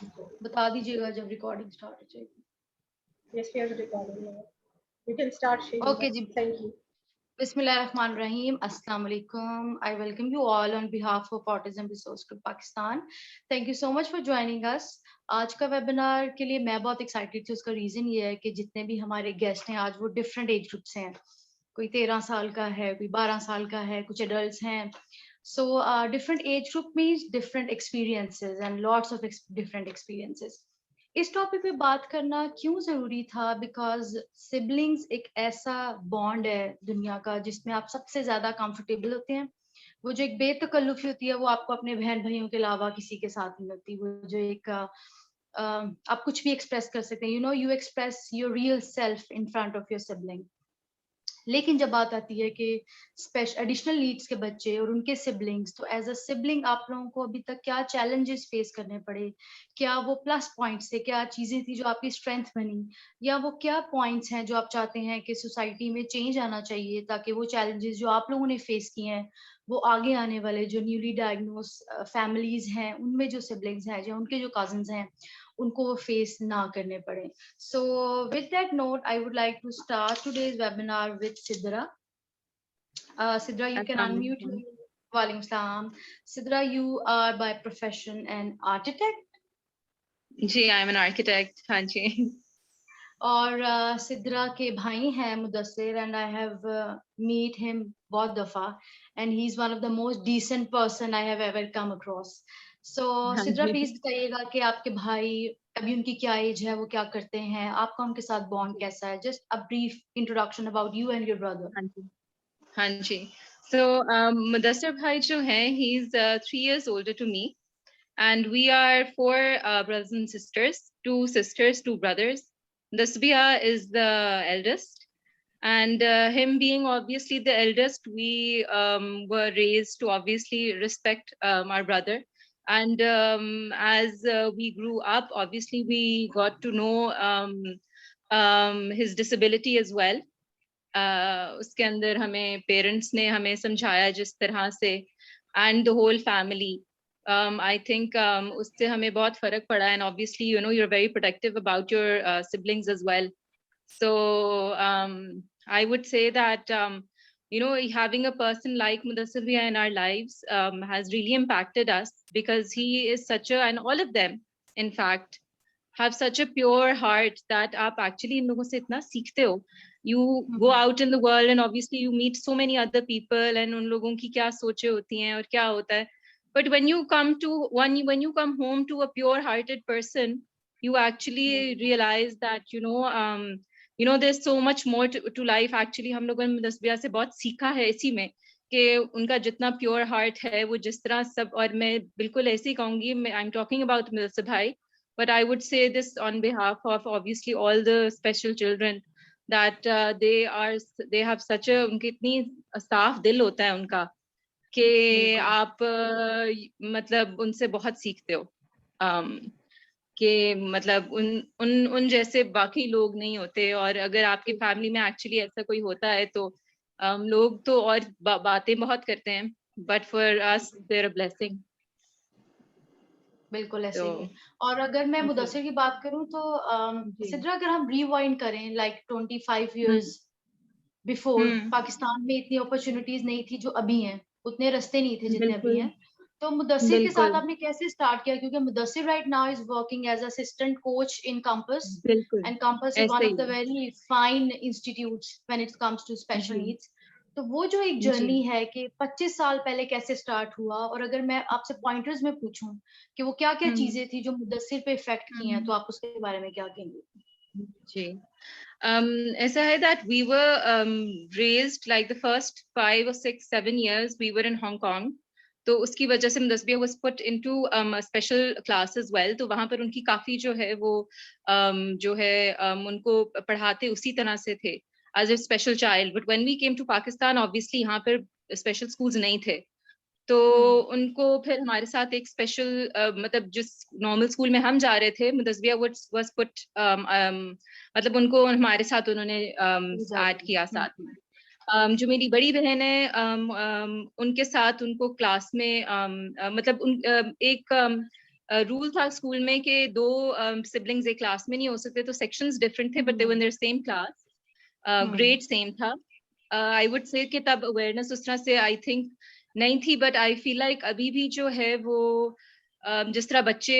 बता दीजिएगा जब रिकॉर्डिंग स्टार्ट हो जाएगी। Yes, we are recording now. You can start, okay Shahida. जी। Thank you. Bismillahirrahmanirrahim. Assalamu alaikum. I welcome you all on behalf of Autism Resource Group Pakistan. Thank you so much for joining us. आज का webinar के लिए मैं बहुत excited थी। उसका reason ये है कि जितने भी हमारे गेस्ट हैं आज वो डिफरेंट एज ग्रुप से हैं। कोई 13 साल का है, कोई 12 साल का है, कुछ एडल्ट्स हैं। So different age group means different experiences and lots of different experiences. इस टॉपिक पे बात करना क्यों जरूरी था? बिकॉज सिबलिंग्स एक ऐसा बॉन्ड है दुनिया का जिसमें आप सबसे ज्यादा कंफर्टेबल होते हैं। वो जो एक बेतकल्लुफी होती है वो आपको अपने बहन भाइयों के अलावा किसी के साथ नहीं होती। वो जो एक आप कुछ भी एक्सप्रेस कर सकते हैं। You know, you express your real self in front of your sibling. लेकिन जब बात आती है कि स्पेशल एडिशनल नीड्स के बच्चे और उनके सिबलिंग्स, तो एज अ सिबलिंग आप लोगों को अभी तक क्या चैलेंजेस फेस करने पड़े? क्या वो प्लस पॉइंट्स थे? क्या चीजें थी जो आपकी स्ट्रेंथ बनी? या वो क्या पॉइंट्स हैं जो आप चाहते हैं कि सोसाइटी में चेंज आना चाहिए ताकि वो चैलेंजेस जो आप लोगों ने फेस किए हैं वो आगे आने वाले जो न्यूली डायग्नोस फैमिलीज हैं उनमें जो सिबलिंग्स हैं या उनके जो कजिन्स हैं उनको वो फेस ना करने पड़े। So with that note, I would like to start today's webinar with Sidra. Sidra, you can unmute. Walaikum salam. Sidra, you are by profession an architect. Ji, I am an architect. हाँ जी. और सिद्रा के भाई हैं Mudassir, and I have meet him बहुत दफा, and he's one of the most decent person I have ever come across. So Sidra please बताइएगा कि आपके भाई अभी उनकी क्या एज है, वो क्या करते हैं, आपका उनके साथ बॉन्ड कैसा है? Just a brief introduction about you and your brother. हाँ जी. हाँ जी. So मुदस्सिर भाई जो हैं, he's 3 years older to me, and we are 4 brothers and sisters, 2 sisters, 2 brothers. Dasbiya is the eldest, and him being obviously the eldest, we were raised to obviously respect our brother, and as we grew up, obviously we got to know his disability as well. उसके अंदर हमें parents ने हमें समझाया जिस तरह से, and the whole family, I think उससे हमें बहुत फर्क पड़ा, and obviously you know you're very protective about your siblings as well. So I would say that you know, having a person like Mudassir Bhaiya in our lives has really impacted us, because he is such a, and all of them in fact have such a pure heart that आप actually इन लोगों से इतना सीखते हो. You go out in the world and obviously you meet so many other people, and उन लोगों की क्या सोचें होती हैं और क्या होता है. But when you come to when you come home to a pure-hearted person, you actually realize that you know there's so much more to life. Actually हम लोगों ने मुदस्सिर से बहुत सीखा है इसी में, कि उनका जितना प्योर हार्ट है, वो जिस तरह सब, और मैं बिल्कुल ऐसे ही कहूँगी, I am talking about Mudassir भाई, but I would say this on behalf of obviously all the special children, that they have such a, उनके इतनी साफ दिल होता है उनका, कि आप मतलब उनसे बहुत सीखते हो, कि मतलब उन जैसे बाकी लोग नहीं होते. और अगर आपके फैमिली में एक्चुअली ऐसा कोई होता है तो लोग तो और बातें बहुत करते हैं, but for us they're a blessing. बिल्कुल ऐसे ही है. और अगर मैं मुदस्सिर की बात करूं तो सिद्रा, अगर हम रिवाइंड करें लाइक 25 years बिफोर, पाकिस्तान में इतनी अपॉर्चुनिटीज नहीं थी जो अभी हैं, उतने रास्ते नहीं थे जितने अभी हैं. तो मुदस्सिर के साथ आपने कैसे स्टार्ट किया? क्योंकि Mudassir right now is working as assistant coach in campus, and campus is one of the very fine institutes when it comes to special needs. तो वो जो एक जर्नी है कि 25 साल पहले कैसे स्टार्ट हुआ, और अगर मैं आपसे पॉइंटर्स में पूछूं कि वो क्या क्या चीजें थी जो मुदस्सिर पे इफेक्ट की हैं, तो आप उसके बारे में क्या कहेंगे? जी, ऐसा है that we were raised like the first 5 or 6, 7 years we were in Hong Kong. तो उसकी वजह से Mudassir was put into a special class as well. तो वहाँ पर उनकी काफी जो है वो जो है उनको पढ़ाते उसी तरह से थे as a special child. But when we came to Pakistan, obviously यहाँ पर special schools नहीं थे. तो उनको फिर हमारे साथ एक स्पेशल मतलब जिस नॉर्मल स्कूल में हम जा रहे थे, मुदस्सिर वाज पुट मतलब उनको हमारे साथ उन्होंने ऐड किया साथ में. जो मेरी बड़ी बहन है, उनके साथ उनको क्लास में मतलब एक रूल था स्कूल में कि 2 सिबलिंग्स एक क्लास में नहीं हो सकते, तो सेक्शंस डिफरेंट थे but they were in their same class, grade same था। आई वुड से कि तब अवेयरनेस उस तरह से आई थिंक नहीं थी, बट आई फील लाइक अभी भी जो है वो जिस तरह बच्चे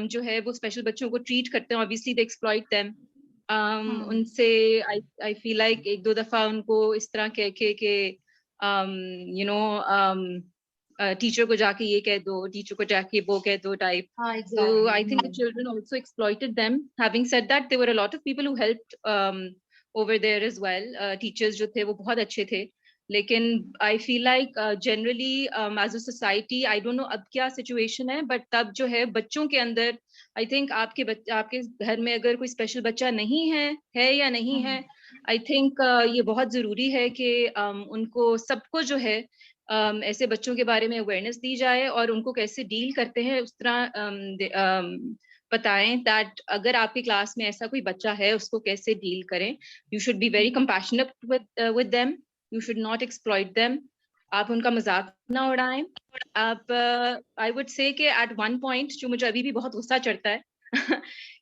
जो है वो स्पेशल बच्चों को ट्रीट करते हैं, ऑब्वियसली दे एक्सप्लॉइट देम। उनसे आई फील लाइक 1-2 दफा उनको इस तरह कह के कि यू नो टीचर को जाके ये कह दो, टीचर को जाके वो कह दो type. So I think the children also exploited them. Having said that, there were a lot of people who helped over there as well. Teachers जो थे वो बहुत अच्छे थे. लेकिन I feel like generally as a society, I don't know अब क्या situation है, but तब जो है बच्चों के अंदर I think आपके घर में अगर कोई स्पेशल बच्चा नहीं है या नहीं है, I think ये बहुत जरूरी है कि उनको सबको जो है ऐसे बच्चों के बारे में अवेयरनेस दी जाए और उनको कैसे डील करते हैं उस तरह बताएं, दैट अगर आपकी क्लास में ऐसा कोई बच्चा है उसको कैसे डील करें. You should be very compassionate with them, you should not exploit them. आप उनका मजाक ना उड़ाएं. आप आई वुड से कि एट वन पॉइंट जो मुझे अभी भी बहुत गुस्सा चढ़ता है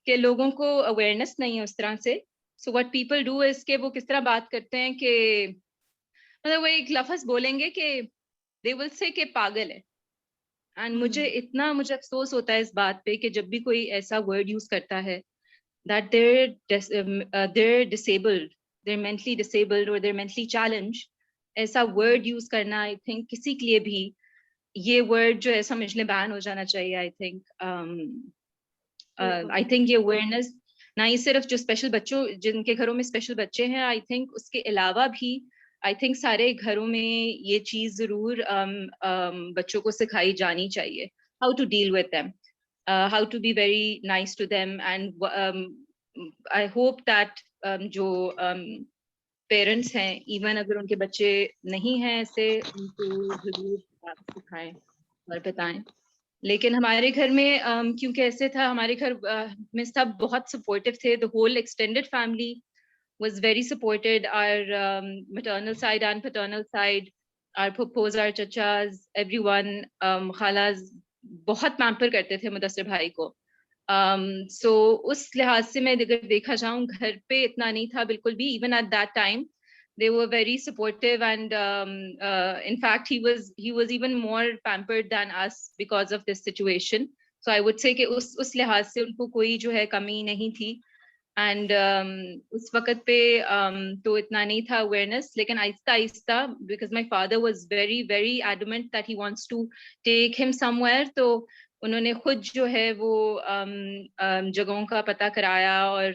कि लोगों को अवेयरनेस नहीं है उस तरह से. So what people do is के वो किस तरह बात करते हैं कि मतलब वो एक लफ्ज बोलेंगे कि दे विल से कि पागल है. एंड मुझे अफसोस होता है इस बात पे कि जब भी कोई ऐसा वर्ड यूज करता है that they're disabled, they're mentally disabled or they're mentally challenged, ऐसा वर्ड यूज करना आई थिंक किसी के लिए भी ये वर्ड जो है समझने बैन हो जाना चाहिए. आई थिंक ये अवेयरनेस ना ही सिर्फ जो स्पेशल बच्चों जिनके घरों में स्पेशल बच्चे हैं, आई थिंक उसके अलावा भी आई थिंक सारे घरों में ये चीज जरूर बच्चों को सिखाई जानी चाहिए. How to deal with them, how to be very nice to them. And I hope that जो पेरेंट्स हैं, इवन अगर उनके बच्चे नहीं हैं ऐसे, उनको जरूर सिखाएं और बताएं. लेकिन हमारे घर में क्योंकि ऐसे था, हमारे घर में सब बहुत सपोर्टिव थे. The whole extended family was very supported. Our maternal side and paternal side, our pupos, our chachas, everyone, khalas बहुत पैम्पर करते थे मुदस्सिर भाई को. So उस लिहाज से मैं अगर देखा जाऊं घर पे इतना नहीं था बिल्कुल भी. Even at that time they were very supportive and in fact he was even more pampered than us because of this situation. So I would say कि उस लिहाज से उनको कोई जो है कमी नहीं थी. एंड उस वक्त पे तो इतना नहीं था अवेयरनेस. लेकिन आहिस्ता आहिस्ता because my father was very very adamant that he wants to take him somewhere, तो उन्होंने खुद जो है वो जगहों का पता कराया और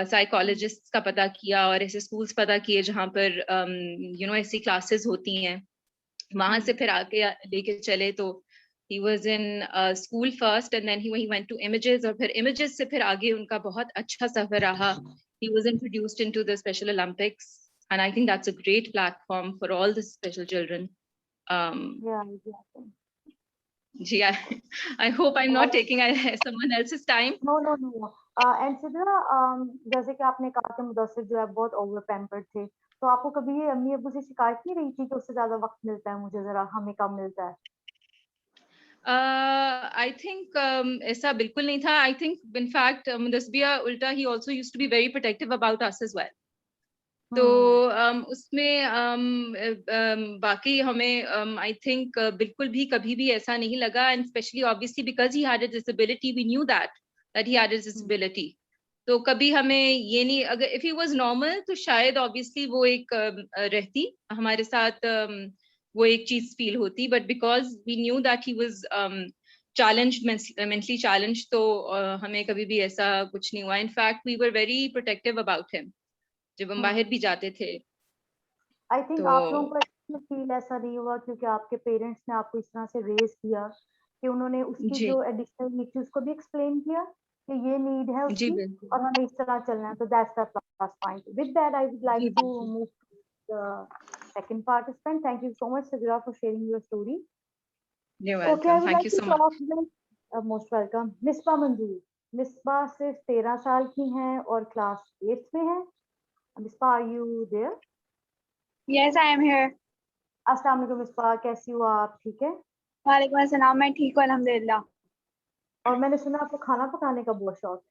साइकोलॉजिस्ट का पता किया और ऐसे स्कूल्स पता किए जहाँ पर ऐसी क्लासेस होती हैं. वहां से फिर आके लेके चले. तो he was in school first and then he went to Images और फिर Images से फिर आगे उनका बहुत अच्छा सफर रहा. He was introduced into the Special Olympics and I think that's a great platform for all the special children. Yeah, exactly. Ji, I hope I'm not taking someone else's time. No. And Sidra, जैसे कि आपने कहा कि मुदस्सिर जो है बहुत over pampered थे, तो आपको कभी ये अम्मी अब्बू से शिकायत नहीं रही थी कि उससे ज्यादा वक्त मिलता है मुझे, जरा हमें कम मिलता है? I think ऐसा बिल्कुल नहीं था. I think in fact Mudassir उल्टा he also used to be very protective about us as well. तो उसमें बाकी हमें I think बिल्कुल भी कभी भी ऐसा नहीं लगा. And especially obviously because he had a disability, we knew that he had a disability. तो कभी हमें ये नहीं, अगर if he was normal तो शायद obviously वो एक रहती हमारे साथ, वो एक चीज फील होती. But because we knew that he was challenged, mentally challenged, तो हमें कभी भी ऐसा कुछ नहीं हुआ. In fact we were very protective about him जब हम बाहर भी जाते थे. आई थिंक आप लोगों को फील ऐसा नहीं हुआ क्योंकि आपके पेरेंट्स ने आपको इस तरह से रेज किया कि उन्होंने उसकी जो एडिशनल नीड्स उसको भी एक्सप्लेन किया कि ये नीड है उसकी और हमें इस तरह चलना है. तो that's the plus point. With that I would like to move to the second participant. Thank you so much Sidra for sharing your story. You're welcome. Thank you so much. Most welcome. Misbah मंजूर. मिसबा सिर्फ 13 साल की हैं और class 8th में हैं. Misbah, are you there? Yes, I am here. अस्सलाम वालेकुम मिसबा, कैसी हो आप? ठीक है? वालेकुम अस्सलाम, मैं ठीक हूँ अल्हम्दुलिल्लाह. और मैंने सुना आपको खाना पकाने का बहुत शौक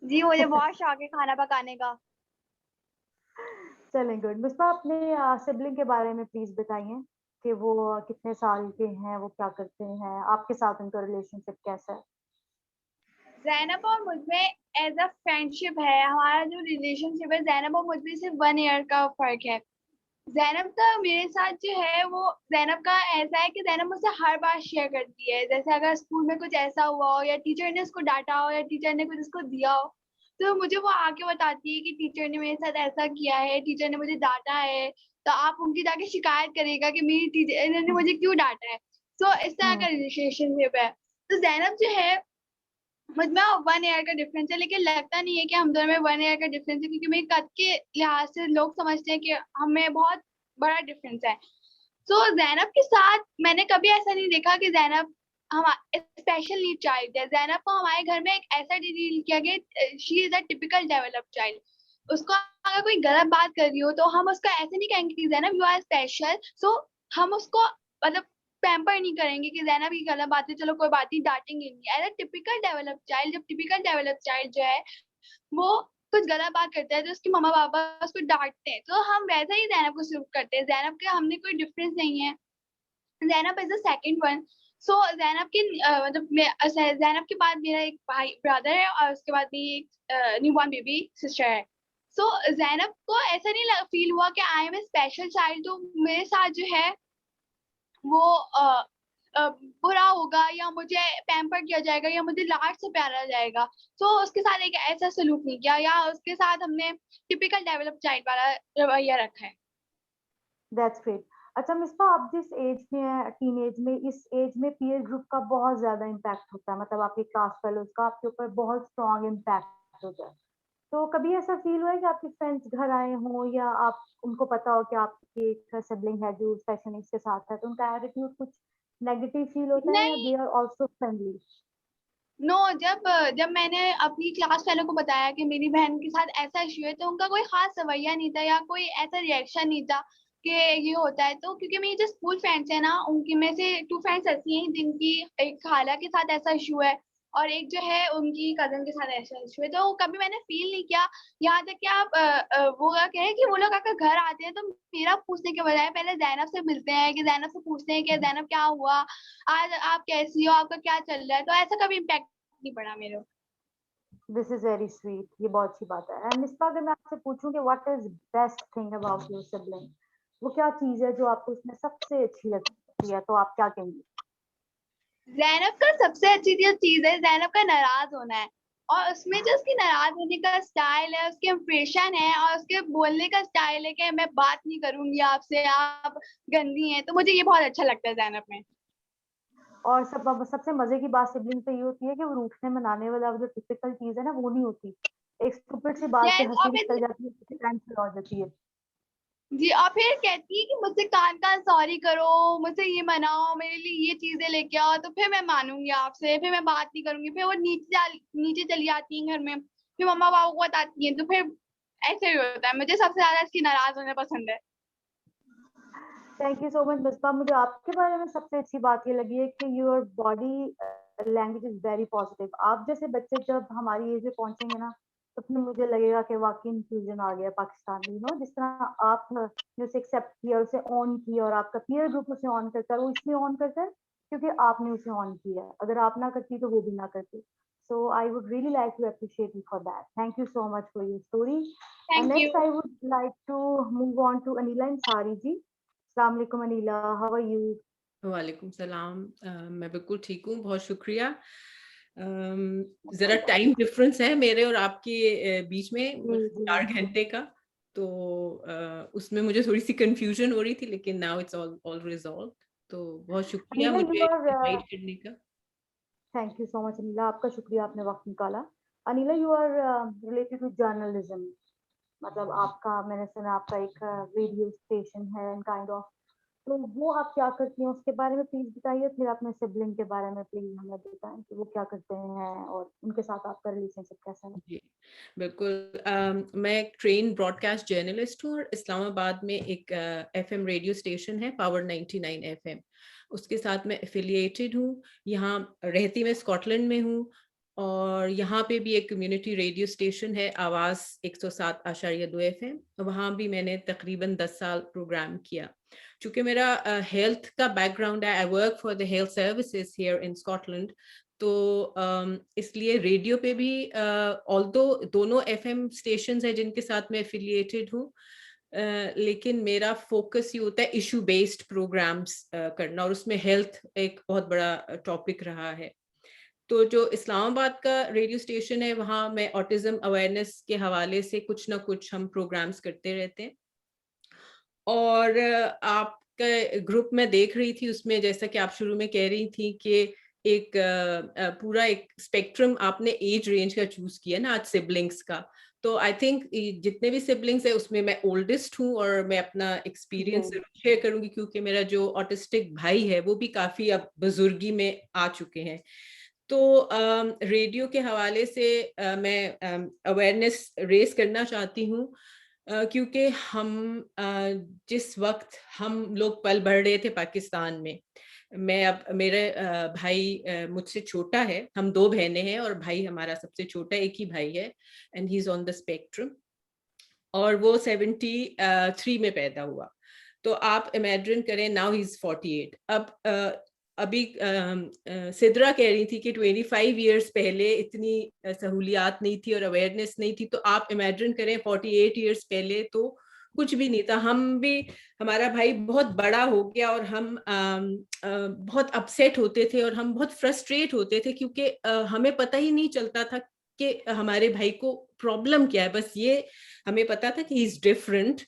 जी मुझे बहुत शौक है खाना पकाने का। है। चलें गुड। मिस्बा अपने सिबलिंग के बारे में प्लीज बताइए कि वो कितने साल के हैं, वो क्या करते हैं, आपके साथ उनका रिलेशनशिप कैसा है? ज़ैनब और मुझ में एज अ फ्रेंडशिप है, हमारा जो रिलेशनशिप है ज़ैनब और मुझ में सिर्फ 1 ईयर का फर्क है। ज़ैनब का मेरे साथ जो है वो ज़ैनब का ऐसा है कि ज़ैनब मुझसे हर बात शेयर करती है। जैसे अगर स्कूल में कुछ ऐसा हुआ हो या टीचर ने उसको डाँटा हो या टीचर ने कुछ उसको दिया हो, तो मुझे वो आके बताती है कि टीचर ने मेरे साथ ऐसा किया है, टीचर ने मुझे डाँटा है, तो आप उनकी जाके शिकायत करिएगा कि मेरी टीचर ने मुझे क्यों डाँटा है। सो इस तरह का रिलेशनशिप है। तो ज़ैनब जो है मुझ में 1 ईयर का डिफरेंस है, लेकिन लगता नहीं है कि हम दोनों में 1 ईयर का डिफरेंस है, क्योंकि मेरे कद के लिहाज से लोग समझते हैं कि हमें बहुत बड़ा डिफरेंस है। सो ज़ैनब के साथ मैंने कभी ऐसा नहीं देखा कि ज़ैनब हमा स्पेशल नीड चाइल्ड है। ज़ैनब को हमारे घर में एक ऐसा डील किया गया, she is a typical developed child. उसको अगर कोई गलत बात कर रही हो तो हम उसको ऐसे नहीं कहेंगे कि ज़ैनब यू आर स्पेशल, सो हम उसको मतलब पैम्पर नहीं करेंगे कि ज़ैनब ये गलत बात है, चलो कोई बात नहीं, डाँटेंगे नहीं। As a typical developed child, जब टिपिकल डेवलप्ड चाइल्ड जो है वो कुछ गलत बात करता है तो उसके मम्मा-पापा उसको डाँटते हैं, तो हम वैसा ही ज़ैनब को सलूक करते हैं। ज़ैनब के हमने कोई डिफरेंस नहीं है। Zainab is the second one. So Zainab के मतलब ज़ैनब के बाद मेरा एक भाई ब्रदर है और उसके बाद मेरी एक न्यूबॉर्न बेबी सिस्टर है। सो ज़ैनब को ऐसा नहीं फ़ील हुआ कि I am a special child, तो मेरे साथ जो है वो बुरा होगा या मुझे पैम्पर किया जाएगा या मुझे लाड से प्यारा जाएगा। तो उसके साथ एक ऐसा सलूक नहीं किया या उसके साथ हमने टिपिकल डेवलप्ड चाइल्ड वाला रवैया रखा है। That's great. अच्छा मिस्बा, आप जिस एज में हैं, टीनेज में, इस एज में पीयर ग्रुप का बहुत ज्यादा इम्पैक्ट होता है, मतलब आपके क्लास फेलोज का आपके ऊपर बहुत स्ट्रॉन्ग इम्पैक्ट होता है। तो कभी ऐसा फील हुआ है कि आपके फ्रेंड्स घर आए हों या आप उनको पता हो कि आपकी एक सिबलिंग है जो स्पेशल नीड्स के साथ है, तो उनका एटीट्यूड कुछ नेगेटिव फील होता है या नहीं, they are also friendly? No, जब मैंने अपनी क्लास फेलो को बताया कि मेरी बहन के साथ ऐसा इश्यू है, तो उनका कोई ख़ास रवैया नहीं था या कोई ऐसा रिएक्शन नहीं था कि ये होता है। तो क्योंकि मेरी जो स्कूल फ्रेंड्स हैं ना, उनकी में से 2 फ्रेंड्स ऐसी हैं जिनकी एक खाला के साथ ऐसा इश्यू है और एक जो है उनकी कज़न के साथ ऐसा इश्यू है। तो कभी मैंने फ़ील नहीं किया, यहाँ तक कि वो क्या कहें कि वो लोग अगर घर आते हैं तो मेरा पूछने के बजाय पहले ज़ैनब से मिलते हैं, कि ज़ैनब से पूछते हैं कि ज़ैनब क्या हुआ? आज आप कैसी हो? आपका क्या चल रहा है? तो ऐसा कभी इम्पैक्ट नहीं पड़ा मेरे ऊपर। दिस इज वेरी स्वीट, ये बहुत अच्छी बात है। एंड मिस्बा, अगर मैं आपसे पूछूं कि what is best thing about your sibling, वो क्या चीज है जो आपको उसमें सबसे अच्छी लगती है, तो आप क्या कहेंगी? ज़ैनब का सबसे अच्छी जो चीज़ है, ज़ैनब का नाराज़ होना है और उसमें जो उसकी नाराज़ होने का स्टाइल है, उसके इंप्रेशन है और उसके बोलने का स्टाइल है कि मैं बात नहीं करूँगी आपसे, आप गंदी हैं, तो मुझे ये बहुत अच्छा लगता है ज़ैनब में। और सबसे मजे की बात सिबलिंग पे ये होती है कि वो रूठने मनाने वाला जो टिपिकल चीज है ना, वो नहीं होती। एक स्टूपिड सी बात पे यस, और हंसी फिर निकल जाती है, किसी टाइम से हो जाती है। जी, और फिर कहती है कि मुझसे कान-कान सॉरी करो, मुझसे ये मनाओ, मेरे लिए ये चीज़ें लेके आओ, तो फिर मैं मानूँगी आपसे, फिर मैं बात नहीं करूँगी। फिर वो नीचे चली जाती हैं घर में, फिर मम्मा-पापा को बताती हैं, तो फिर ऐसे ही होता है। मुझे सबसे ज़्यादा इसकी नाराज़ होना पसंद है। Thank you so much Misbah. मुझे आपके बारे में सबसे अच्छी बात ये लगी है कि your body language is very positive. आप जैसे बच्चे जब हमारी एज में पहुंचेंगे ना, तो फिर मुझे लगेगा कि वाकई इंक्लूजन आ गया पाकिस्तान में। जिस तरह आपने उसे एक्सेप्ट किया, उसे ऑन किया, और आपका पीयर ग्रुप उसे ऑन करता है, वो इसलिए ऑन करता है क्योंकि आपने उसे ऑन किया। अगर आप ना करती तो वो भी ना करते। So I would really like to appreciate you for that. Thank you so much for your story. And thank next, you. I would like to move on to Anila Ansari ji. अस्सलाम वालेकुम Anila, how are you? वालेकुम सलाम। मैं बिल्कुल ठीक हूँ, बहुत शुक्रिया। जरा टाइम डिफरेंस है मेरे और आपके बीच में, जी जी 4 घंटे का, तो उसमें मुझे थोड़ी सी कंफ्यूजन हो रही थी, लेकिन नाउ इट्स ऑल रिजॉल्व। तो बहुत शुक्रिया अनीला, मुझे यू आर इनवाइट करने का। Thank you so much Aneela, आपका शुक्रिया, आपने वक्त निकाला। Aneela, you are related to journalism, मतलब आपका, मैंने सुना आपका एक रेडियो स्टेशन है एंड काइंड ऑफ, तो वो आप क्या करती हैं उसके बारे में प्लीज बताइए। फिर अपने सिबलिंग के बारे में प्लीज हमें बताएं कि वो क्या करते हैं और उनके साथ आपका रिलेशनशिप कैसा है। जी, बिल्कुल। मैं एक ट्रेन ब्रॉडकास्ट जर्नलिस्ट हूँ और इस्लामाबाद में एक एफएम रेडियो स्टेशन है, पावर 99 एफएम, उसके साथ मैं एफिलिएटेड हूँ। यहाँ रहती मैं स्कॉटलैंड में हूँ और यहाँ पे भी एक कम्युनिटी रेडियो स्टेशन है, आवाज़ 107.2 FM। वहाँ भी मैंने तकरीबन 10 साल प्रोग्राम किया। चूँकि मेरा हेल्थ का बैकग्राउंड है, I work for the health services here in Scotland, तो इसलिए रेडियो पे भी ऑल्दो दोनों FM स्टेशंस हैं जिनके साथ मैं एफिलिएटेड हूँ, लेकिन मेरा फोकस ये होता है इशू बेस्ड प्रोग्राम्स करना, और उसमें हेल्थ एक बहुत बड़ा टॉपिक रहा है। तो जो इस्लामाबाद का रेडियो स्टेशन है, वहाँ मैं ऑटिज्म अवेयरनेस के हवाले से कुछ ना कुछ हम प्रोग्राम्स करते रहते हैं। और आपका ग्रुप में देख रही थी, उसमें जैसा कि आप शुरू में कह रही थी कि एक पूरा एक स्पेक्ट्रम आपने एज रेंज का चूज किया ना आज सिबलिंग्स का। तो आई थिंक जितने भी सिबलिंग्स है उसमें मैं ओल्डेस्ट हूँ, और मैं अपना एक्सपीरियंस शेयर करूंगी क्योंकि मेरा जो ऑटिस्टिक भाई है वो भी काफी अब बुजुर्गी में आ चुके हैं। तो रेडियो के हवाले से मैं अवेयरनेस रेस करना चाहती हूँ, क्योंकि हम जिस वक्त हम लोग पल बढ़ रहे थे पाकिस्तान में, मैं अब मेरे भाई मुझसे छोटा है, हम 2 बहनें हैं और भाई हमारा सबसे छोटा एक ही भाई है, and he is on the spectrum, और वो 73 में पैदा हुआ। तो आप इमेजिन करें, नाउ ही इज 48। अब अभी सिद्रा कह रही थी कि 25 इयर्स पहले इतनी सहूलियात नहीं थी और अवेयरनेस नहीं थी, तो आप इमेजिन करें 48 इयर्स पहले तो कुछ भी नहीं था। हम भी, हमारा भाई बहुत बड़ा हो गया और हम बहुत अपसेट होते थे और हम बहुत फ्रस्ट्रेट होते थे, क्योंकि हमें पता ही नहीं चलता था कि हमारे भाई को प्रॉब्लम क्या है। बस ये हमें पता था कि ही इज डिफरेंट,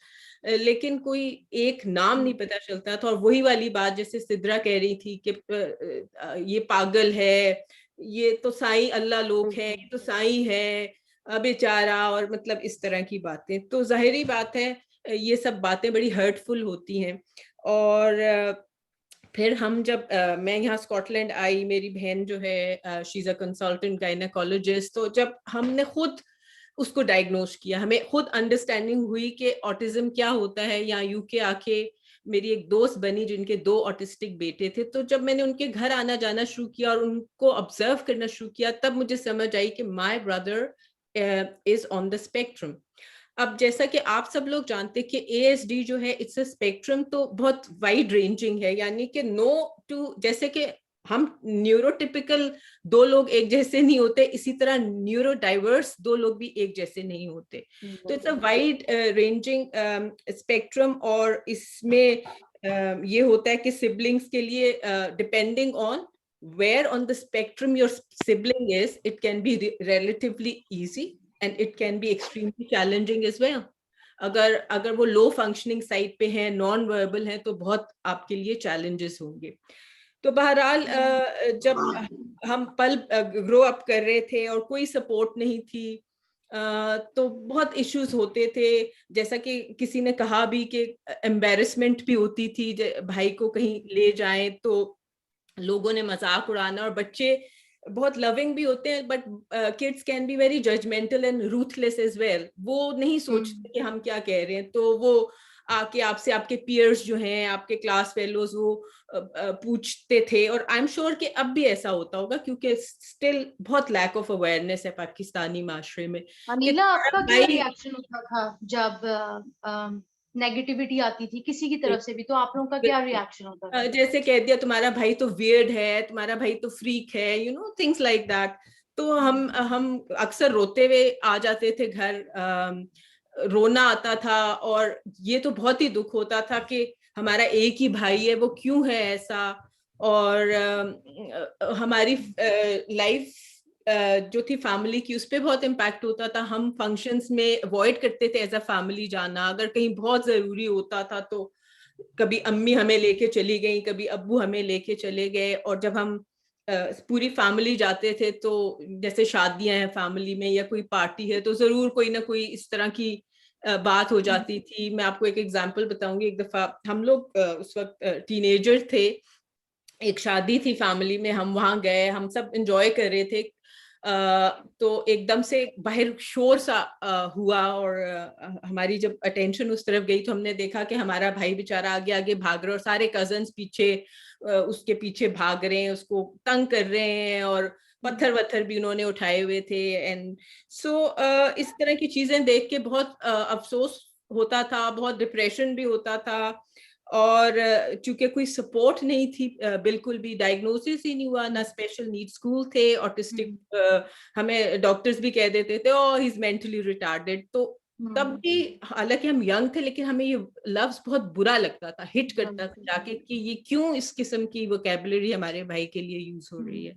लेकिन कोई एक नाम नहीं पता चलता था। और वही वाली बात जैसे सिद्रा कह रही थी कि ये पागल है, ये तो साईं अल्लाह लोग है, ये तो साईं है बेचारा, और मतलब इस तरह की बातें। तो जाहिरी बात है ये सब बातें बड़ी हर्टफुल होती हैं। और फिर हम जब मैं यहाँ स्कॉटलैंड आई, मेरी बहन जो है she is a consultant gynaecologist, तो जब हमने खुद उसको डायग्नोज किया, हमें खुद अंडरस्टैंडिंग हुई कि ऑटिज्म क्या होता है। यहाँ यूके आके मेरी एक दोस्त बनी जिनके 2 ऑटिस्टिक बेटे थे, तो जब मैंने उनके घर आना जाना शुरू किया और उनको ऑब्जर्व करना शुरू किया, तब मुझे समझ आई कि my brother is on the spectrum. अब जैसा कि आप सब लोग जानते हैं कि ASD जो है इट्स अ स्पेक्ट्रम, तो बहुत वाइड रेंजिंग है, यानी कि नो टू, जैसे कि हम न्यूरोटिपिकल 2 लोग एक जैसे नहीं होते, इसी तरह न्यूरो डाइवर्स 2 लोग भी एक जैसे नहीं होते। तो it's a wide ranging spectrum, और इसमें ये होता है कि सिबलिंग्स के लिए depending on where on the spectrum your sibling is, it can be relatively easy and it can be extremely challenging as well. अगर वो लो फंक्शनिंग साइड पे हैं, नॉन वर्बल हैं, तो बहुत आपके लिए चैलेंजेस होंगे। तो बहरहाल जब हम पल ग्रो अप कर रहे थे और कोई सपोर्ट नहीं थी, तो बहुत इश्यूज होते थे। जैसा कि किसी ने कहा भी कि एम्बेरसमेंट भी होती थी, भाई को कहीं ले जाएं तो लोगों ने मजाक उड़ाना, और बच्चे बहुत लविंग भी होते हैं, but kids can be very judgmental and ruthless as well. वो नहीं सोचते कि हम क्या कह रहे हैं, तो वो आके आपसे, आपके पीयर्स जो हैं, आपके क्लास फेलोज, वो पूछते थे। और आई एम श्योर कि अब भी ऐसा होता होगा, क्योंकि स्टिल बहुत लैक ऑफ अवेयरनेस है पाकिस्तानी माशरे में। अनिला, आपका क्या रिएक्शन होता था जब नेगेटिविटी आती थी किसी की तरफ से भी, तो आप लोगों का क्या रिएक्शन होता था? जैसे कह दिया तुम्हारा भाई तो वियर्ड है, तुम्हारा भाई तो फ्रीक है, you know, things like that. तो हम अक्सर रोते हुए आ जाते थे घर, रोना आता था, और ये तो बहुत ही दुख होता था कि हमारा एक ही भाई है, वो क्यों है ऐसा। और हमारी लाइफ जो थी फैमिली की, उस पर बहुत इम्पैक्ट होता था। हम फंक्शंस में अवॉइड करते थे एज अ फैमिली जाना, अगर कहीं बहुत जरूरी होता था तो कभी अम्मी हमें लेके चली गई, कभी अब्बू हमें लेके चले गए। और जब हम पूरी फैमिली जाते थे, तो जैसे शादियां हैं फैमिली में या कोई पार्टी है, तो जरूर कोई ना कोई इस तरह की बात हो जाती थी। मैं आपको एक एग्जांपल बताऊंगी। एक दफा हम लोग उस वक्त टीनेजर थे, एक शादी थी फैमिली में, हम वहां गए, हम सब एंजॉय कर रहे थे। तो एकदम से बाहर शोर सा हुआ, और हमारी जब अटेंशन उस तरफ गई तो हमने देखा कि हमारा भाई बेचारा आगे आगे भाग रहा, और सारे कजन्स पीछे उसके पीछे भाग रहे हैं, उसको तंग कर रहे हैं, और पत्थर वत्थर भी उन्होंने उठाए हुए थे। एंड सो इस तरह की चीजें देख के बहुत अफसोस होता था, बहुत डिप्रेशन भी होता था। और चूंकि कोई सपोर्ट नहीं थी, बिल्कुल भी डायग्नोसिस ही नहीं हुआ, ना स्पेशल नीड स्कूल थे, ऑटिस्टिक हमें डॉक्टर्स भी कह देते थे ओ ही इज मेंटली रिटार्डेड। तो तब भी हालांकि हम यंग थे, लेकिन हमें ये लफ्ज बहुत बुरा लगता था, हिट करता था जाके कि ये क्यों इस किस्म की वोकैबुलरी हमारे भाई के लिए यूज हो रही है।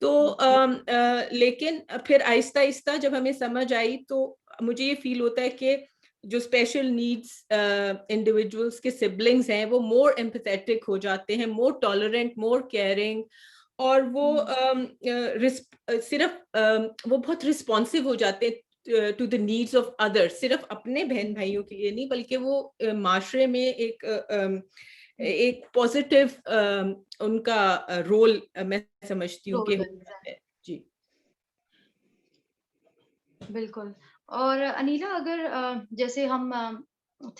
तो लेकिन फिर आहिस्ता आहिस्ता जब हमें समझ आई, तो मुझे ये फील होता है कि जो स्पेशल नीड्स इंडिविजुअल्स के सिबलिंग्स हैं वो मोर एम्पैथेटिक हो जाते हैं, मोर टॉलरेंट, मोर केयरिंग, और वो सिर्फ वो बहुत रिस्पॉन्सिव हो जाते हैं to the needs of others, सिर्फ अपने बहन भाइयों के लिए नहीं, बल्कि वो माशरे में एक पॉजिटिव उनका रोल मैं समझती हूँ कि जी। बिल्कुल। और अनीला, अगर जैसे हम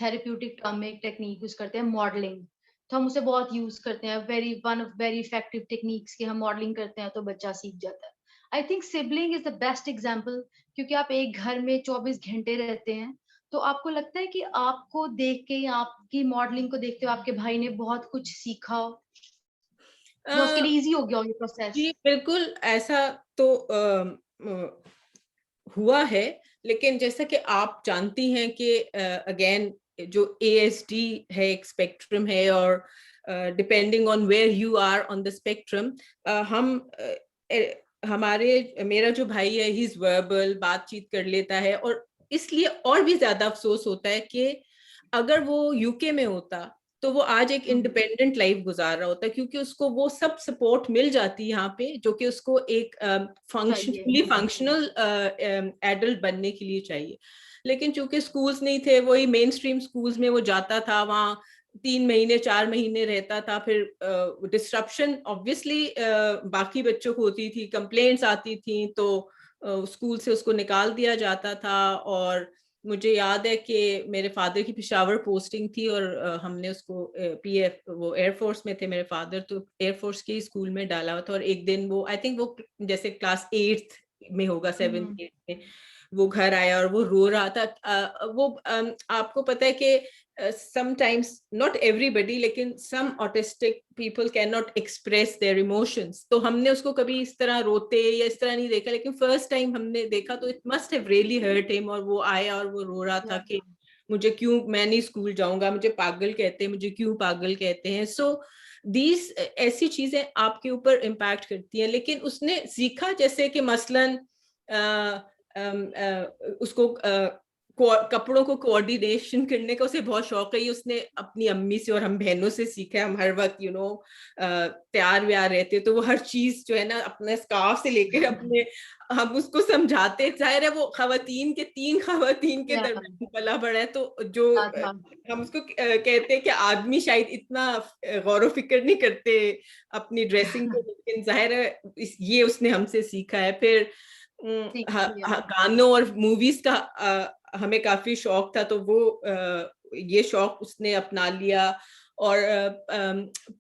थेरेप्यूटिक टर्म में एक टेक्निक यूज करते हैं, मॉडलिंग, तो हम उसे बहुत यूज करते हैं, one of very effective techniques की हम मॉडलिंग करते हैं तो बच्चा सीख जाता है। I think sibling is the best example, क्योंकि आप एक घर में 24 घंटे रहते हैं, तो आपको लगता है कि आपको देख के या आपकी मॉडलिंग को देखते हुए आपके भाई ने बहुत कुछ सीखा हो, या उसके लिए इजी हो गया हो ये प्रोसेस? जी बिल्कुल, ऐसा तो हुआ है, लेकिन जैसा कि आप जानती हैं कि अगेन जो ASD है, एक स्पेक्ट्रम है, और depending on where you are on the spectrum, मेरा जो भाई है ही इज वर्बल, बातचीत कर लेता है, और इसलिए और भी ज्यादा अफसोस होता है कि अगर वो UK में होता तो वो आज एक इंडिपेंडेंट लाइफ गुजार रहा होता, क्योंकि उसको वो सब सपोर्ट मिल जाती यहाँ पे, जो कि उसको एक फुली फंक्शनल एडल्ट बनने के लिए चाहिए। लेकिन चूंकि स्कूल्स नहीं थे, वही मेन स्ट्रीम स्कूल्स में वो जाता था, वहाँ 3 महीने 4 महीने रहता था, फिर डिस्ट्रप्शन ऑब्वियसली बाकी बच्चों को होती थी, कंप्लेंट्स आती थी, तो स्कूल से उसको निकाल दिया जाता था। और मुझे याद है कि मेरे फादर की पेशावर पोस्टिंग थी, और हमने उसको PF, वो एयरफोर्स में थे मेरे फादर, तो एयरफोर्स के स्कूल में डाला हुआ था। और एक दिन वो, आई थिंक वो जैसे क्लास 8th में होगा, 7th 8th में, वो घर आया और वो रो रहा था। आपको पता है कि sometimes not everybody, लेकिन some autistic people cannot express their emotions, तो हमने उसको कभी इस तरह रोते या इस तरह नहीं देखा, लेकिन फर्स्ट टाइम हमने देखा तो it must have really hurt him, और वो आया और वो रो रहा था कि मुझे क्यों, मैं नहीं स्कूल जाऊंगा, मुझे पागल कहते हैं, मुझे क्यों पागल कहते हैं। सो दीज ऐसी चीजें आपके ऊपर इम्पैक्ट करती हैं। लेकिन उसने सीखा, जैसे कि मसलन उसको कपड़ों को कोऑर्डिनेशन करने का उसे बहुत शौक है, उसने अपनी अम्मी से और हम बहनों से सीखा है। हम हर वक्त तैयार व्यार रहते, तो वो हर चीज जो है ना, अपने स्कार्फ से लेकर अपने, हम उसको समझाते, जाहिर है वो तीन खवातीन के दरमियान पला बड़ा है, तो जो हम उसको कहते हैं कि आदमी शायद इतना गौर फिक्र नहीं करते अपनी ड्रेसिंग को, लेकिन जाहिर है ये उसने हमसे सीखा है। फिर गानों और मूवीज का हमें काफी शौक था, तो वो ये शौक उसने अपना लिया। और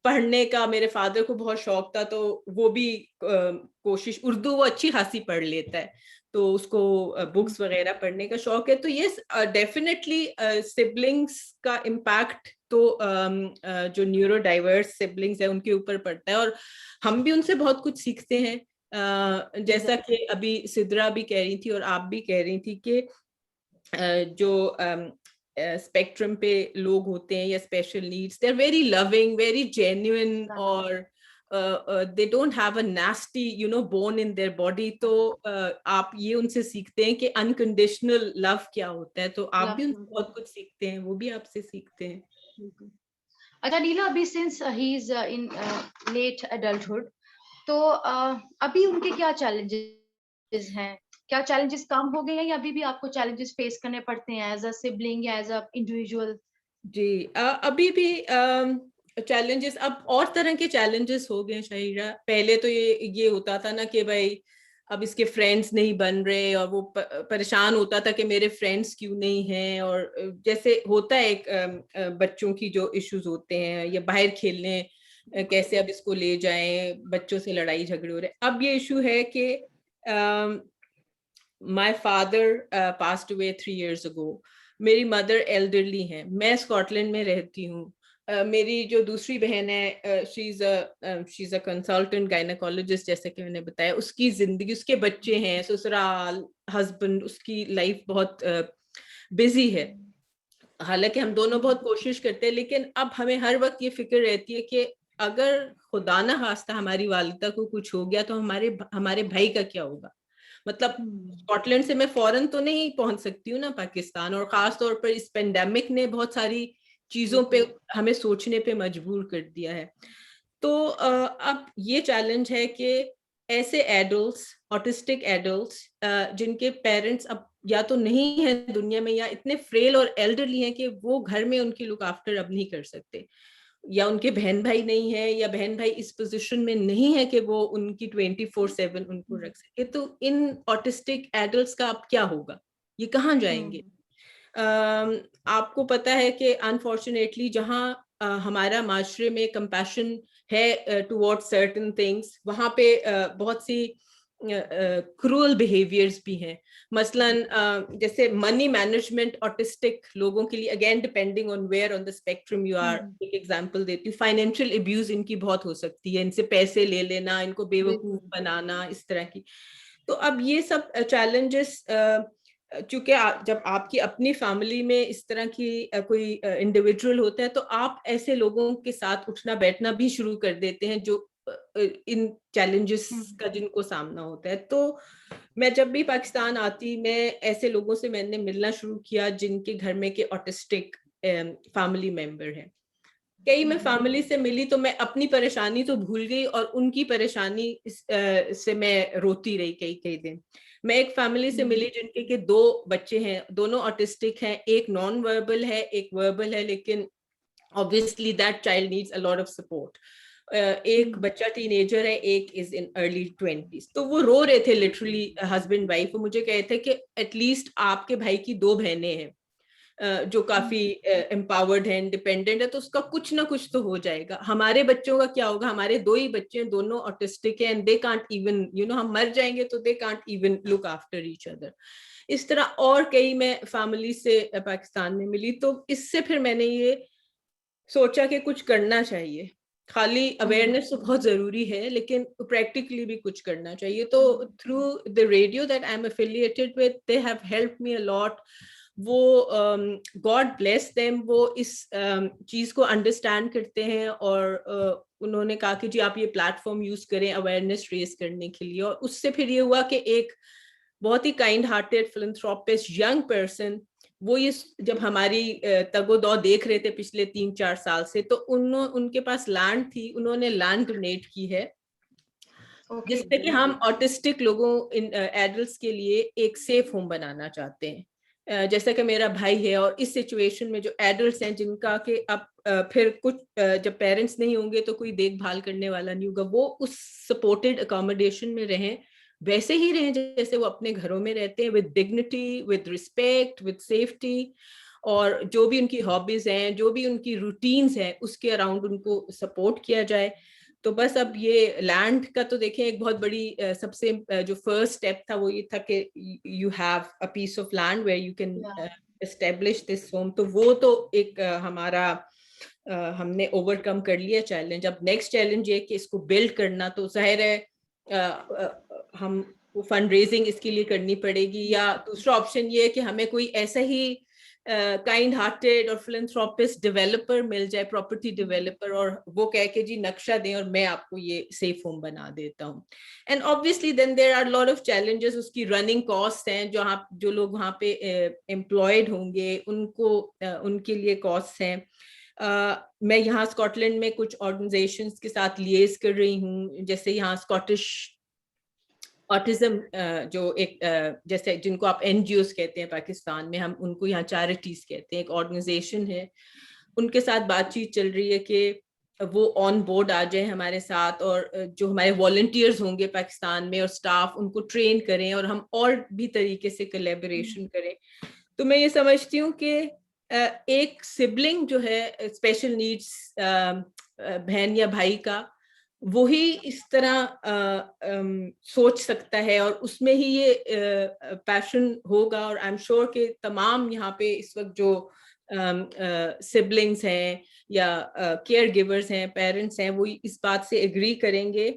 पढ़ने का मेरे फादर को बहुत शौक था, तो वो भी कोशिश, उर्दू वो अच्छी खासी पढ़ लेता है, तो उसको बुक्स वगैरह पढ़ने का शौक है। तो ये डेफिनेटली सिबलिंग्स का इम्पैक्ट तो जो न्यूरो डाइवर्स सिबलिंग्स है उनके ऊपर पड़ता है, और हम भी उनसे बहुत कुछ सीखते हैं। जैसा कि अभी सिद्रा भी कह रही थी और आप भी कह रही थी कि जो स्पेक्ट्रम पे लोग होते हैं या special needs, they are very loving, very genuine, और they don't have a nasty bone in their body. तो आप ये उनसे सीखते हैं कि अनकंडीशनल लव क्या होता है, तो आप भी उनसे बहुत कुछ सीखते हैं, वो भी आपसे सीखते हैं। अच्छा नीला, अभी since he is in late adulthood, तो अभी उनके क्या चैलेंजेस हैं? क्या चैलेंजेस कम हो गए हैं, या अभी भी आपको चैलेंजेस फेस करने पड़ते हैं एज अ सिबलिंग या एज अ इंडिविजुअल? जी अभी भी चैलेंजेस, अब और तरह के चैलेंजेस हो गए शाहिरा। पहले तो ये होता था ना कि भाई अब इसके फ्रेंड्स नहीं बन रहे, और वो परेशान होता था कि मेरे फ्रेंड्स क्यों नहीं हैं, और जैसे होता है एक बच्चों की जो इश्यूज होते हैं, या बाहर खेलने कैसे अब इसको ले जाएं, बच्चों से लड़ाई झगड़े हो रहे। अब ये इशू है कि my father passed away 3 years ago। मेरी मदर एल्डरली हैं, मैं स्कॉटलैंड में रहती हूँ। मेरी जो दूसरी बहन है, she is a consultant gynaecologist, जैसे कि मैंने बताया। उसकी जिंदगी, उसके बच्चे हैं, ससुराल, हस्बैंड, उसकी लाइफ बहुत बिजी है। हालांकि हम दोनों बहुत कोशिश करते हैं, लेकिन अब हमें हर वक्त ये फिक्र रहती है कि अगर खुदा ना खास्ता हमारी वालिदा को कुछ हो गया तो हमारे भाई का क्या होगा। मतलब स्कॉटलैंड से मैं फौरन तो नहीं पहुंच सकती हूँ ना पाकिस्तान, और खास तौर पर इस पेंडेमिक ने बहुत सारी चीजों पे हमें सोचने पे मजबूर कर दिया है। तो अब ये चैलेंज है कि ऐसे एडल्ट्स, ऑटिस्टिक एडल्ट्स, जिनके पेरेंट्स अब या तो नहीं है दुनिया में, या इतने फ्रेल और एल्डरली हैं कि वो घर में उनकी लुक आफ्टर अब नहीं कर सकते, या उनके बहन भाई नहीं है, या बहन भाई इस पोजीशन में नहीं है कि वो उनकी 24/7 उनको रख सके। तो इन ऑटिस्टिक एडल्ट्स का अब क्या होगा, ये कहाँ जाएंगे? आपको पता है कि अनफॉर्चुनेटली जहाँ हमारा माशरे में कंपैशन है टुवर्ड्स सर्टेन थिंग्स, वहाँ पे बहुत सी क्रूअल बिहेवियर्स भी हैं। मसलन जैसे मनी मैनेजमेंट ऑटिस्टिक लोगों के लिए, again depending on where on the spectrum you are. एक एग्जांपल देती हूँ, फाइनेंशियल अब्यूज इनकी बहुत हो सकती है, इनसे पैसे ले लेना, इनको बेवकूफ बनाना, इस तरह की। तो अब ये सब चैलेंजेस, चूंकि जब आपकी अपनी फैमिली में इस तरह की कोई इंडिविजुअल होता है, तो आप ऐसे लोगों के साथ उठना बैठना भी शुरू कर देते हैं जो इन चैलेंजेस का जिनको सामना होता है। तो मैं जब भी पाकिस्तान आती, मैं ऐसे लोगों से मैंने मिलना शुरू किया जिनके घर में के ऑटिस्टिक फैमिली मेंबर हैं। कई मैं फैमिली से मिली तो मैं अपनी परेशानी तो भूल गई, और उनकी परेशानी से मैं रोती रही कई कई दिन। मैं एक फैमिली से मिली जिनके के 2 बच्चे हैं, दोनों ऑटिस्टिक हैं, एक नॉन वर्बल है, एक वर्बल है, लेकिन obviously that child needs a lot of support. एक बच्चा टीनेजर है, एक इज इन अर्ली 20s। तो वो रो रहे थे लिटरली, हस्बैंड वाइफ, वो मुझे कहे थे कि एटलीस्ट आपके भाई की 2 बहनें हैं जो काफी एम्पावर्ड है, इंडिपेंडेंट है, तो उसका कुछ ना कुछ तो हो जाएगा। हमारे बच्चों का क्या होगा? हमारे 2 ही बच्चे हैं, दोनों ऑटिस्टिक हैं, एंड दे कांट इवन हम मर जाएंगे तो they can't even look after each other. इस तरह और कई मैं फैमिली से पाकिस्तान में मिली। तो इससे फिर मैंने ये सोचा कि कुछ करना चाहिए। खाली अवेयरनेस तो बहुत जरूरी है, लेकिन प्रैक्टिकली भी कुछ करना चाहिए। तो through the radio that I am affiliated with, they have helped me a lot. वो गॉड ब्लेस देम, वो इस चीज को अंडरस्टैंड करते हैं, और उन्होंने कहा कि जी आप ये प्लेटफॉर्म यूज करें अवेयरनेस रेज करने के लिए। और उससे फिर ये हुआ कि एक बहुत ही kind hearted philanthropist young person, वो ये जब हमारी तगोदौ देख रहे थे पिछले 3-4 साल से, तो उनके पास लैंड थी, उन्होंने लैंड डोनेट की है, जिससे कि हम ऑटिस्टिक लोगों एडल्ट्स के लिए एक सेफ होम बनाना चाहते हैं। जैसा कि मेरा भाई है, और इस सिचुएशन में जो एडल्ट्स हैं जिनका कि अब फिर कुछ जब पेरेंट्स नहीं होंगे तो कोई देखभाल करने वाला नहीं होगा, वो उस सपोर्टेड अकोमोडेशन में रहें, वैसे ही रहें जैसे वो अपने घरों में रहते हैं, with dignity, with respect, with safety. और जो भी उनकी हॉबीज हैं, जो भी उनकी रूटीन्स हैं, उसके अराउंड उनको सपोर्ट किया जाए। तो बस अब ये लैंड का तो देखें, एक बहुत बड़ी सबसे जो फर्स्ट स्टेप था वो ये था कि you have a piece of land where you can establish this home. तो वो तो एक हमारा हमने ओवरकम कर लिया चैलेंज। अब नेक्स्ट चैलेंज ये कि इसको बिल्ड करना, तो जाहिर है हम फंड रेजिंग इसके लिए करनी पड़ेगी, या दूसरा ऑप्शन ये है कि हमें कोई ऐसा ही काइंड हार्टेड और फिलैंथ्रोपिस्ट डेवलपर मिल जाए, प्रॉपर्टी डेवलपर, और वो कह के जी नक्शा दें और मैं आपको ये सेफ होम बना देता हूँ। And obviously then there are lot of challenges, उसकी रनिंग कॉस्ट हैं, जो लोग वहाँ पे एम्प्लॉयड होंगे उनको उनके लिए कॉस्ट हैं। मैं यहाँ स्कॉटलैंड में कुछ ऑर्गेनाइजेशंस के साथ लिएज कर रही हूँ, जैसे यहाँ स्कॉटिश ऑटिज्म जो एक जैसे जिनको आप एनजीओस कहते हैं पाकिस्तान में, हम उनको यहाँ चैरिटीज कहते हैं, एक ऑर्गेनाइजेशन है, उनके साथ बातचीत चल रही है कि वो ऑन बोर्ड आ जाए हमारे साथ, और जो हमारे वॉलंटियर्स होंगे पाकिस्तान में और स्टाफ, उनको ट्रेन करें और हम और भी तरीके से कोलैबोरेशन करें। तो मैं ये समझती हूँ कि एक सिबलिंग जो है स्पेशल नीड्स बहन या भाई का, वो ही इस तरह सोच सकता है और उसमें ही ये पैशन होगा। और आई एम श्योर कि तमाम यहाँ पे इस वक्त जो सिबलिंग्स हैं या केयर गिवर्स हैं, पेरेंट्स हैं, वो इस बात से एग्री करेंगे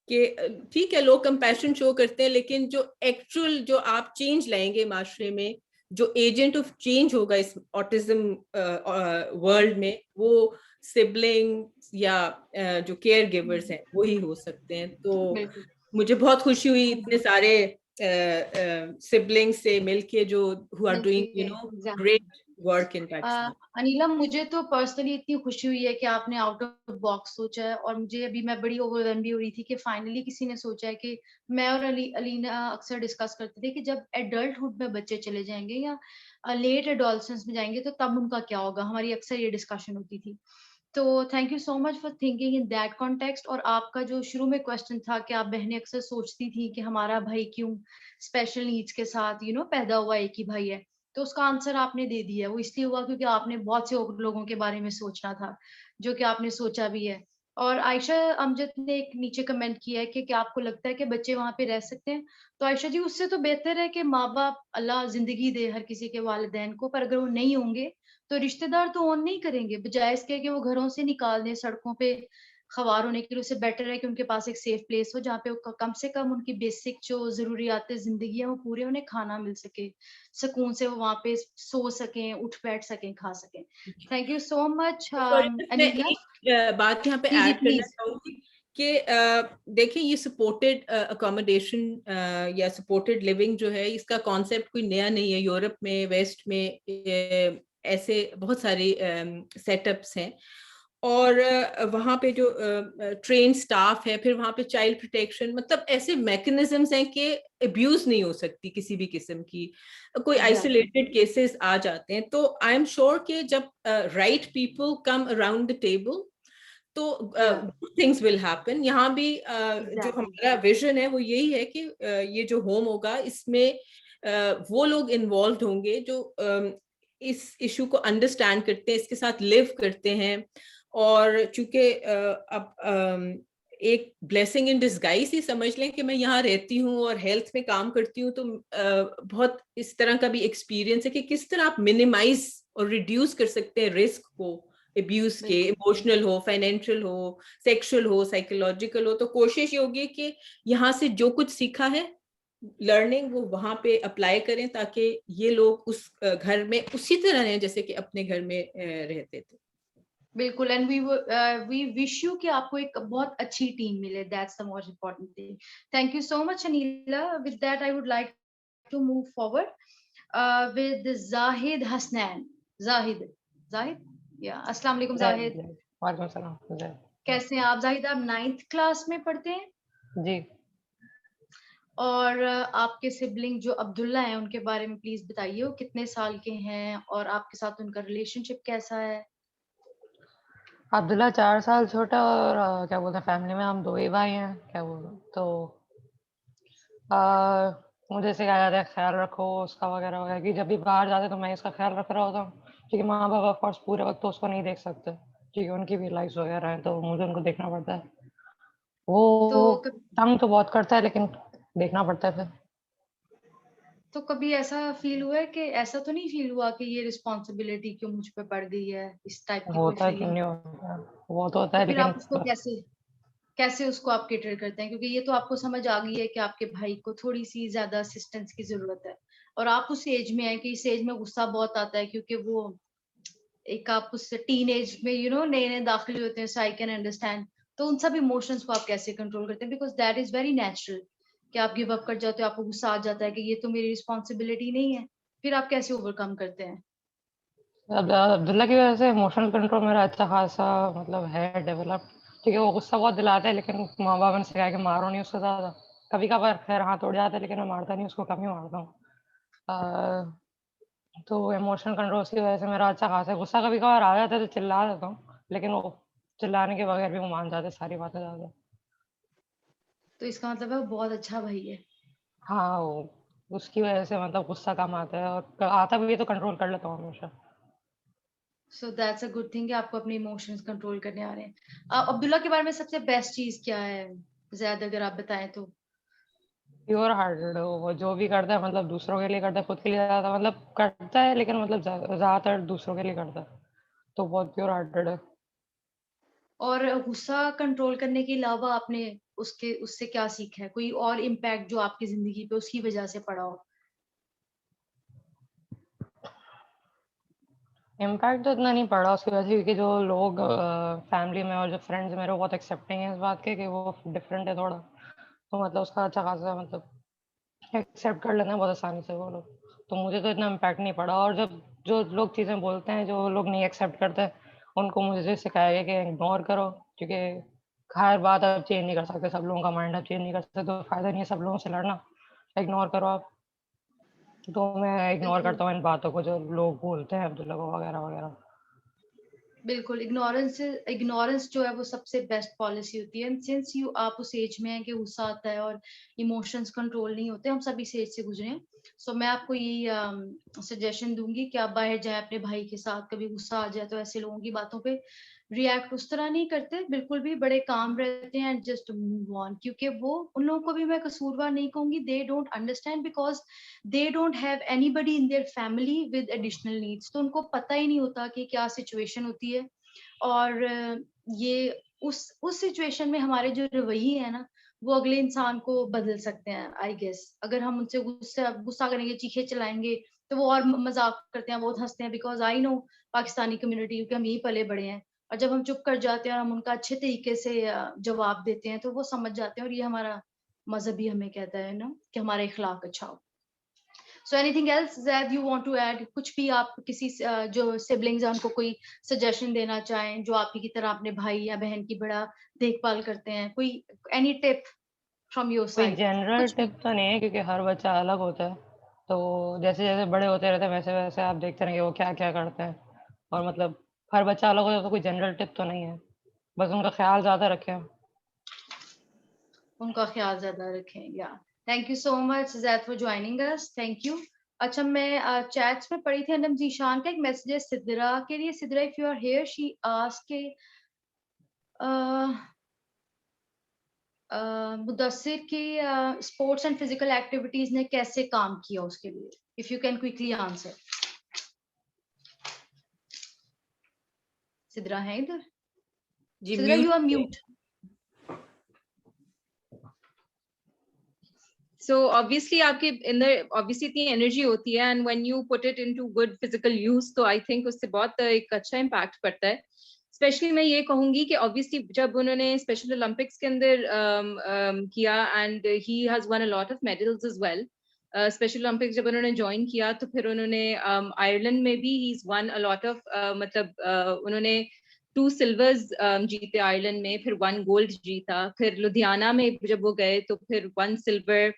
कि ठीक है लोग कंपैशन शो करते हैं, लेकिन जो एक्चुअल जो आप चेंज लाएंगे माशरे में, जो एजेंट ऑफ चेंज होगा इस ऑटिज्म वर्ल्ड में, वो सिबलिंग या जो केयर गिवर्स हैं वही हो सकते हैं। तो बिल्कुल। मुझे बहुत खुशी हुई इतने सारे सिबलिंग्स से मिलके जो who are doing exactly. Great work in Pakistan. Anila, मुझे तो पर्सनली इतनी खुशी हुई है कि आपने आउट ऑफ बॉक्स सोचा है, और मुझे अभी मैं बड़ी ओवरवेल्म भी हो रही थी कि फाइनली किसी ने सोचा है कि मैं और अलीना अक्सर डिस्कस करते थे कि जब एडल्टहुड में बच्चे चले जाएंगे या लेट एडोलसेंस में जाएंगे तो तब उनका क्या होगा, हमारी अक्सर ये डिस्कशन होती थी। तो thank you so much for thinking in that context. और आपका जो शुरू में क्वेश्चन था कि आप बहनें अक्सर सोचती थी कि हमारा भाई क्यों स्पेशल नीड्स के साथ पैदा हुआ, एक ही भाई है, तो उसका आंसर आपने दे दिया। वो इसलिए हुआ क्योंकि आपने बहुत से और लोगों के बारे में सोचना था, जो कि आपने सोचा भी है। और आयशा अमजद ने एक नीचे कमेंट किया है कि क्या आपको लगता है कि बच्चे वहां पे रह सकते हैं? तो आयशा जी, उससे तो बेहतर है कि माँ बाप, अल्लाह जिंदगी दे हर किसी के वालिदैन को, पर अगर वो नहीं होंगे तो रिश्तेदार तो ऑन नहीं करेंगे, बजाय इसके कि वो घरों से निकाल दें सड़कों पे खवार होने के लिए। उससे बेटर है कि उनके पास एक सेफ प्लेस हो जहाँ पे वो कम से कम उनकी बेसिक जो जरूरियात जिंदगी है वो पूरे, उन्हें खाना मिल सके, सुकून से वो वहां पे सो सकें, उठ बैठ सकें, खा सकें। Thank you so much sorry, मैं अनीला। एक बात यहाँ पे जी जी ऐड करना प्लीज। चाहूंगी कि देखिए ये सपोर्टेड अकोमोडेशन या सपोर्टेड लिविंग जो है, इसका कॉन्सेप्ट कोई नया नहीं है। यूरोप में, वेस्ट में ऐसे बहुत सारे सेटअप्स हैं, और वहाँ पे जो ट्रेन स्टाफ है, फिर वहाँ पे चाइल्ड प्रोटेक्शन, मतलब ऐसे मैकेनिज्म्स हैं कि अब्यूज नहीं हो सकती किसी भी किस्म की। कोई एग्जैक्टली। आइसोलेटेड केसेस आ जाते हैं, तो आई एम श्योर कि जब right people come around the table तो या थिंग्स विल हैपन। यहाँ भी जो एग्जैक्टली। हमारा विजन है वो यही है कि ये जो होम होगा इसमें वो लोग इन्वॉल्व होंगे जो इस इशू को अंडरस्टैंड करते हैं, इसके साथ लिव करते हैं। और चूंकि अब एक ब्लेसिंग इन डिस्गाइज ही समझ लें कि मैं यहाँ रहती हूँ और हेल्थ में काम करती हूँ, तो बहुत इस तरह का भी एक्सपीरियंस है कि किस तरह आप मिनिमाइज और रिड्यूस कर सकते हैं रिस्क को, अब्यूज के, बिल्कुल। इमोशनल हो, फाइनेंशियल हो, सेक्सुअल हो, साइकोलॉजिकल हो। तो कोशिश ये होगी कि यहाँ से जो कुछ सीखा है लर्निंग, वो वहां पे अप्लाई करें, ताकि ये लोग उस घर में उसी तरह रहें जैसे कि अपने घर में रहते थे। बिल्कुल। एंड वी विश यू कि आपको एक बहुत अच्छी टीम मिले, that's the most important thing. Thank you so much Aneela. With that I would like to move forward with Zahid Hasnain. Zahid, Zahid या अस्सलाम वालेकुम जाहिद। वालेकुम सलाम। कैसे हैं आप जाहिद? आप 9th क्लास में पढ़ते हैं, जी। और आपके सिबलिंग जो अब्दुल्ला हैं उनके बारे में प्लीज बताइए, वो कितने साल के हैं और आपके साथ उनका रिलेशनशिप कैसा है? अब्दुल्ला 4 साल छोटा, और क्या बोलते हैं, फैमिली में हम 2 ही भाई हैं, क्या बोलूँ। तो मुझे सिखाया जाता है ख्याल रखो उसका वगैरह वगैरह, कि जब भी बाहर जाते तो मैं इसका ख्याल रख रहा होता हूँ, क्योंकि माँ बाप ऑफ कोर्स पूरे वक्त तो उसको नहीं देख सकते, क्योंकि उनकी भी लाइफ वगैरह है, तो मुझे उनको देखना पड़ता है। तो वो कब, तंग तो बहुत करता है, लेकिन देखना पड़ता है फिर। तो कभी ऐसा फील हुआ है कि ऐसा तो नहीं फील हुआ कि ये रिस्पॉन्सिबिलिटी क्यों मुझ पे पड़ गई है, इस टाइप की कोई होता है क्यों फीलिंग? नहीं होता, वो तो होता तो है, फिर लेकिन आप उसको कैसे कैसे उसको आप केटर करते हैं? क्योंकि ये तो आपको समझ आ गई है कि आपके भाई को थोड़ी सी ज्यादा असिस्टेंस की जरूरत है, और आप उस एज में हैं कि इस एज में गुस्सा बहुत आता है, क्योंकि वो एक आप उस टीन एज में नए नए दाखिल होते हैं, सो आई कैन अंडरस्टैंड। तो उन सब इमोशंस को आप कैसे कंट्रोल करते हैं? Because that is very natural कि आप गिव अप कर जाते हो, आपको गुस्सा आ जाता है कि ये तो मेरी रिस्पॉन्सिबिलिटी नहीं है, फिर आप कैसे ओवरकम करते हैं? अब अब्दुल्ला की वजह से इमोशनल कंट्रोल मेरा अच्छा खासा मतलब है डेवलप्ड, क्योंकि वो गुस्सा बहुत दिलाता है, लेकिन माँ बाप ने सिखाया कि मारो नहीं उसको ज़्यादा। कभी कभार खैर हाथ उड़ जाता है, लेकिन मैं मारता नहीं उसको, कम ही मारता हूँ। तो इमोशनल कंट्रोल की वजह से मेरा अच्छा खासा है। गुस्सा कभी कभार आ जाता है तो चिल्ला देता हूँ, लेकिन वो चिल्लाने के बगैर भी वो मान जाते हैं सारी बातें ज़्यादा। तो इसका मतलब है वो बहुत अच्छा भाई है। हाँ, वो उसकी वजह से मतलब गुस्सा कम आता है, और आता भी है तो कंट्रोल कर लेता हूँ हमेशा। So that's a good thing कि आपको अपने इमोशंस कंट्रोल करने आ रहे हैं। अब्दुल्ला के बारे में सबसे बेस्ट चीज क्या है ज़ैद, अगर आप बताएं तो? प्योर हार्टेड हो, वो जो भी करता है मतलब दूसरों के लिए करता है, खुद के लिए ज्यादा मतलब करता है, लेकिन मतलब ज्यादातर दूसरों के लिए करता है, तो बहुत प्योर हार्टेड है। और गुस्सा कंट्रोल करने के अलावा आपने उससे क्या सीखा है? कोई और इम्पैक्ट जो आपकी जिंदगी पे उसकी वजह से पड़ा हो? इम्पैक्ट तो इतना नहीं पड़ा उसकी वजह से, क्योंकि जो लोग फैमिली में और जो फ्रेंड्स मेरे वो बहुत एक्सेप्टिंग है इस बात के कि वो डिफरेंट है थोड़ा, तो मतलब उसका अच्छा खासा मतलब एक्सेप्ट कर लेते हैं बहुत आसानी से वो लोग, तो मुझे तो इतना इम्पैक्ट नहीं पड़ा। और जब जो लोग चीज़ें बोलते हैं जो लोग नहीं एक्सेप्ट करते, उनको मुझे सिखाया गया कि इग्नोर करो, क्योंकि हर बात आप चेंज नहीं कर सकते, सब लोगों का माइंड आप चेंज नहीं कर सकते, तो फ़ायदा नहीं है सब लोगों से लड़ना, इग्नोर करो आप। तो मैं इग्नोर बिल्कुल करता हूँ इन बातों को जो लोग बोलते हैं अब्दुल्ला को वगैरह वगैरह। बिल्कुल, इग्नोरेंस जो है वो सबसे बेस्ट पॉलिसी होती है। सिंस आप उस एज में हैं कि गुस्सा आता है और इमोशंस कंट्रोल नहीं होते, हम सब इस एज से गुजरे हैं। सो मैं आपको यही सजेशन दूंगी कि आप बाहर जाएं अपने भाई के साथ, कभी गुस्सा आ जाए तो ऐसे लोगों की बातों पे रिएक्ट उस तरह नहीं करते, बिल्कुल भी, बड़े काम रहते हैं एंड जस्ट मूव ऑन। क्योंकि वो, उन लोगों को भी मैं कसूरवार नहीं कहूंगी, they don't understand because they don't have anybody in their family with additional needs. तो उनको पता ही नहीं होता कि क्या सिचुएशन होती है। और ये उस सिचुएशन में हमारे जो रवैये है ना, वो अगले इंसान को बदल सकते हैं आई गेस। अगर हम उनसे गुस्सा करेंगे, चीखे चलाएंगे, तो वो और मजाक करते हैं, बहुत हंसते हैं, because I know Pakistani community, क्योंकि हम यही पले बड़े हैं। और जब हम चुप कर जाते हैं और हम उनका अच्छे तरीके से जवाब देते हैं, तो वो समझ जाते हैं। और ये हमारा मजहब भी हमें कहता है ना कि हमारा इखलाक अच्छा हो। So anything else Zaid you want to add? कुछ भी आप किसी जो सिबलिंग्स हैं उनको कोई सजेशन देना चाहें, जो आपकी की तरह अपने भाई या बहन की बड़ा देखभाल करते हैं, कोई एनी टिप फ्रॉम योर कोई साइड? जनरल कुछ भी। टिप तो नहीं है, क्योंकि हर बच्चा अलग होता है, तो जैसे जैसे बड़े होते रहते हैं वैसे वैसे आप देखते रहेंगे वो क्या क्या करते हैं, और मतलब हर बच्चा अलग होता है, तो कोई जनरल टिप तो नहीं है, बस उनका ख्याल ज़्यादा रखें। उनका ख्याल ज्यादा रखें। या thank you so much zaid for joining us, thank you. अच्छा, मैं चैट्स में पढ़ी थी, अनम जीशान का एक मैसेज है सिद्रा के लिए। Sidra, if you are here, she asked के मुदस्सिर की स्पोर्ट्स एंड फिजिकल एक्टिविटीज ने कैसे काम किया उसके लिए, if you can quickly answer. Sidra है इधर? जी Sidra, mute you are mute. So obviously आपके अंदर obviously इतनी एनर्जी होती है, and when you put it into good physical use, तो I think उससे बहुत एक अच्छा इम्पैक्ट पड़ता है। स्पेशली मैं ये कहूंगी कि ऑब्वियसली जब उन्होंने स्पेशल ओलंपिक्स के अंदर किया, and he has won a lot of medals as well. Special Olympics जब उन्होंने ज्वाइन किया, तो फिर उन्होंने आयरलैंड में भी ही वन अ लॉट ऑफ, मतलब उन्होंने 2 सिल्वर्स जीते आयरलैंड में, फिर 1 गोल्ड जीता। फिर लुधियाना में जब वो गए तो फिर 1 सिल्वर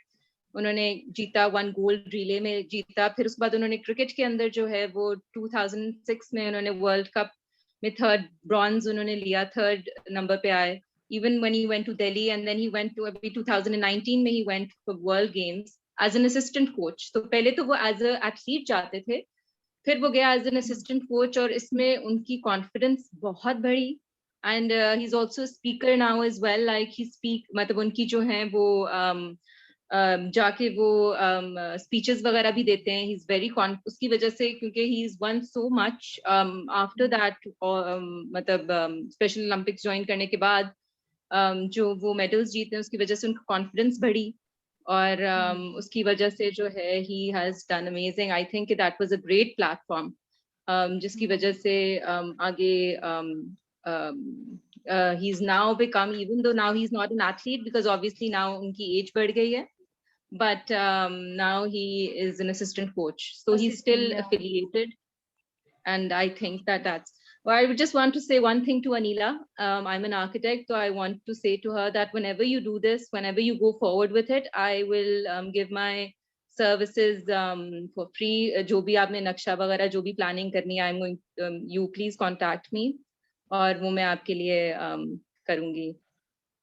उन्होंने जीता, 1 गोल्ड रिले में जीता। फिर उसके बाद उन्होंने क्रिकेट के अंदर जो है वो 2006 में उन्होंने वर्ल्ड कप में 3rd ब्रॉन्ज उन्होंने लिया, 3rd नंबर पे आए। Even when he went to Delhi, and then he went to, अभी 2019 में he went for world games as an assistant coach. तो पहले तो वो एज अ एथलीट जाते थे, फिर वो गया एज एन असिस्टेंट कोच, और इसमें उनकी कॉन्फिडेंस बहुत बढ़ी। And he is also speaker now as well, like he speak, मतलब उनकी जो है वो जाके वो स्पीचेस वगैरह भी देते हैं। ही इज वेरी उसकी वजह से, क्योंकि he is one so much after that, मतलब स्पेशल ओलंपिक्स ज्वाइन करने के बाद जो वो मेडल्स जीते हैं, उसकी वजह से उनका कॉन्फिडेंस बढ़ी। और उसकी वजह से जो है he has done amazing. I think that was a great platform, जिसकी वजह से आगे he is now become, even though now he is not an athlete because obviously now उनकी एज बढ़ गई है, but now he is an assistant coach, so he's still assistant, या affiliated. And I think that that's, well, I would just want to say one thing to Anila. I'm an architect, so I want to say to her that whenever you do this, whenever you go forward with it, I will give my services for free. जो भी आपने नक्शा वगैरह जो भी planning करनी है, I'm going, you please contact me, और वो मैं आपके लिए करूँगी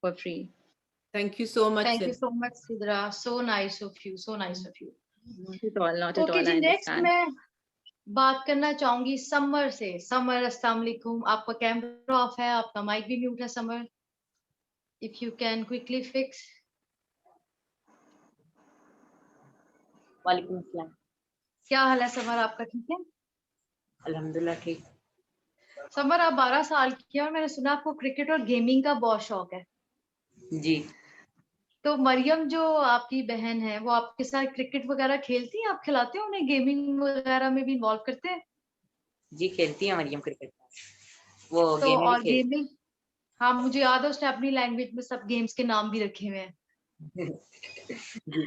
for free. Thank you so much thank you so much Sidra, so nice of you, so nice of you. Not at all, not at okay all, जी, I next understand. बात करना चाहूंगी समर से। समर, अस्सलाम वालेकुम। आपका कैमरा ऑफ है, आपका माइक भी म्यूट है। Summer, if you can quickly fix. वालेकुम अस्सलाम। क्या हाल है समर, आपका ठीक है? अल्हम्दुलिल्लाह ठीक। समर, आप 12 साल की हैं और मैंने सुना आपको क्रिकेट और गेमिंग का बहुत शौक है। जी तो मरियम जो आपकी बहन है वो आपके साथ क्रिकेट वगैरह खेलती है? आप खिलाते हो उन्हें? गेमिंग वगैरह में भी इन्वॉल्व करते हैं? जी खेलती है मरियम क्रिकेट। वो तो गेम भी और गेमिंग, हाँ मुझे याद है उसने अपनी लैंग्वेज में सब गेम्स के नाम भी रखे हुए हैं। जी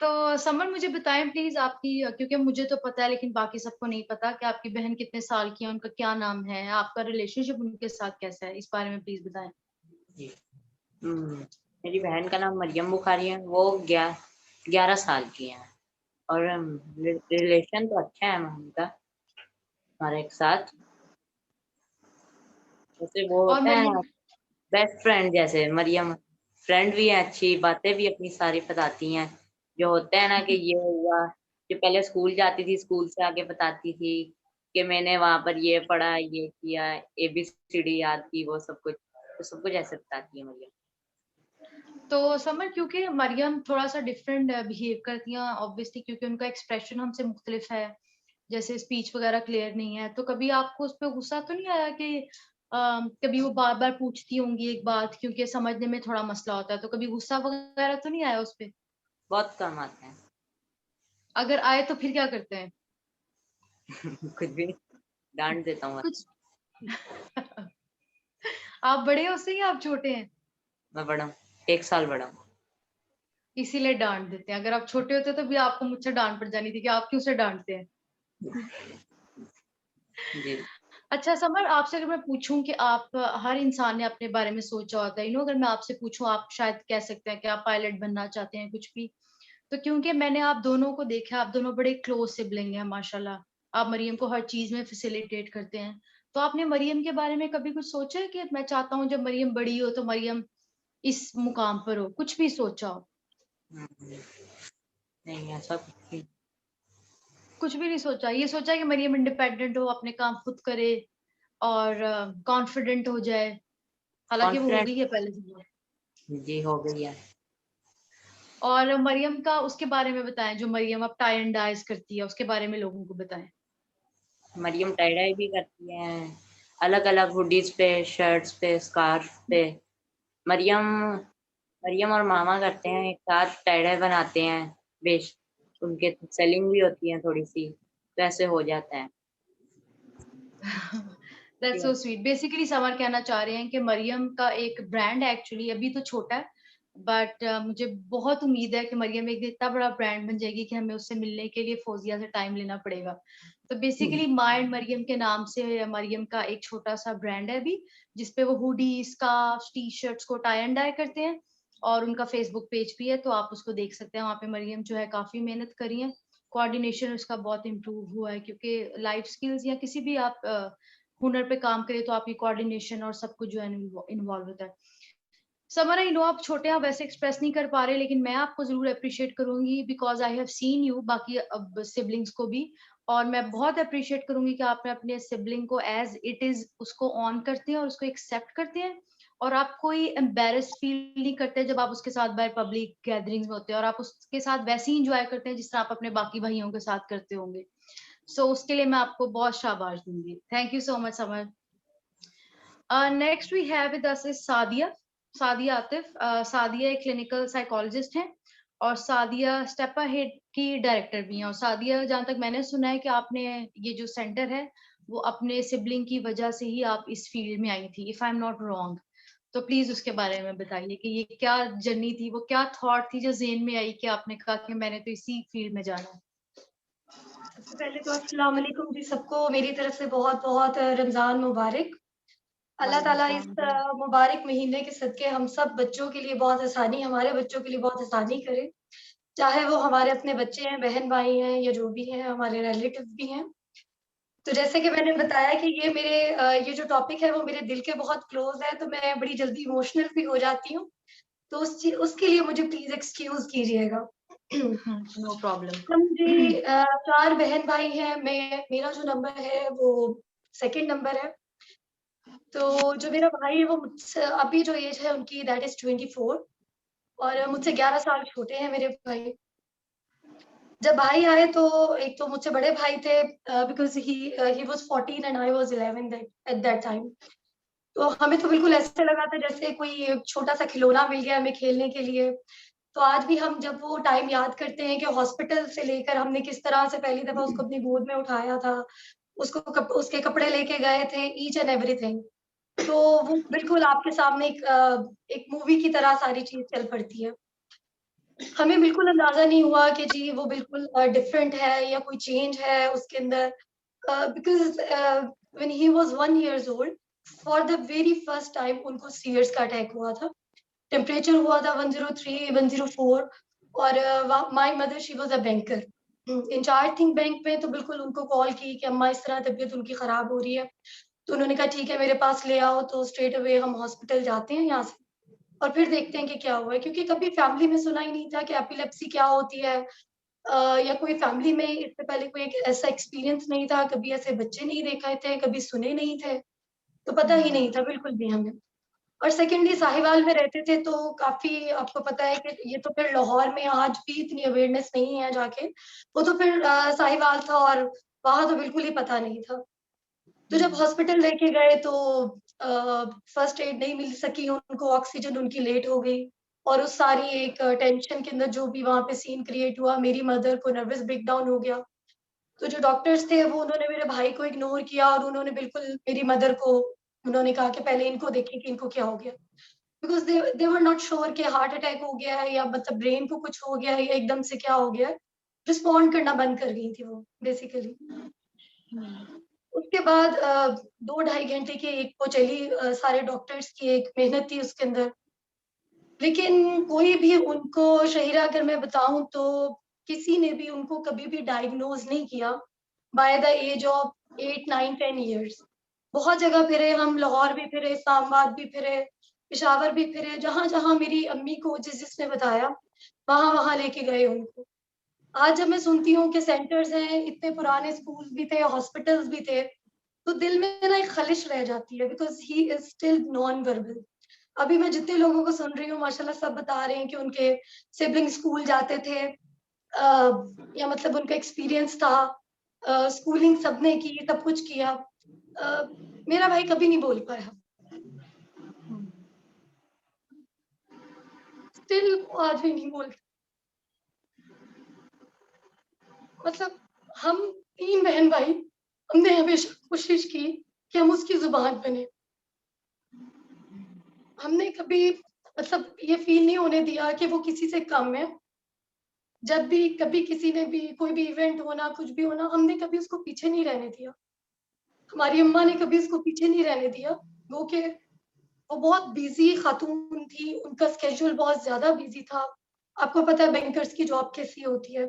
तो समर मुझे बताएं प्लीज आपकी, क्योंकि मुझे तो पता है लेकिन बाकी सबको नहीं पता कि आपकी बहन कितने साल की है, उनका क्या नाम है, आपका रिलेशनशिप उनके साथ कैसा है, इस बारे में प्लीज बताएं। जी। मेरी बहन का नाम मरियम बुखारी है। वो 11 साल की है और रिलेशन तो अच्छा है उनका हमारे एक साथ। जैसे वो और होते हैं मरियम, बेस्ट फ्रेंड जैसे। मरियम फ्रेंड भी है, अच्छी बातें भी अपनी सारी बताती हैं। जो होते हैं ना कि ये हुआ, जो पहले स्कूल जाती थी स्कूल से आके बताती थी कि मैंने वहां पर ये पढ़ा, ये किया, ABCD याद की, वो सब कुछ, तो सब कुछ ऐसे बताती है मरियम। तो समर क्योंकि मरियम थोड़ा सा डिफरेंट बिहेव करती हैं ऑब्वियसली, क्योंकि उनका एक्सप्रेशन हमसे मुख्तलिफ है, जैसे स्पीच वगैरह क्लियर नहीं है, तो कभी आपको उस पर गुस्सा तो नहीं आया कि कभी वो बार बार पूछती होंगी एक बात, क्योंकि समझने में थोड़ा मसला होता है, तो कभी गुस्सा वगैरह तो नहीं आया उस पे? बहुत कम आते हैं। अगर आए तो फिर क्या करते हैं? कुछ भी नहीं, डांट देता हूँ। कुछ आप बड़े हो उससे या आप छोटे हैं? मैं बड़ा हूँ, 1 साल बड़ा हूँ। इसीलिए डांट देते हैं। अगर आप छोटे होते तो भी आपको मुझसे डांट पड़ जानी थी कि आप क्यों से डांटते हैं। जी अच्छा समर, आपसे अगर मैं पूछूं कि आप, हर इंसान ने अपने बारे में सोचा होता है, अगर मैं आपसे पूछूं, आप शायद कह सकते हैं कि आप पायलट बनना चाहते हैं, कुछ भी, तो क्योंकि मैंने आप दोनों को देखा, आप दोनों बड़े क्लोज सिबलिंग हैं माशाल्लाह। आप मरियम को हर चीज में फैसिलिटेट करते हैं। तो आपने मरियम के बारे में कभी कुछ सोचा है कि मैं चाहता हूँ जब मरियम बड़ी हो तो मरियम इस मुकाम पर हो? कुछ भी सोचा हो? हम्म, नहीं ऐसा कुछ नहीं। कुछ भी नहीं सोचा? ये सोचा कि मरियम इंडिपेंडेंट हो, अपने काम खुद करे और कॉन्फिडेंट हो जाए? हालांकि वो हो कॉन्फिडेंट गई है पहले से। जी हो गई है। और मरियम का उसके बारे में बताएं, जो मरियम अब टाई एंड डाइज करती है, उसके बारे में लोगों को बताएं। मरियम टाई डाई भी करती है, अलग अलग हुडीज पे, शर्ट्स पे, स्कार्फ पे। मरियम मरियम और मामा करते हैं एक साथ, टाई डाई बनाते हैं। बेश उनके सेलिंग भी होती है थोड़ी सी, तो ऐसे हो जाता है। That's so sweet. Basically summer कहना चाह रहे हैं कि मरियम का एक ब्रांड है, एक्चुअली अभी तो छोटा है, बट मुझे बहुत उम्मीद है कि मरियम एक दिन इतना बड़ा ब्रांड बन जाएगी कि हमें उससे मिलने के लिए फौजिया से टाइम लेना पड़ेगा। तो बेसिकली माय एंड मरियम के नाम से मरियम का एक छोटा सा ब्रांड है अभी, जिसपे वो हुडी, स्कार्फ, टी शर्ट्स को टाई एंड डाई करते हैं, और उनका फेसबुक पेज भी है, तो आप उसको देख सकते हैं। वहाँ पे मरियम जो है काफी मेहनत करी है, कोऑर्डिनेशन उसका बहुत इम्प्रूव हुआ है, क्योंकि लाइफ स्किल्स या किसी भी आप हुनर पे काम करें तो आपकी कोऑर्डिनेशन और सब कुछ जो है इन्वॉल्व होता है। समर, आई नो आप छोटे हैं, आप वैसे एक्सप्रेस नहीं कर पा रहे, लेकिन मैं आपको जरूर अप्रिशिएट करूंगी because I have seen you, बाकी अब सिबलिंग्स को भी, और मैं बहुत अप्रिशिएट करूंगी कि आपने अपने सिबलिंग को एज इट इज उसको ऑन करते हैं और उसको एक्सेप्ट करते हैं, और आप कोई एम्बेरस फील नहीं करते जब आप उसके साथ बाहर पब्लिक गैदरिंग्स में होते हैं, और आप उसके साथ वैसे ही इंजॉय करते हैं जिस तरह आप अपने बाकी भाइयों के साथ करते होंगे। सो उसके लिए मैं आपको बहुत शाबाश दूंगी। Thank you so much Samar. Next we have with us is Sadia. Sadia Atif. Sadia एक क्लिनिकल साइकोलॉजिस्ट हैं, और सादिया स्टेप अहेड की डायरेक्टर भी हैं। और सादिया, जहाँ तक मैंने सुना है कि आपने ये जो सेंटर है वो अपने सिबलिंग की वजह से ही आप इस फील्ड में आई थी, if I am not wrong. तो प्लीज उसके बारे में बताइए कि ये क्या जर्नी थी, वो क्या थॉट थी जो जेन में आई कि आपने कहा कि मैंने तो इसी फील्ड में जाना है। सबसे पहले तो अस्सलाम वालेकुम जी सबको, मेरी तरफ से बहुत बहुत रमज़ान मुबारक। अल्लाह ताला इस मुबारक महीने के सदके हम सब बच्चों के लिए बहुत आसानी, हमारे बच्चों के लिए बहुत आसानी करे, चाहे वो हमारे अपने बच्चे हैं, बहन भाई हैं, या जो भी हैं, हमारे रिलेटिव भी हैं। तो जैसे कि मैंने बताया कि ये मेरे ये जो टॉपिक है वो मेरे दिल के बहुत क्लोज है, तो मैं बड़ी जल्दी इमोशनल भी हो जाती हूँ, तो उसके लिए मुझे प्लीज एक्सक्यूज कीजिएगा। No problem. हम जी 4 बहन भाई हैं। मेरा जो नंबर है वो सेकंड नंबर है। तो जो मेरा भाई है वो मुझसे अभी जो एज है उनकी दैट इज 24 और मुझसे 11 साल छोटे हैं मेरे भाई। जब भाई आए तो एक तो मुझसे बड़े भाई थे because he was 14 and I was 11 at that time. तो हमें तो बिल्कुल ऐसे लगा था जैसे कोई छोटा सा खिलौना मिल गया हमें खेलने के लिए। तो आज भी हम जब वो टाइम याद करते हैं कि हॉस्पिटल से लेकर हमने किस तरह से पहली दफा उसको अपनी गोद में उठाया था, उसको उसके कपड़े लेके गए थे, ईच एंड एवरीथिंग। तो वो बिल्कुल आपके सामने एक मूवी की तरह सारी चीज चल पड़ती है। हमें बिल्कुल अंदाजा नहीं हुआ कि जी वो बिल्कुल डिफरेंट है या कोई चेंज है उसके अंदर। Because when he was 1 years old for the very first time उनको सीयर्स का अटैक हुआ था। टेम्परेचर हुआ था 103 104 और my mother she was a banker in charge think bank में। तो बिल्कुल उनको कॉल की कि अम्मा इस तरह तबीयत उनकी खराब हो रही है। तो उन्होंने कहा ठीक है मेरे पास ले आओ। तो स्ट्रेट अवे हम हॉस्पिटल जाते हैं यहाँ से और फिर देखते हैं कि क्या हुआ है, क्योंकि कभी फैमिली में सुना ही नहीं था कि एपिलेप्सी क्या होती है। या कोई फैमिली में इससे पहले कोई एक ऐसा एक्सपीरियंस नहीं था, कभी ऐसे बच्चे नहीं देखे थे, कभी सुने नहीं थे। तो पता ही नहीं था बिल्कुल भी हमें। और सेकेंडली साहिवाल में रहते थे तो काफी आपको पता है कि ये तो फिर लाहौर में आज भी इतनी अवेयरनेस नहीं है जाके। वो तो फिर साहिवाल था और वहां तो बिल्कुल ही पता नहीं था। तो जब हॉस्पिटल लेके गए तो फर्स्ट एड नहीं मिल सकी उनको, ऑक्सीजन उनकी लेट हो गई और उस सारी एक टेंशन के अंदर जो भी वहां पे सीन क्रिएट हुआ, मेरी मदर को नर्वस ब्रेकडाउन हो गया। तो जो डॉक्टर्स थे वो उन्होंने मेरे भाई को इग्नोर किया और उन्होंने बिल्कुल मेरी मदर को उन्होंने कहा कि पहले इनको देखें कि इनको क्या हो गया। Because they were not sure कि हार्ट अटैक हो गया है या मतलब ब्रेन को कुछ हो गया है या एकदम से क्या हो गया है। रिस्पॉन्ड करना बंद कर गई थी वो बेसिकली। उसके बाद 2-2.5 घंटे की एक वो चली सारे डॉक्टर्स की एक मेहनत थी उसके अंदर। लेकिन कोई भी उनको शहीरा अगर मैं बताऊं तो किसी ने भी उनको कभी भी डायग्नोज नहीं किया by the age of 8 9 10 years। बहुत जगह फिरे हम, लाहौर भी फिरे, इस्लामाबाद भी फिरे, पेशावर भी फिरे, जहां जहां मेरी अम्मी को जिसने बताया वहां वहां लेके गए उनको। आज जब मैं सुनती हूँ कि सेंटर्स हैं, इतने पुराने स्कूल्स भी थे, हॉस्पिटल्स भी थे, तो दिल में ना एक खलिश रह जाती है because he is still non verbal. अभी मैं जितने लोगों को सुन रही हूँ माशाल्लाह सब बता रहे हैं कि उनके सिबलिंग स्कूल जाते थे या मतलब उनका एक्सपीरियंस था। स्कूलिंग सबने की, सब कुछ किया। मेरा भाई कभी नहीं बोल पाया, स्टिल आज भी नहीं बोलता। मतलब हम 3 बहन भाई, हमने हमेशा कोशिश की कि हम उसकी जुबान बने। हमने कभी मतलब ये फील नहीं होने दिया कि वो किसी से कम है। जब भी कभी किसी ने भी कोई भी इवेंट होना, कुछ भी होना, हमने कभी उसको पीछे नहीं रहने दिया। हमारी अम्मा ने कभी उसको पीछे नहीं रहने दिया। वो बहुत बिजी खातून थी, उनका स्केड्यूल बहुत ज्यादा बिजी था। आपको पता है बैंकर्स की जॉब कैसी होती है,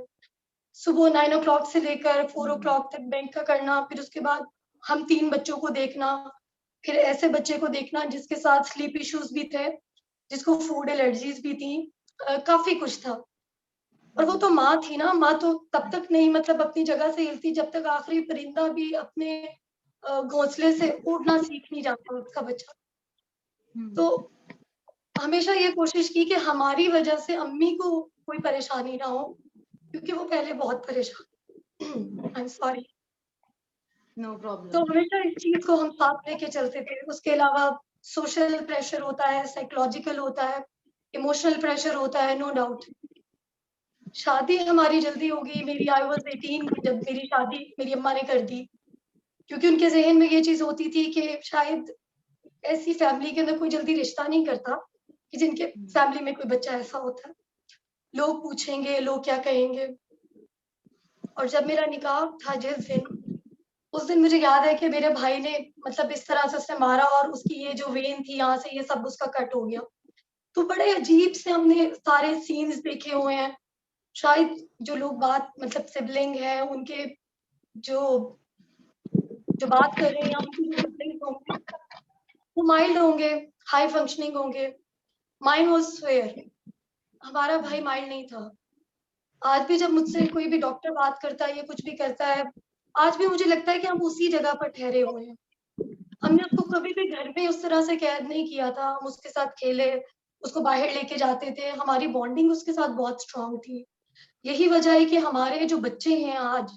सुबह 9 o'clock से लेकर 4 o'clock तक बैंक का करना, फिर उसके बाद हम 3 बच्चों को देखना, फिर ऐसे बच्चे को देखना जिसके साथ स्लीप इश्यूज भी थे, जिसको फूड एलर्जीज भी थी, काफी कुछ था। और वो तो माँ थी ना, माँ तो तब तक नहीं मतलब अपनी जगह से हिलती जब तक आखिरी परिंदा भी अपने घोंसले से उड़ना सीख नहीं जाता उसका बच्चा। तो हमेशा ये कोशिश की कि हमारी वजह से अम्मी को कोई परेशानी ना हो, क्योंकि वो पहले बहुत परेशान I am sorry. No problem. तो हमेशा इस चीज को हम साथ लेके चलते थे। उसके अलावा सोशल प्रेशर होता है, साइकोलॉजिकल होता है, इमोशनल प्रेशर होता है, नो डाउट। शादी हमारी जल्दी हो गई, मेरी आई वाज 18 जब मेरी शादी मेरी अम्मा ने कर दी, क्योंकि उनके जहन में ये चीज होती थी कि शायद ऐसी फैमिली के अंदर कोई जल्दी रिश्ता नहीं करता कि जिनके फैमिली में कोई बच्चा ऐसा होता है, लोग पूछेंगे, लोग क्या कहेंगे। और जब मेरा निकाह था जिस दिन, उस दिन मुझे याद है कि मेरे भाई ने मतलब इस तरह से उसने मारा और उसकी ये जो वेन थी यहाँ से ये सब उसका कट हो गया। तो बड़े अजीब से हमने सारे सीन्स देखे हुए हैं। शायद जो लोग बात मतलब सिबलिंग है उनके जो जो बात कर रहे हैं या उनके जो सिबलिंग्स होंगे वो माइल्ड होंगे, हाई फंक्शनिंग होंगे। माइन वाज स्वेयर, हमारा भाई माइल्ड नहीं था। आज भी जब मुझसे कोई भी डॉक्टर बात करता है या कुछ भी करता है, आज भी मुझे लगता है कि हम उसी जगह पर ठहरे हुए हैं। हमने उसको कभी भी घर में उस तरह से कैद नहीं किया था, हम उसके साथ खेले, उसको बाहर लेके जाते थे, हमारी बॉन्डिंग उसके साथ बहुत स्ट्रांग थी। यही वजह है कि हमारे जो बच्चे हैं आज,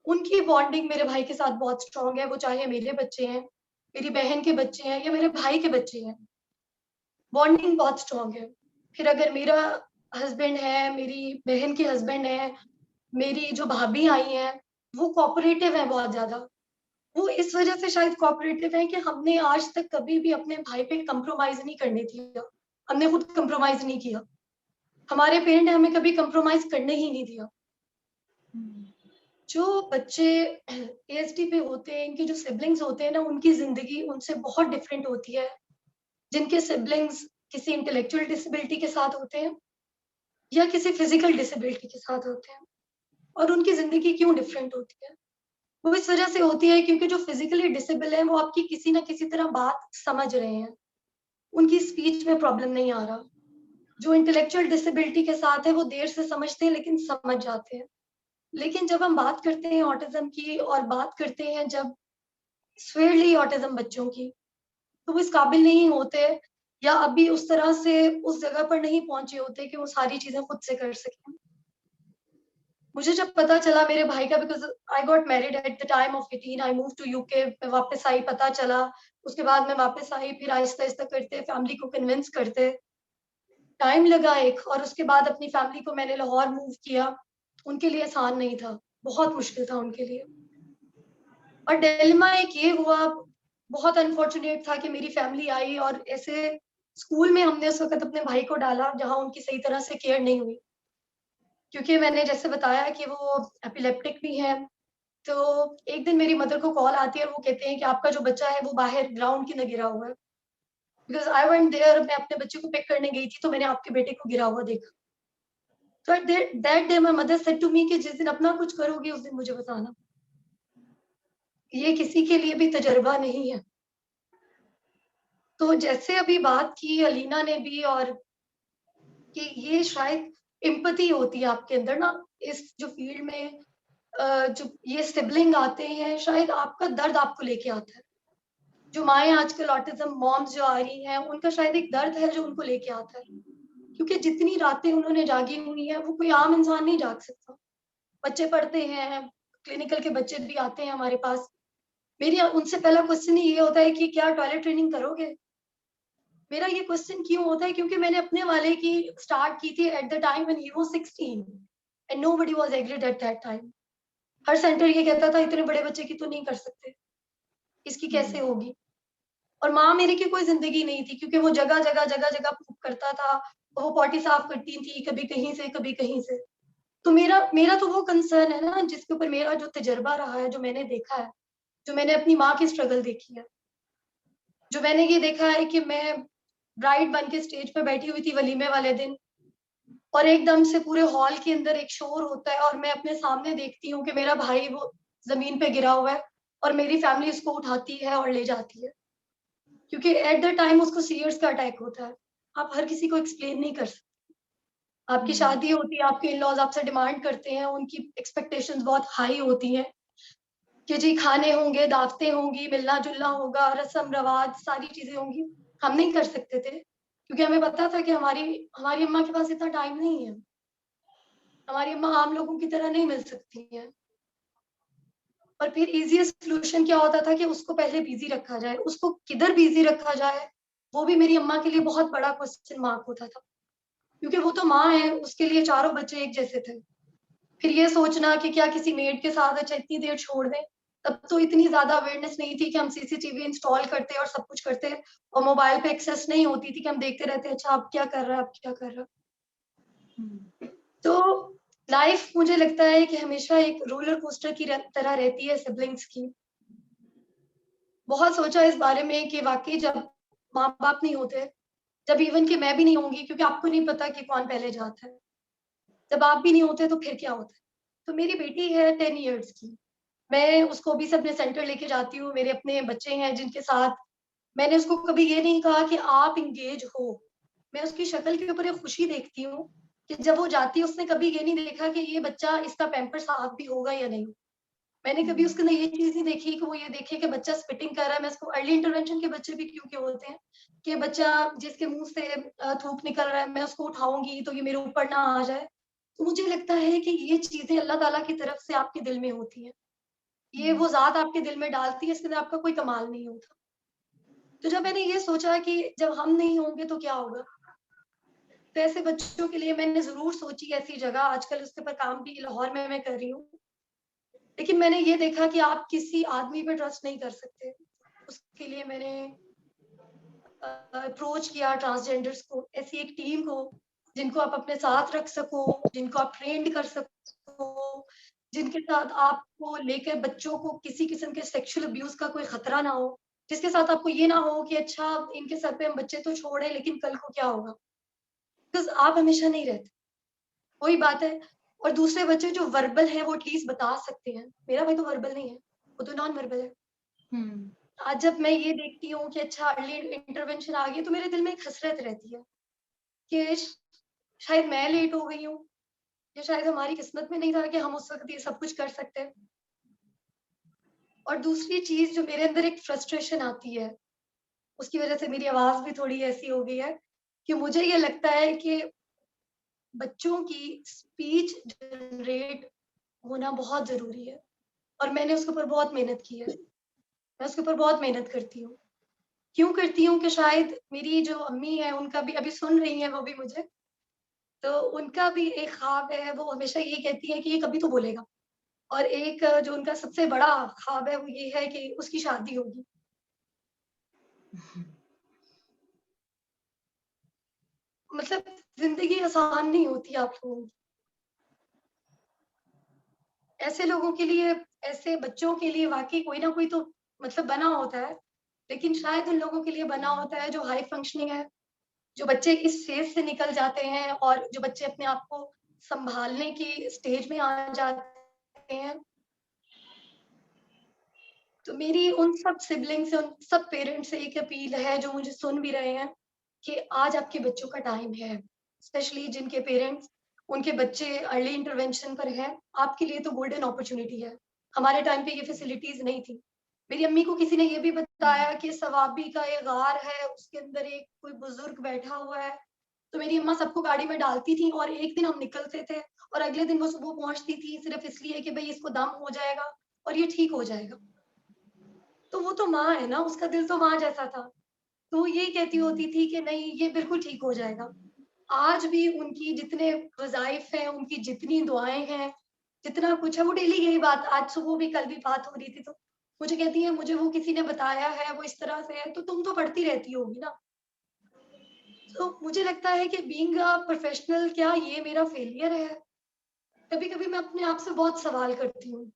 उनकी बॉन्डिंग मेरे भाई के साथ बहुत स्ट्रांग है, वो चाहे मेरे बच्चे हैं, मेरी बहन के बच्चे हैं या मेरे भाई के बच्चे हैं, बॉन्डिंग बहुत स्ट्रांग है। फिर अगर मेरा हस्बैंड है, मेरी बहन के हस्बैंड है, मेरी जो भाभी आई हैं, वो कोऑपरेटिव है बहुत ज़्यादा। वो इस वजह से शायद कोऑपरेटिव है कि हमने आज तक कभी भी अपने भाई पे कंप्रोमाइज़ नहीं करने दिया। हमने खुद कंप्रोमाइज़ नहीं किया। हमारे पेरेंट ने हमें कभी कंप्रोमाइज़ करने ही नहीं दिया। जो बच्चे एएसडी पे होते हैं, इनके जो सिबलिंग्स होते हैं ना, उनकी ज़िंदगी उनसे बहुत डिफरेंट होती है। जिनके सिबलिंग्स किसी इंटेलेक्चुअल डिसेबिलिटी के साथ होते हैं या किसी फिजिकल डिसेबिलिटी के साथ होते हैं, और उनकी ज़िंदगी क्यों डिफरेंट होती है? वो इस वजह से होती है क्योंकि जो फिजिकली डिसेबल है वो आपकी किसी ना किसी तरह बात समझ रहे हैं, उनकी स्पीच में प्रॉब्लम नहीं आ रहा। जो इंटेलेक्चुअल डिसेबिलिटी के साथ है वो देर से समझते हैं लेकिन समझ जाते हैं। लेकिन जब हम बात करते हैं ऑटिज्म की और बात करते हैं जब स्वेयरली ऑटिज्म बच्चों की, तो वो इस काबिल नहीं होते या अभी उस तरह से उस जगह पर नहीं पहुंचे होते कि वो सारी चीजें खुद से कर सकें। मुझे जब पता चला मेरे भाई का, because I got married at the time of 18, I move to UK, मैं वापस आई, पता चला, उसके बाद मैं वापस आई, फिर आहिस्ता आहिस्ता करते फैमिली को कन्विंस करते टाइम लगा एक, और उसके बाद अपनी फैमिली को मैंने लाहौर मूव किया। उनके लिए आसान नहीं था, बहुत मुश्किल था उनके लिए। और डिलेमा एक ये हुआ, बहुत अनफॉर्चुनेट था कि मेरी फैमिली आई और ऐसे स्कूल में हमने उस वक्त अपने भाई को डाला जहाँ उनकी सही तरह से केयर नहीं हुई, क्योंकि मैंने जैसे बताया कि वो एपिलेप्टिक भी है। तो एक दिन मेरी मदर को कॉल आती है और वो कहते हैं कि आपका जो बच्चा है वो बाहर ग्राउंड के न गिरा हुआ है। बिकॉज आई वेंट देयर, मैं अपने बच्चे को पिक करने गई थी तो मैंने आपके बेटे को गिरा हुआ देखा। तो at that day my mother said to me कि जिस दिन अपना कुछ करोगी उस दिन मुझे बताना, ये किसी के लिए भी तजर्बा नहीं है। तो जैसे अभी बात की अलीना ने भी, और कि ये शायद एम्पैथी होती है आपके अंदर ना, इस जो फील्ड में जो ये सिबलिंग आते हैं, शायद आपका दर्द आपको लेके आता है। जो माएँ आजकल ऑटिज्म मॉम्स जो आ रही हैं, उनका शायद एक दर्द है जो उनको लेके आता है, क्योंकि जितनी रातें उन्होंने जागी हुई हैं, वो कोई आम इंसान नहीं जाग सकता। बच्चे पढ़ते हैं, क्लिनिकल के बच्चे भी आते हैं हमारे पास। मेरी उनसे पहला क्वेश्चन ही ये होता है कि क्या टॉयलेट ट्रेनिंग करोगे? मेरा ये क्वेश्चन क्यों होता है, क्योंकि मैंने अपने वाले की स्टार्ट की थी eight the time when he was 16 and nobody was agreed at that time. Her centre ये कहता था इतने बड़े बच्चे की तो नहीं कर सकते, इसकी कैसे होगी? और माँ मेरी की कोई जिंदगी नहीं थी, क्योंकि वो जगह जगह जगह जगह पूप करता था, वो पॉटी साफ करती थी, कभी कहीं से कभी कहीं से। तो मेरा मेरा तो वो कंसर्न है ना, जिसके ऊपर मेरा जो तजर्बा रहा है, जो मैंने देखा है, जो मैंने अपनी माँ की स्ट्रगल देखी है, जो मैंने ये देखा है कि मैं ब्राइड बन के स्टेज पे बैठी हुई थी वलीमे वाले दिन, और एकदम से पूरे हॉल के अंदर एक शोर होता है और मैं अपने सामने देखती हूँ कि मेरा भाई वो जमीन पे गिरा हुआ है और मेरी फैमिली उसको उठाती है और ले जाती है, क्योंकि एट द टाइम उसको सीरियस का अटैक होता है। आप हर किसी को एक्सप्लेन नहीं कर सकते। आपकी शादी होती है, आपके इन लॉज आपसे डिमांड करते हैं, उनकी एक्सपेक्टेशंस बहुत हाई होती हैं कि जी खाने होंगे, दावतें होंगी, मिलना जुलना होगा, रस्म रवाज सारी चीजें होंगी। हम नहीं कर सकते थे, क्योंकि हमें पता था कि हमारी हमारी अम्मा के पास इतना टाइम नहीं है, हमारी अम्मा आम लोगों की तरह नहीं मिल सकती हैं। और फिर इजीएस्ट सोल्यूशन क्या होता था कि उसको पहले बिजी रखा जाए, उसको किधर बिजी रखा जाए, वो भी मेरी अम्मा के लिए बहुत बड़ा क्वेश्चन मार्क होता था, क्योंकि वो तो माँ है, उसके लिए चारों बच्चे एक जैसे थे। फिर ये सोचना कि क्या किसी मेड के साथ अच्छा इतनी देर छोड़ दें, तब तो इतनी ज्यादा अवेयरनेस नहीं थी कि हम सीसीटीवी इंस्टॉल करते और सब कुछ करते, और मोबाइल पे एक्सेस नहीं होती थी कि हम देखते रहते अच्छा आप क्या कर रहा है, आप क्या कर रहा है। तो लाइफ मुझे लगता है कि हमेशा एक रोलर कोस्टर की तरह रहती है सिबलिंग्स की। बहुत सोचा इस बारे में कि वाकई जब माँ बाप नहीं होते, जब इवन कि मैं भी नहीं होंगी, क्योंकि आपको नहीं पता कि कौन पहले जाता है, जब आप भी नहीं होते तो फिर क्या होता है। तो मेरी बेटी है 10 इयर्स की, मैं उसको भी से अपने सेंटर लेके जाती हूँ, मेरे अपने बच्चे हैं जिनके साथ मैंने उसको कभी ये नहीं कहा कि आप इंगेज हो। मैं उसकी शक्ल के ऊपर एक खुशी देखती हूँ कि जब वो जाती है उसने कभी ये नहीं देखा कि ये बच्चा इसका पैम्पर साफ भी होगा या नहीं। मैंने कभी उसके अंदर ये चीज नहीं देखी कि वो ये देखे कि बच्चा स्पिटिंग कर रहा है। मैं इसको अर्ली इंटरवेंशन के बच्चे भी क्यों होते हैं कि बच्चा जिसके मुंह से थूक निकल रहा है, मैं उसको उठाऊंगी तो ये मेरे ऊपर ना आ जाए। तो मुझे लगता है कि ये चीजें अल्लाह ताला की तरफ से आपके दिल में होती हैं, ये वो ज़ात आपके दिल में डालती है, इसके अंदर आपका कोई कमाल नहीं होता। तो जब मैंने ये सोचा कि जब हम नहीं होंगे तो क्या होगा, तो ऐसे बच्चों के लिए मैंने ज़रूर सोची ऐसी जगह। आजकल उसके ऊपर काम भी लाहौर में मैं कर रही हूँ। लेकिन मैंने ये देखा कि आप किसी आदमी पे ट्रस्ट नहीं कर सकते। उसके लिए मैंने अप्रोच किया ट्रांसजेंडर्स को, ऐसी एक टीम को जिनको आप अपने साथ रख सको, जिनको आप ट्रेंड कर सको, जिनके साथ आपको लेकर बच्चों को किसी किस्म के सेक्सुअल अब्यूज का कोई खतरा ना हो, जिसके साथ आपको ये ना हो कि अच्छा इनके सर पे हम बच्चे तो छोड़े लेकिन कल को क्या होगा, बिकॉज आप हमेशा नहीं रहते। वही बात है। और दूसरे बच्चे जो वर्बल हैं वो एटलीस्ट बता सकते हैं। मेरा भाई तो वर्बल नहीं है, वो तो नॉन वर्बल है। आज जब मैं ये देखती हूँ कि अच्छा अर्ली इंटरवेंशन आ गई, तो मेरे दिल में एक हसरत रहती है कि शायद मैं लेट हो गई हूँ, या शायद हमारी किस्मत में नहीं था कि हम उस वक्त ये सब कुछ कर सकते हैं। और दूसरी चीज जो मेरे अंदर एक फ्रस्ट्रेशन आती है, उसकी वजह से मेरी आवाज भी थोड़ी ऐसी हो गई है कि मुझे ये लगता है कि बच्चों की स्पीच जनरेट होना बहुत जरूरी है। और मैंने उसके ऊपर बहुत मेहनत की है, मैं उसके ऊपर बहुत मेहनत करती हूँ। क्यों करती हूँ कि शायद मेरी जो अम्मी है उनका भी, अभी सुन रही है वो भी मुझे, तो उनका भी एक ख्वाब है। वो हमेशा ये कहती है कि ये कभी तो बोलेगा। और एक जो उनका सबसे बड़ा ख्वाब है वो ये है कि उसकी शादी होगी। मतलब जिंदगी आसान नहीं होती आप लोगों की। ऐसे लोगों के लिए, ऐसे बच्चों के लिए वाकई कोई ना कोई तो मतलब बना होता है, लेकिन शायद उन लोगों के लिए बना होता है जो हाई फंक्शनिंग है, जो बच्चे इस फेज से निकल जाते हैं और जो बच्चे अपने आप को संभालने की स्टेज में आ जाते हैं। तो मेरी उन सब सिबलिंग से, उन सब पेरेंट्स से एक अपील है जो मुझे सुन भी रहे हैं कि आज आपके बच्चों का टाइम है। स्पेशली जिनके पेरेंट्स, उनके बच्चे अर्ली इंटरवेंशन पर हैं, आपके लिए तो गोल्डन अपॉर्चुनिटी है। हमारे टाइम पे ये फैसिलिटीज नहीं थी। मेरी अम्मी को किसी ने ये भी बताया कि सवाबी का एक गार है, उसके अंदर एक कोई बुजुर्ग बैठा हुआ है। तो मेरी अम्मा सबको गाड़ी में डालती थी और एक दिन हम निकलते थे और अगले दिन वो सुबह पहुंचती थी सिर्फ इसलिए कि भाई इसको दम हो जाएगा और ये ठीक हो जाएगा। तो वो तो माँ है ना, उसका दिल तो माँ जैसा था। तो वो यही कहती होती थी कि नहीं ये बिल्कुल ठीक हो जाएगा। आज भी उनकी जितने वज़ाइफ हैं, उनकी जितनी दुआएँ हैं, जितना कुछ है, वो डेली यही बात, आज सुबह भी, कल भी बात हो रही थी, तो मुझे कहती है मुझे वो किसी ने बताया है, वो इस तरह से है, तो तुम तो पढ़ती रहती होगी ना। तो मुझे लगता है कि बीइंग अ प्रोफेशनल, क्या ये मेरा फेलियर है? कभी-कभी मैं अपने आप से बहुत सवाल करती हूँ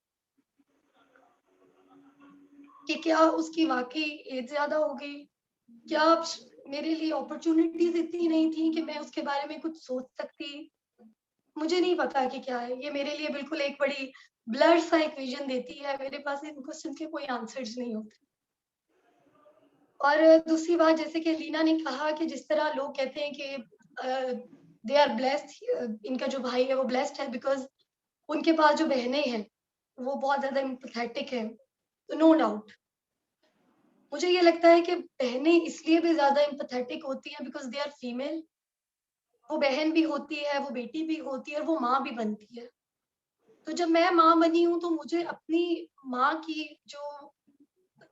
कि क्या उसकी वाक़ई एज ज़्यादा हो गई? क्या मेरे लिए अपॉर्चुनिटीज़ इतनी नहीं थी कि मैं उसके बारे में कुछ सोच सकती? मुझे नहीं पता कि क्या है। ये मेरे लिए बिल्कुल एक बड़ी ब्लर सा एक विज़न देती है। मेरे पास इन क्वेश्चन के कोई आंसर्स नहीं होते। और दूसरी बात, जैसे कि लीना ने कहा कि जिस तरह लोग कहते हैं कि दे आर ब्लेस्ड, इनका जो भाई है वो ब्लेस्ड है बिकॉज़ उनके पास जो बहनें हैं, वो बहुत ज़्यादा एम्पैथेटिक हैं। तो नो डाउट मुझे ये लगता है कि बहनें इसलिए भी ज़्यादा एम्पैथेटिक होती हैं बिकॉज़ दे आर फीमेल। वो बहन भी होती है, वो बेटी भी होती है और वो माँ भी बनती है। तो जब मैं माँ बनी हूँ तो मुझे अपनी माँ की जो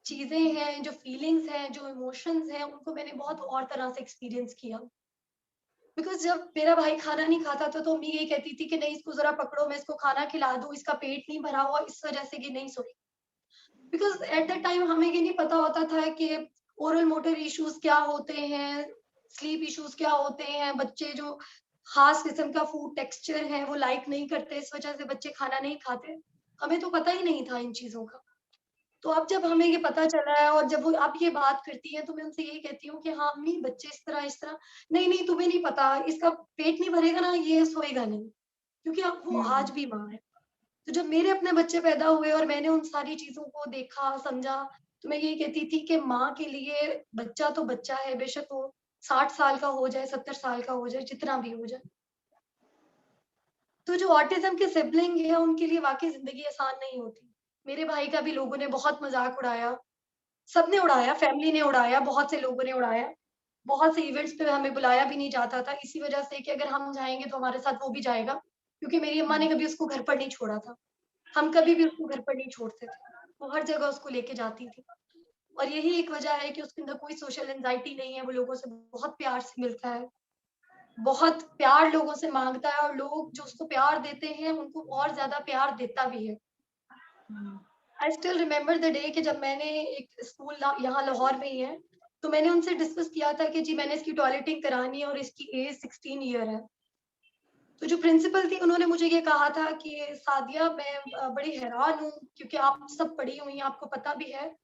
चीज़ें हैं, जो फीलिंग्स हैं, जो इमोशंस हैं, उनको मैंने बहुत और तरह से एक्सपीरियंस किया। बिकॉज़ जब मेरा भाई खाना नहीं खाता था तो मम्मी यही कहती थी कि नहीं इसको ज़रा पकड़ो, मैं इसको खाना खिला दूँ, इसका पेट नहीं भरा हुआ, इस वज़ह से ये नहीं सोई। बिकॉज़ एट दैट टाइम हमें ये नहीं पता होता था कि ओरल मोटर इश्यूज़ क्या होते हैं, स्लीप इश्यूज़ क्या होते हैं, बच्चे जो ख़ास किस्म का फूड टेक्सचर है वो लाइक नहीं करते, इस वज़ह से बच्चे खाना नहीं खाते। हमें तो पता ही नहीं था इन चीज़ों का। तो अब जब हमें ये पता चला है और जब वो आप ये बात करती हैं तो मैं उनसे यही कहती हूँ कि हाँ अम्मी बच्चे इस तरह, नहीं नहीं तुम्हें नहीं पता, इसका पेट नहीं भरेगा ना ये सोएगा नहीं, क्योंकि अब वो आज भी माँ है। तो जब मेरे अपने बच्चे पैदा हुए और मैंने उन सारी चीज़ों को देखा, समझा, तो मैं यही कहती थी कि माँ के लिए बच्चा तो बच्चा है, बेशक वो 60 साल का हो जाए, 70 साल का हो जाए, जितना भी हो जाए। तो जो ऑटिज्म के सिबलिंग है उनके लिए वाकई जिंदगी आसान नहीं होती। मेरे भाई का भी लोगों ने बहुत मजाक उड़ाया, सबने उड़ाया, फैमिली ने उड़ाया, बहुत से लोगों ने उड़ाया। बहुत से इवेंट्स पे हमें बुलाया भी नहीं जाता था इसी वजह से कि अगर हम जाएंगे तो हमारे साथ वो भी जाएगा, क्योंकि मेरी अम्मा ने कभी उसको घर पर नहीं छोड़ा था। हम कभी भी उसको घर पर नहीं छोड़ते थे, वो हर जगह उसको लेके जाती थी। और यही एक वजह है कि उसके अंदर कोई सोशल एंजाइटी नहीं है, वो लोगों से बहुत प्यार से मिलता है, बहुत प्यार लोगों से मांगता है, और लोग जो उसको प्यार देते हैं उनको और ज्यादा प्यार देता भी है। I still remember the day कि जब मैंने एक स्कूल यहाँ लाहौर में ही है, तो मैंने उनसे डिस्कस किया था कि जी मैंने इसकी टॉयलेटिंग करानी है और इसकी एज 16 ईयर है। तो जो प्रिंसिपल थी उन्होंने मुझे ये कहा था कि सादिया मैं बड़ी हैरान हूँ, क्योंकि आप सब पढ़ी हुई हैं, आपको पता भी है,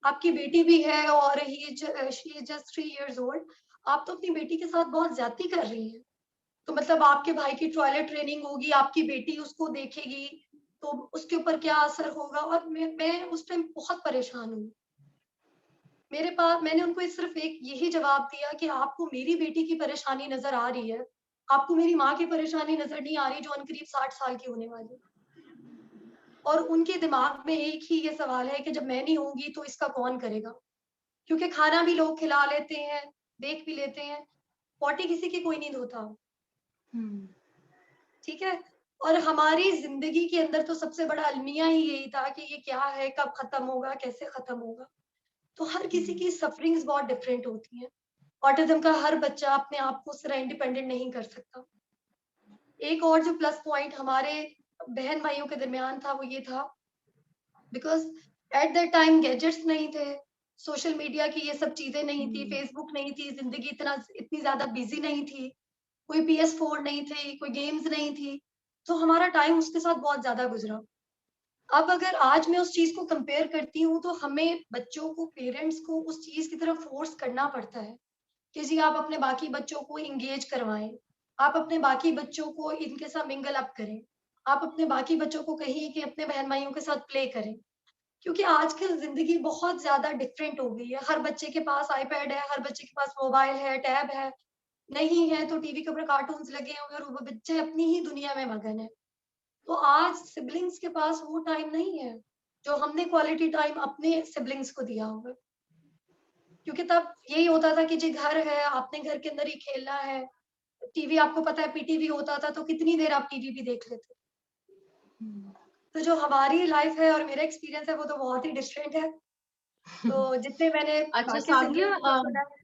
आपकी बेटी भी है और she is just 3 years old. आप तो अपनी बेटी के साथ बहुत ज्यादती कर रही हैं। तो मतलब आपके भाई की टॉयलेट ट्रेनिंग होगी, आपकी बेटी उसको देखेगी, तो उसके ऊपर क्या असर होगा। और मैं उस टाइम बहुत परेशान हूँ। मेरे पास मैंने उनको सिर्फ एक यही जवाब दिया कि आपको मेरी बेटी की परेशानी नजर आ रही है, आपको मेरी माँ की परेशानी नजर नहीं आ रही जो अनकरीब 60 साल की होने वाली। और उनके दिमाग में एक ही ये सवाल है कि जब मैं नहीं होंगी तो इसका कौन करेगा, क्योंकि खाना भी लोग खिला लेते हैं, देख भी लेते हैं, पॉटी किसी की कोई नहीं धोता। ठीक है। और हमारी जिंदगी के अंदर तो सबसे बड़ा अलमिया ही यही था कि ये क्या है, कब खत्म होगा, कैसे खत्म होगा। तो हर किसी की सफरिंग्स बहुत डिफरेंट होती हैं। ऑटिज्म का हर बच्चा अपने आप को सिर्फ इंडिपेंडेंट नहीं कर सकता। एक और जो प्लस पॉइंट हमारे बहन भाइयों के दरमियान था वो ये था, because at that time gadgets नहीं थे, सोशल मीडिया की ये सब चीजें नहीं थी, फेसबुक नहीं थी, जिंदगी इतनी ज्यादा बिजी नहीं थी, कोई PS4 नहीं थी, कोई गेम्स नहीं थी, तो हमारा टाइम उसके साथ बहुत ज्यादा गुजरा। अब अगर आज मैं उस चीज को कंपेयर करती हूँ तो हमें बच्चों को, पेरेंट्स को उस चीज की तरफ फोर्स करना पड़ता है कि जी आप अपने बाकी बच्चों को इंगेज करवाएं, आप अपने बाकी बच्चों को इनके साथ मिंगल अप करें, आप अपने बाकी बच्चों को कहिए कि अपने बहन भाइयों के साथ प्ले करें। क्योंकि आजकल जिंदगी बहुत ज्यादा डिफरेंट हो गई है, हर बच्चे के पास आईपैड है, हर बच्चे के पास मोबाइल है, टैब है, नहीं है तो टीवी के ऊपर कार्टून्स लगे हुए और वो बच्चे अपनी ही दुनिया में मगन है। तो आज सिबलिंग्स के पास वो टाइम नहीं है जो हमने क्वालिटी टाइम अपने सिबलिंग्स को दिया होगा। क्योंकि तब यही होता था कि जी घर है, आपने घर के अंदर ही खेलना है, टीवी आपको पता है PTV होता था तो कितनी देर आप टीवी भी देख लेते। तो जो हमारी लाइफ है और मेरा एक्सपीरियंस है वो तो बहुत ही डिफरेंट है। तो जितने मैंने अच्छा बाकी सादिया, सिबलिंग्स को सुना है,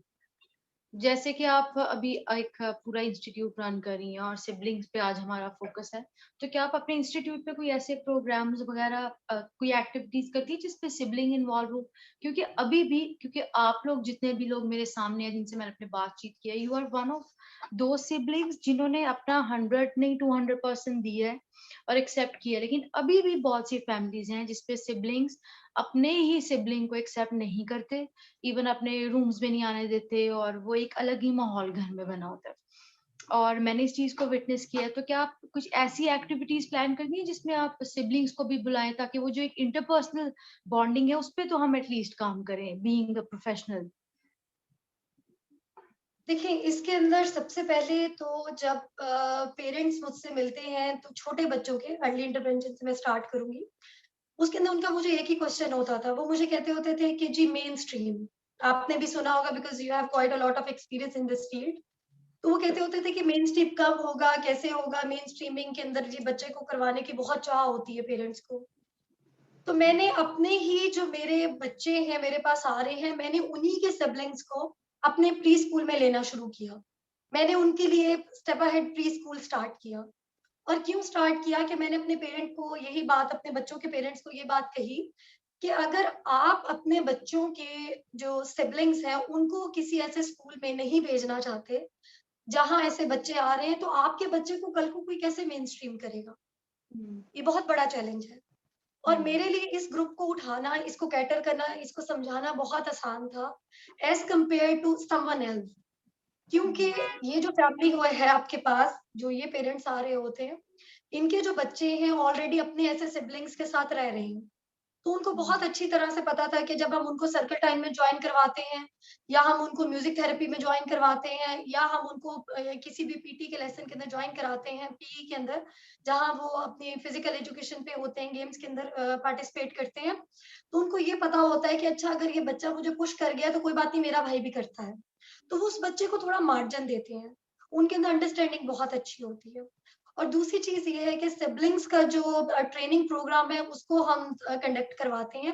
जैसे कि आप अभी एक पूरा इंस्टीट्यूट रन कर रही हैं और सिबलिंग्स पे आज हमारा फोकस है, तो क्या आप अपने इंस्टीट्यूट पे कोई ऐसे प्रोग्राम्स वगैरह कोई एक्टिविटीज करती है जिसपे सिबलिंग इन्वॉल्व हो? क्योंकि अभी भी, क्योंकि आप लोग जितने भी लोग मेरे सामने हैं जिनसे मैंने अपनी बातचीत की है, यू आर वन ऑफ दो सिबलिंग्स जिन्होंने अपना 100 नहीं 200% दिया है और एक्सेप्ट किया है। लेकिन अभी भी बहुत सी फैमिलीज हैं जिसपे सिबलिंग्स अपने ही सिबलिंग को एक्सेप्ट नहीं करते, इवन अपने रूम्स में नहीं आने देते, और वो एक अलग ही माहौल घर में बना होता है। और मैंने इस चीज को विटनेस किया है। तो क्या आप कुछ ऐसी एक्टिविटीज प्लान करनी है जिसमें आप सिबलिंग्स को भी बुलाएं, ताकि वो जो एक इंटरपर्सनल बॉन्डिंग है उस पर तो हम एटलीस्ट काम करें, बीइंग अ प्रोफेशनल। देखिए इसके अंदर सबसे पहले तो जब पेरेंट्स मुझसे मिलते हैं तो छोटे बच्चों के अर्ली इंटरवेंशन से मैं स्टार्ट करूंगी। उसके अंदर उनका मुझे एक ही क्वेश्चन होता था, वो मुझे कहते होते थे कि जी मेन स्ट्रीम, आपने भी सुना होगा because you have quite a lot of experience in this field. तो वो कहते होते थे कि मेन स्ट्रीम कब होगा, कैसे होगा, मेन स्ट्रीमिंग के अंदर जी बच्चे को करवाने की बहुत चाह होती है पेरेंट्स को। तो मैंने अपने ही जो मेरे बच्चे हैं मेरे पास आ रहे हैं, मैंने उन्हीं के सिबलिंग्स को अपने प्री स्कूल में लेना शुरू किया। मैंने उनके लिए step ahead pre school start किया। और क्यों स्टार्ट किया कि मैंने अपने पेरेंट को यही बात, अपने बच्चों के पेरेंट्स को ये बात कही कि अगर आप अपने बच्चों के जो सिबलिंग्स हैं उनको किसी ऐसे स्कूल में नहीं भेजना चाहते जहां ऐसे बच्चे आ रहे हैं, तो आपके बच्चे को कल को कोई कैसे मेन स्ट्रीम करेगा। ये बहुत बड़ा चैलेंज है। और मेरे लिए इस ग्रुप को उठाना, इसको कैटर करना, इसको समझाना बहुत आसान था as compare to someone else. क्योंकि ये जो फैमिली हुआ है आपके पास, जो ये पेरेंट्स आ रहे होते हैं, इनके जो बच्चे हैं ऑलरेडी अपने ऐसे सिबलिंग्स के साथ रह रहे हैं। तो उनको बहुत अच्छी तरह से पता था कि जब हम उनको सर्कल टाइम में ज्वाइन करवाते हैं या हम उनको म्यूजिक थेरेपी में ज्वाइन करवाते हैं या हम उनको किसी भी पीटी के लेसन के अंदर ज्वाइन कराते हैं, पीई के अंदर, जहां वो अपनी फिजिकल एजुकेशन पे होते हैं, गेम्स के अंदर पार्टिसिपेट करते हैं, तो उनको ये पता होता है कि अच्छा अगर ये बच्चा मुझे पुश कर गया तो कोई बात नहीं, मेरा भाई भी करता है, तो वो उस बच्चे को थोड़ा मार्जिन देते हैं, उनके अंदर अंडरस्टैंडिंग बहुत अच्छी होती है। और दूसरी चीज ये है कि सिबलिंग्स का जो ट्रेनिंग प्रोग्राम है उसको हम कंडक्ट करवाते हैं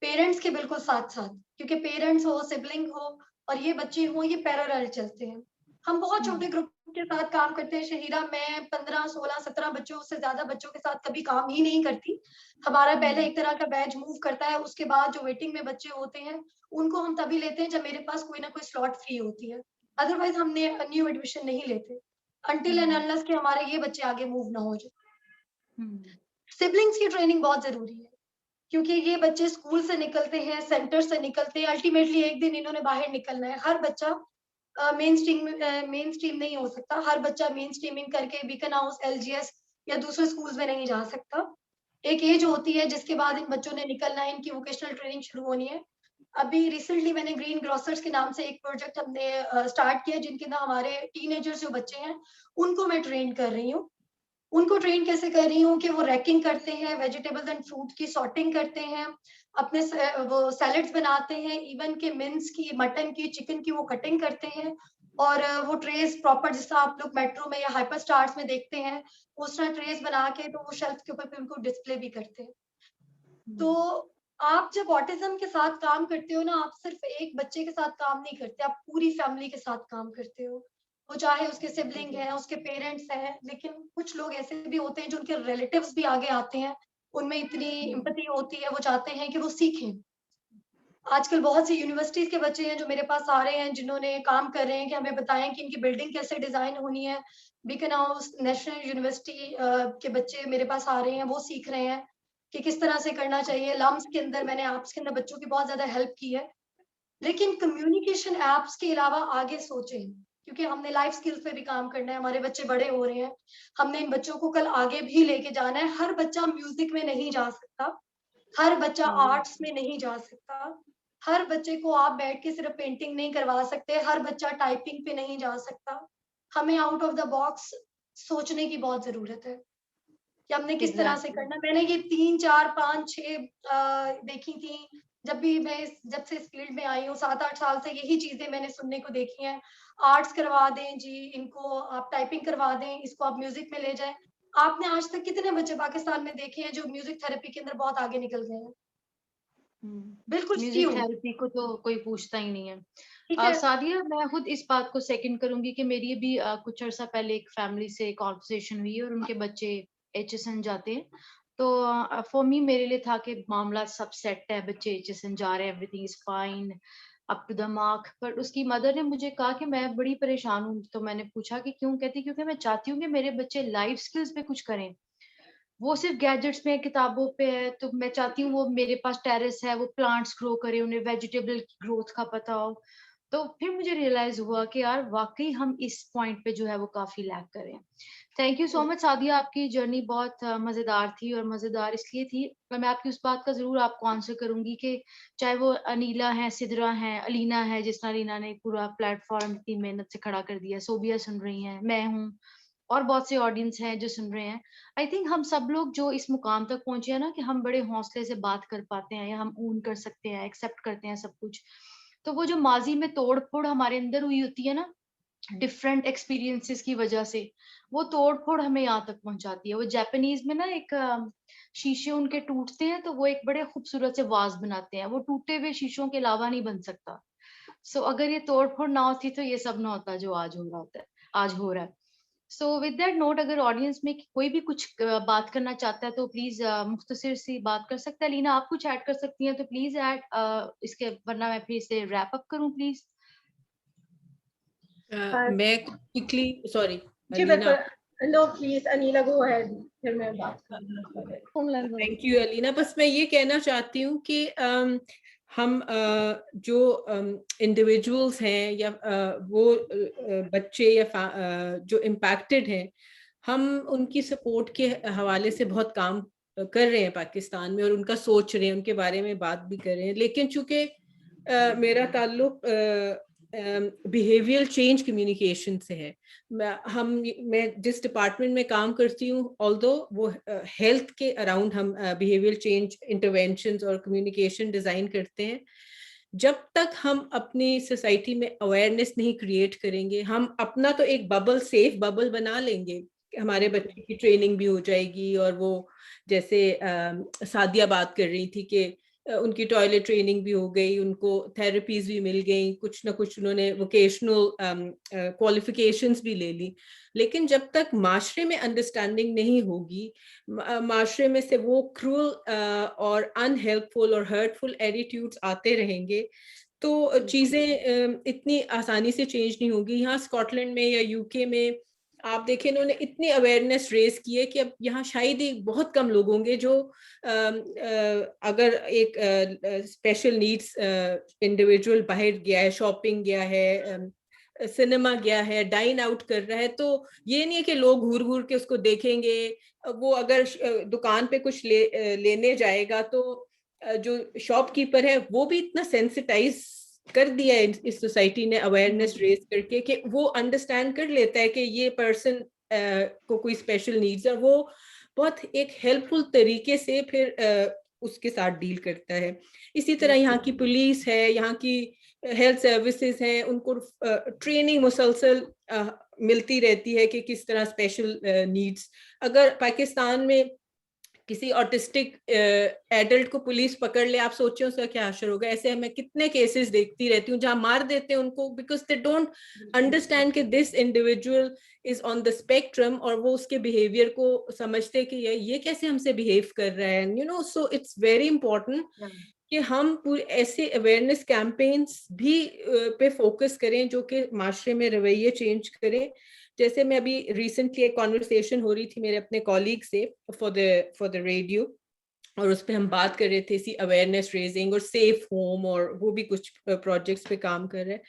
पेरेंट्स के बिल्कुल साथ साथ, क्योंकि पेरेंट्स हो, सिबलिंग हो और ये बच्चे हो, ये पैरेलल चलते हैं। हम बहुत छोटे ग्रुप के साथ काम करते हैं शहीरा, मैं 15, 16, 17 बच्चों से ज्यादा बच्चों के साथ कभी काम ही नहीं करती। हमारा पहले एक तरह का बैच मूव करता है, उसके बाद जो वेटिंग में बच्चे होते हैं उनको हम तभी लेते हैं जब मेरे पास कोई ना कोई स्लॉट फ्री होती है, अदरवाइज हम न्यू एडमिशन नहीं लेते अनटिल एंड अनलेस कि हमारे ये बच्चे आगे मूव ना हो जाए। सिबलिंग्स की ट्रेनिंग बहुत जरूरी है, क्योंकि ये बच्चे स्कूल से निकलते हैं, सेंटर से निकलते हैं, अल्टीमेटली एक दिन इन्होंने बाहर निकलना है। हर बच्चा मेन स्ट्रीम नहीं हो सकता, हर बच्चा मेन स्ट्रीमिंग करके बीकन हाउस, एलजीएस या दूसरे स्कूल्स में नहीं जा सकता। एक एज होती है जिसके बाद इन बच्चों ने निकलना है, इनकी वोकेशनल ट्रेनिंग शुरू होनी है। अभी रिसेंटली मैंने ग्रीन ग्रोसर्स के नाम से एक प्रोजेक्ट हमने स्टार्ट किया, जिनके अंदर हमारे टीनेजर्स जो बच्चे हैं उनको मैं ट्रेन कर रही हूँ। उनको ट्रेन कैसे कर रही हूँ कि वो रैकिंग करते हैं, वेजिटेबल्स एंड फ्रूट की सॉर्टिंग करते हैं, अपने वो सैलेड्स बनाते हैं, इवन के मिन्स की, मटन की, चिकन की वो कटिंग करते हैं, और वो ट्रेस प्रॉपर, जिसका आप लोग मेट्रो में या हाइपर स्टार्स में देखते हैं, उस तरह ट्रेस बना के तो वो शेल्फ के ऊपर उनको डिस्प्ले भी करते हैं। तो आप जब ऑटिज्म के साथ काम करते हो ना, आप सिर्फ एक बच्चे के साथ काम नहीं करते, आप पूरी फैमिली के साथ काम करते हो। वो चाहे उसके सिबलिंग हैं, उसके पेरेंट्स हैं, लेकिन कुछ लोग ऐसे भी होते हैं जो उनके रिलेटिव्स भी आगे आते हैं, उनमें इतनी एम्पैथी होती है, वो चाहते हैं कि वो सीखें। आजकल बहुत सी यूनिवर्सिटीज के बच्चे हैं जो मेरे पास आ रहे हैं, जिन्होंने काम कर रहे हैं कि हमें बताएं कि इनकी बिल्डिंग कैसे डिजाइन होनी है। बीकन हाउस नेशनल यूनिवर्सिटी के बच्चे मेरे पास आ रहे हैं, वो सीख रहे हैं कि किस तरह से करना चाहिए। लम्स के अंदर मैंने एप्स के अंदर बच्चों की बहुत ज्यादा हेल्प की है। लेकिन कम्युनिकेशन एप्स के अलावा आगे सोचें, क्योंकि हमने लाइफ स्किल्स पे भी काम करना है, हमारे बच्चे बड़े हो रहे हैं, हमने इन बच्चों को कल आगे भी लेके जाना है। हर बच्चा म्यूजिक में नहीं जा सकता, हर बच्चा आर्ट्स में नहीं जा सकता, हर बच्चे को आप बैठ के सिर्फ पेंटिंग नहीं करवा सकते, हर बच्चा टाइपिंग पे नहीं जा सकता। हमें आउट ऑफ द बॉक्स सोचने की बहुत जरूरत है कि हमने किस तरह से करना। मैंने ये 3, 4, 5, 6 देखी थी। जब से इस फील्ड में आई हूँ, 7-8 साल से यही चीजें मैंने सुनने को देखी हैं। आर्ट्स करवा दें जी, इनको आप टाइपिंग करवा दें, इसको आप म्यूजिक में ले जाएं। आपने आज तक कितने बच्चे पाकिस्तान में देखे हैं जो म्यूजिक थेरेपी के अंदर बहुत आगे निकल गए हैं? बिल्कुल म्यूजिक थेरेपी को तो कोई पूछता ही नहीं है। ठीक है। सादिया, मैं खुद इस बात को सेकंड करूंगी कि मेरी भी कुछ अर्सा पहले एक फैमिली से कॉन्वर्सेशन हुई और उनके बच्चे एचएसएन जाते हैं। तो फॉर मी, मेरे लिए था कि मामला सब सेट है, बच्चे एचएसएन जा रहे हैं, everything is fine, up to the mark. पर उसकी मदर ने मुझे कहा कि मैं बड़ी परेशान हूँ। तो मैंने पूछा कि क्यों? कहती क्योंकि मैं चाहती हूँ कि मेरे बच्चे लाइफ स्किल्स पे कुछ करें। वो सिर्फ गैजेट्स में, किताबों पे है, तो मैं चाहती हूँ वो, मेरे पास टेरेस है, वो प्लांट्स ग्रो करे, उन्हें वेजिटेबल की ग्रोथ का पता हो। तो फिर मुझे रियलाइज हुआ कि यार वाकई हम इस पॉइंट पे जो है वो काफी लैक कर रहे हैं। Thank you so much Sadia, आपकी जर्नी बहुत मजेदार थी, और मजेदार इसलिए थी, और मैं आपकी उस बात का जरूर आपको आंसर करूंगी कि चाहे वो अनीला है, सिदरा है, अलीना है, जिस तरह अलीना ने पूरा प्लेटफॉर्म इतनी मेहनत से खड़ा कर दिया, सोबिया सुन रही है, मैं हूँ, और बहुत से ऑडियंस हैं जो सुन रहे हैं। आई थिंक हम सब लोग जो इस मुकाम तक पहुंचे हैं ना, कि हम बड़े हौसले से बात कर पाते हैं, या हम ऊन कर सकते हैं, एक्सेप्ट करते हैं सब कुछ। तो वो जो माजी में तोड़ फोड़ हमारे अंदर हुई होती है ना, डिफरेंट एक्सपीरियंसेस की वजह से, वो तोड़ फोड़ हमें यहाँ तक पहुंचाती है। वो जापानीज में ना एक शीशे उनके टूटते हैं तो वो एक बड़े खूबसूरत से वाज बनाते हैं, वो टूटे हुए शीशों के अलावा नहीं बन सकता। सो अगर ये तोड़ फोड़ ना होती तो ये सब ना होता जो आज हो रहा होता है, आज हो रहा है। सो विद दैट नोट, अगर ऑडियंस में कोई भी कुछ बात करना चाहता है तो प्लीज मुख्तसर सी बात कर सकता है। लीना, आप कुछ ऐड कर सकती हैं तो प्लीज ऐड, इसके, वरना मैं फिर इसे रैप अप करूं प्लीज। मैं क्विकली, सॉरी जी बिल्कुल, no please Aneela go ahead, फिर मैं बात करूंगा। Thank you Alina. बस मैं ये कहना चाहती हूँ कि हम जो इंडिविजुअल्स हैं या वो बच्चे या जो इम्पैक्टेड हैं, हम उनकी सपोर्ट के हवाले से बहुत काम कर रहे हैं पाकिस्तान में और उनका सोच रहे हैं, उनके बारे में बात भी कर रहे हैं। लेकिन चूंकि मेरा ताल्लुक बिहेवियरल चेंज कम्युनिकेशन से है, मैं जिस डिपार्टमेंट में काम करती हूँ, ऑल्दो वो हेल्थ के अराउंड हम बिहेवियरल चेंज इंटरवेंशंस और कम्युनिकेशन डिजाइन करते हैं, जब तक हम अपनी सोसाइटी में अवेयरनेस नहीं क्रिएट करेंगे, हम अपना तो एक बबल, सेफ बबल बना लेंगे, हमारे बच्चे की ट्रेनिंग भी हो जाएगी, और वो जैसे सादिया बात कर रही थी कि उनकी टॉयलेट ट्रेनिंग भी हो गई, उनको थेरेपीज भी मिल गई, कुछ ना कुछ उन्होंने वोकेशनल क्वालिफिकेशंस भी ले ली। लेकिन जब तक माशरे में अंडरस्टैंडिंग नहीं होगी, माशरे में से वो क्रूअल और अनहेल्पफुल और हर्टफुल एटीट्यूड्स आते रहेंगे, तो चीजें इतनी आसानी से चेंज नहीं होगी। यहाँ स्कॉटलैंड में या यूके में आप देखें, इन्होंने इतनी अवेयरनेस रेज की है कि अब यहाँ शायद ही बहुत कम लोग होंगे जो अगर एक स्पेशल नीड्स इंडिविजुअल बाहर गया है, शॉपिंग गया है, सिनेमा गया है, डाइन आउट कर रहा है, तो ये नहीं है कि लोग घूर घूर के उसको देखेंगे। वो अगर दुकान पे कुछ लेने जाएगा तो जो शॉपकीपर है वो भी इतना सेंसिटाइज कर दिया है इस सोसाइटी ने अवेयरनेस रेज करके कि वो अंडरस्टैंड कर लेता है कि ये पर्सन को कोई स्पेशल नीड्स है, वो बहुत एक हेल्पफुल तरीके से फिर उसके साथ डील करता है। इसी तरह यहाँ की पुलिस है, यहाँ की हेल्थ सर्विसेज हैं, उनको ट्रेनिंग मुसलसल मिलती रहती है कि किस तरह स्पेशल नीड्स, अगर पाकिस्तान में किसी ऑटिस्टिक एडल्ट को पुलिस पकड़ ले, आप सोचें उसका क्या असर होगा। ऐसे मैं कितने केसेस देखती रहती हूँ जहां मार देते हैं उनको बिकॉज दे डोंट अंडरस्टैंड कि this individual is on the spectrum, और वो उसके बिहेवियर को समझते कि ये कैसे हमसे बिहेव कर रहा है, you know. So it's very important कि हम पूरे ऐसे अवेयरनेस कैंपेन्स भी पे फोकस करें जो कि माशरे में रवैये चेंज करें। जैसे मैं अभी रिसेंटली एक कॉन्वर्सेशन हो रही थी मेरे अपने कॉलीग से फॉर द रेडियो, और उस पर हम बात कर रहे थे इसी अवेयरनेस रेजिंग और सेफ होम, और वो भी कुछ प्रोजेक्ट्स पे काम कर रहे हैं।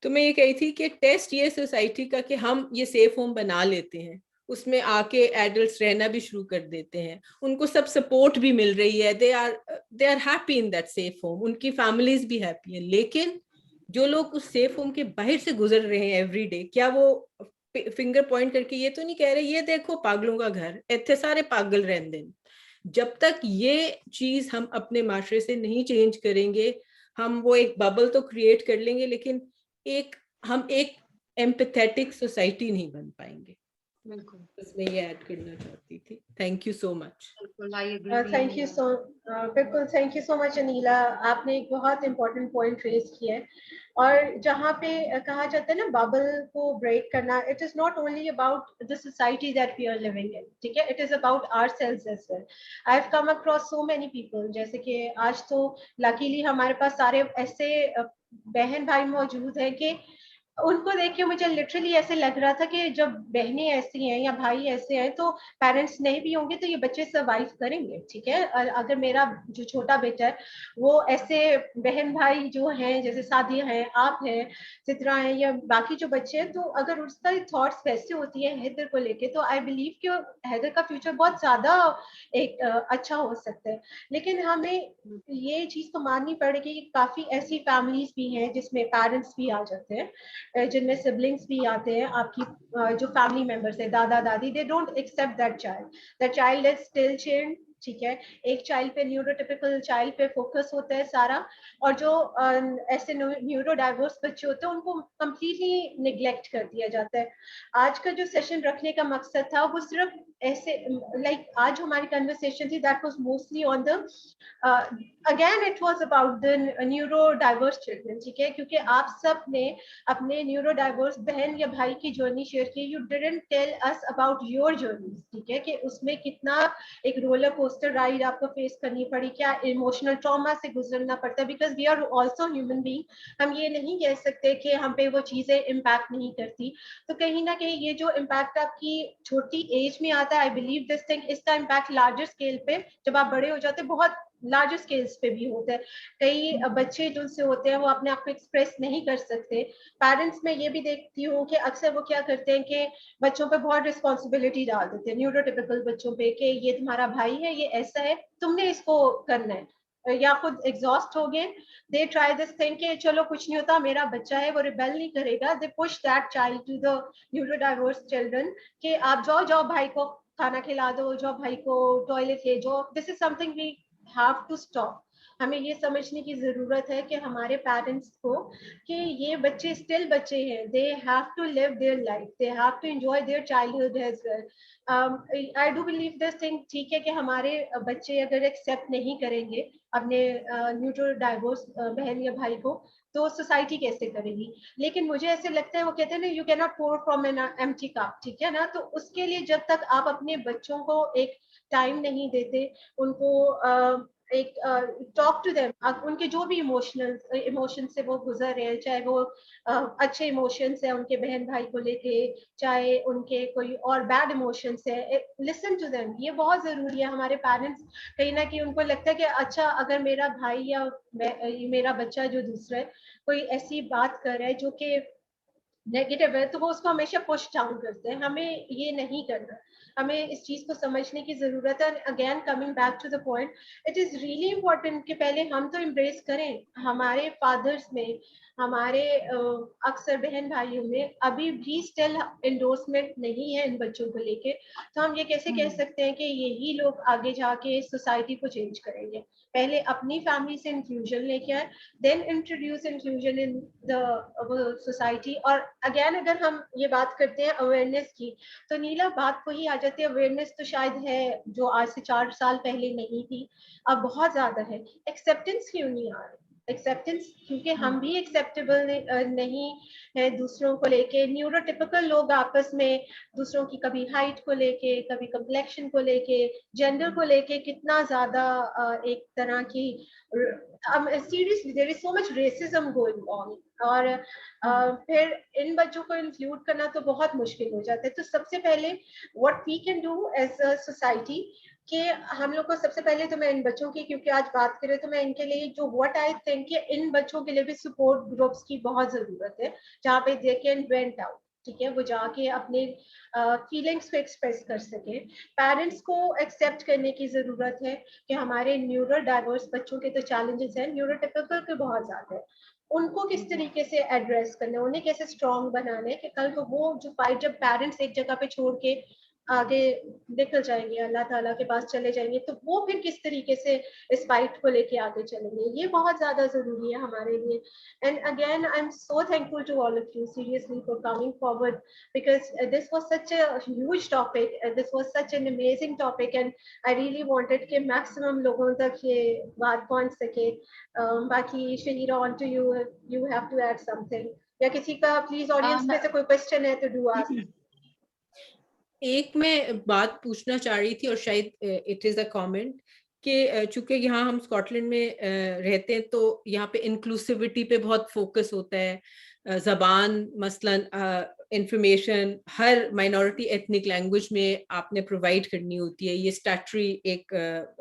तो मैं ये कही थी कि टेस्ट ये सोसाइटी का कि हम ये सेफ होम बना लेते हैं, उसमें आके एडल्ट्स रहना भी शुरू कर देते हैं, उनको सब सपोर्ट भी मिल रही है, they are happy in that safe home, उनकी फैमिलीज भी हैप्पी है। लेकिन जो लोग उस सेफ होम के बाहर से गुजर रहे हैं एवरी डे, क्या वो फिंगर पॉइंट करके ये तो नहीं कह रहे ये देखो पागलों का घर, इतने सारे पागल रहते हैं? जब तक ये चीज हम अपने माशरे से नहीं चेंज करेंगे, हम वो एक बबल तो क्रिएट कर लेंगे लेकिन हम एक एम्पैथेटिक सोसाइटी नहीं बन पाएंगे। बिल्कुल, बस मैं ये ऐड करना चाहती थी। Thank you so much. बिल्कुल, I agree. Thank you so बिल्कुल, thank you so much Aneela, आपने एक बहुत इंपॉर्टेंट पॉइंट रेज किया है। और जहाँ पे कहा जाता है ना बबल को ब्रेक करना, it is not only about the society that we are living in, ठीक है, it is about ourselves as well. I have come across so many people, जैसे कि आज तो लकीली हमारे पास सारे ऐसे बहन भाई मौजूद हैं कि उनको देख के मुझे लिटरली ऐसे लग रहा था कि जब बहनें ऐसी हैं या भाई ऐसे हैं तो पेरेंट्स नहीं भी होंगे तो ये बच्चे सर्वाइव करेंगे, ठीक है। और अगर मेरा जो छोटा बेटा है वो ऐसे बहन भाई जो हैं, जैसे सादिया है, आप हैं, चित्रा है, या बाकी जो बच्चे हैं, तो अगर उसका थॉट्स वैसे होती है हैदर को लेके, तो आई बिलीव कि हैदर का फ्यूचर बहुत ज्यादा एक अच्छा हो सकता है। लेकिन हमें ये चीज तो माननी पड़ेगी कि काफी ऐसी फैमिलीज भी हैं जिसमें पेरेंट्स भी आ जाते हैं, जिनमें सिबलिंग्स भी आते हैं, आपकी जो फैमिली मेंबर्स है, दादा दादी, they don't accept that child is still child, ठीक है। एक चाइल्ड पे, न्यूरोटिपिकल चाइल्ड पे फोकस होता है सारा, और जो ऐसे न्यूरो डाइवर्स बच्चे होते हैं उनको कंप्लीटली निग्लेक्ट कर दिया जाता है। आज का जो सेशन रखने का मकसद था वो सिर्फ ऐसे लाइक आज हमारी कन्वर्सेशन थी that was mostly on the again it was about the neuro diverse children, ठीक है, क्योंकि आप सब ने अपने न्यूरो डाइवर्स बहन या भाई की जर्नी शेयर की। You didn't tell us about your journey, ठीक है, कि उसमें कितना एक रोलर कोस्टर राइड आपको फेस करनी पड़ी, क्या इमोशनल ट्रॉमा से गुजरना पड़ता है, because we are also human being. हम ये नहीं कह सकते कि हम पे वो चीजें इम्पैक्ट नहीं करती। तो कहीं ना कहीं ये जो इम्पैक्ट आपकी छोटी एज में आता है, आई बिलीव दिस थिंग, इसका इम्पैक्ट लार्जर स्केल पे जब आप बड़े हो जाते हैं बहुत लार्जर स्केल्स पे भी होता है। कई बच्चे जो से होते हैं वो अपने आप को एक्सप्रेस नहीं कर सकते। पेरेंट्स में ये भी देखती हूँ कि अक्सर वो क्या करते हैं कि बच्चों पे बहुत रिस्पॉन्सिबिलिटी डाल देते हैं, न्यूरोटिपिकल बच्चों पे, कि ये तुम्हारा भाई है, ये ऐसा है, तुमने इसको करना है, या खुद एग्जॉस्ट हो गए, दे ट्राई दिस थिंग कि चलो कुछ नहीं होता, मेरा बच्चा है, वो रिबेल नहीं करेगा, they push that child to the neurodiverse children कि आप जाओ जाओ भाई को खाना खिला दो, जाओ भाई को टॉयलेट ले जाओ। This is something we have to stop. हमें ये समझने की जरूरत है कि हमारे पेरेंट्स को कि ये बच्चे स्टिल बच्चे हैं, they have to live their life, they have to enjoy their childhood as well. I do believe this thing, ठीक है कि हमारे बच्चे अगर एक्सेप्ट नहीं करेंगे अपने न्यूट्रो डाइवोर्स बहन या भाई को, तो सोसाइटी कैसे करेगी। लेकिन मुझे ऐसे लगता है, वो कहते हैं ना, you can not pour from an empty cup, ठीक है ना। तो उसके लिए जब तक आप अपने बच्चों को एक टाइम नहीं देते, उनको एक टॉक टू देम, उनके जो भी इमोशन से वो गुजर रहे हैं, चाहे वो अच्छे इमोशंस है उनके बहन भाई को लेके, चाहे उनके कोई और बैड इमोशंस है, लिसन टू देम। ये बहुत जरूरी है। हमारे पेरेंट्स कहीं ना कहीं उनको लगता है कि अच्छा, अगर मेरा भाई या मेरा बच्चा जो दूसरा है कोई ऐसी बात कर रहा है जो कि नेगेटिव है, तो वो उसको हमेशा पुश डाउन करते हैं। हमें ये नहीं करना, हमें इस चीज को समझने की जरूरत है। Again coming back to the point, it is really important कि पहले हम तो एम्ब्रेस करें। हमारे फादर्स में, हमारे अक्सर बहन भाइयों में अभी भी स्टिल एंडोर्समेंट नहीं है इन बच्चों को लेके। तो हम ये कैसे कह सकते हैं कि यही लोग आगे जाके सोसाइटी को चेंज करेंगे। पहले अपनी फैमिली से इंक्लूजन लेके आए, then introduce inclusion in the society. और अगेन अगर हम ये बात करते हैं अवेयरनेस की, तो नीला बात को ही आ जाती है, अवेयरनेस तो शायद है जो आज से 4 साल पहले नहीं थी, अब बहुत ज्यादा है। एक्सेप्टेंस क्यों नहीं आ रही? एक्सेप्टेंस क्योंकि हम भी एक्सेप्टेबल नहीं है दूसरों को लेके। न्यूरोटिपिकल लोग आपस में दूसरों की कभी हाइट को लेके, कभी कम्प्लेक्शन को लेके, जेंडर को लेके कितना ज्यादा एक तरह की seriously there is so much racism going on. और फिर इन बच्चों को इंक्लूड करना तो बहुत मुश्किल हो जाता है। तो सबसे पहले what we can do as a society, कि हम लोग को सबसे पहले, तो मैं इन बच्चों की क्योंकि आज बात करें, तो मैं इनके लिए जो व्हाट आई थिंक कि इन बच्चों के लिए भी सपोर्ट ग्रुप्स की बहुत जरूरत है, जहाँ पे दे कैन वेंट आउट, ठीक है, वो जाके अपने फीलिंग्स को एक्सप्रेस कर सके। पेरेंट्स को एक्सेप्ट करने की जरूरत है कि हमारे न्यूरो डाइवर्स बच्चों के तो चैलेंजेस हैं, न्यूरोटिपिकल के बहुत ज्यादा है। उनको किस तरीके से एड्रेस करना है, उन्हें कैसे स्ट्रॉन्ग बनाना है कि कल को वो जो फाइट, जब पेरेंट्स एक जगह पे छोड़ के आगे निकल जाएंगे, अल्लाह ताला के पास चले जाएंगे, तो वो फिर किस तरीके से इस फाइट को लेके आगे चलेंगे, ये बहुत ज्यादा जरूरी है हमारे लिए। And again I am so thankful to all of you seriously for coming forward, because this was such a huge topic, this was such an amazing topic, and I really wanted कि maximum लोगों तक ये बात पहुंच सके। बाकी Shaheera, on to you, you have to add something, या किसी का प्लीज ऑडियंस में से कोई क्वेश्चन है तो डू आस्क। एक मैं बात पूछना चाह रही थी, और शायद इट इज अ कमेंट, कि चूंकि यहाँ हम स्कॉटलैंड में रहते हैं, तो यहाँ पे इंक्लूसिविटी पे बहुत फोकस होता है। ज़बान मसलन इंफॉर्मेशन हर माइनॉरिटी एथनिक लैंग्वेज में आपने प्रोवाइड करनी होती है, ये स्टैट्यूटरी एक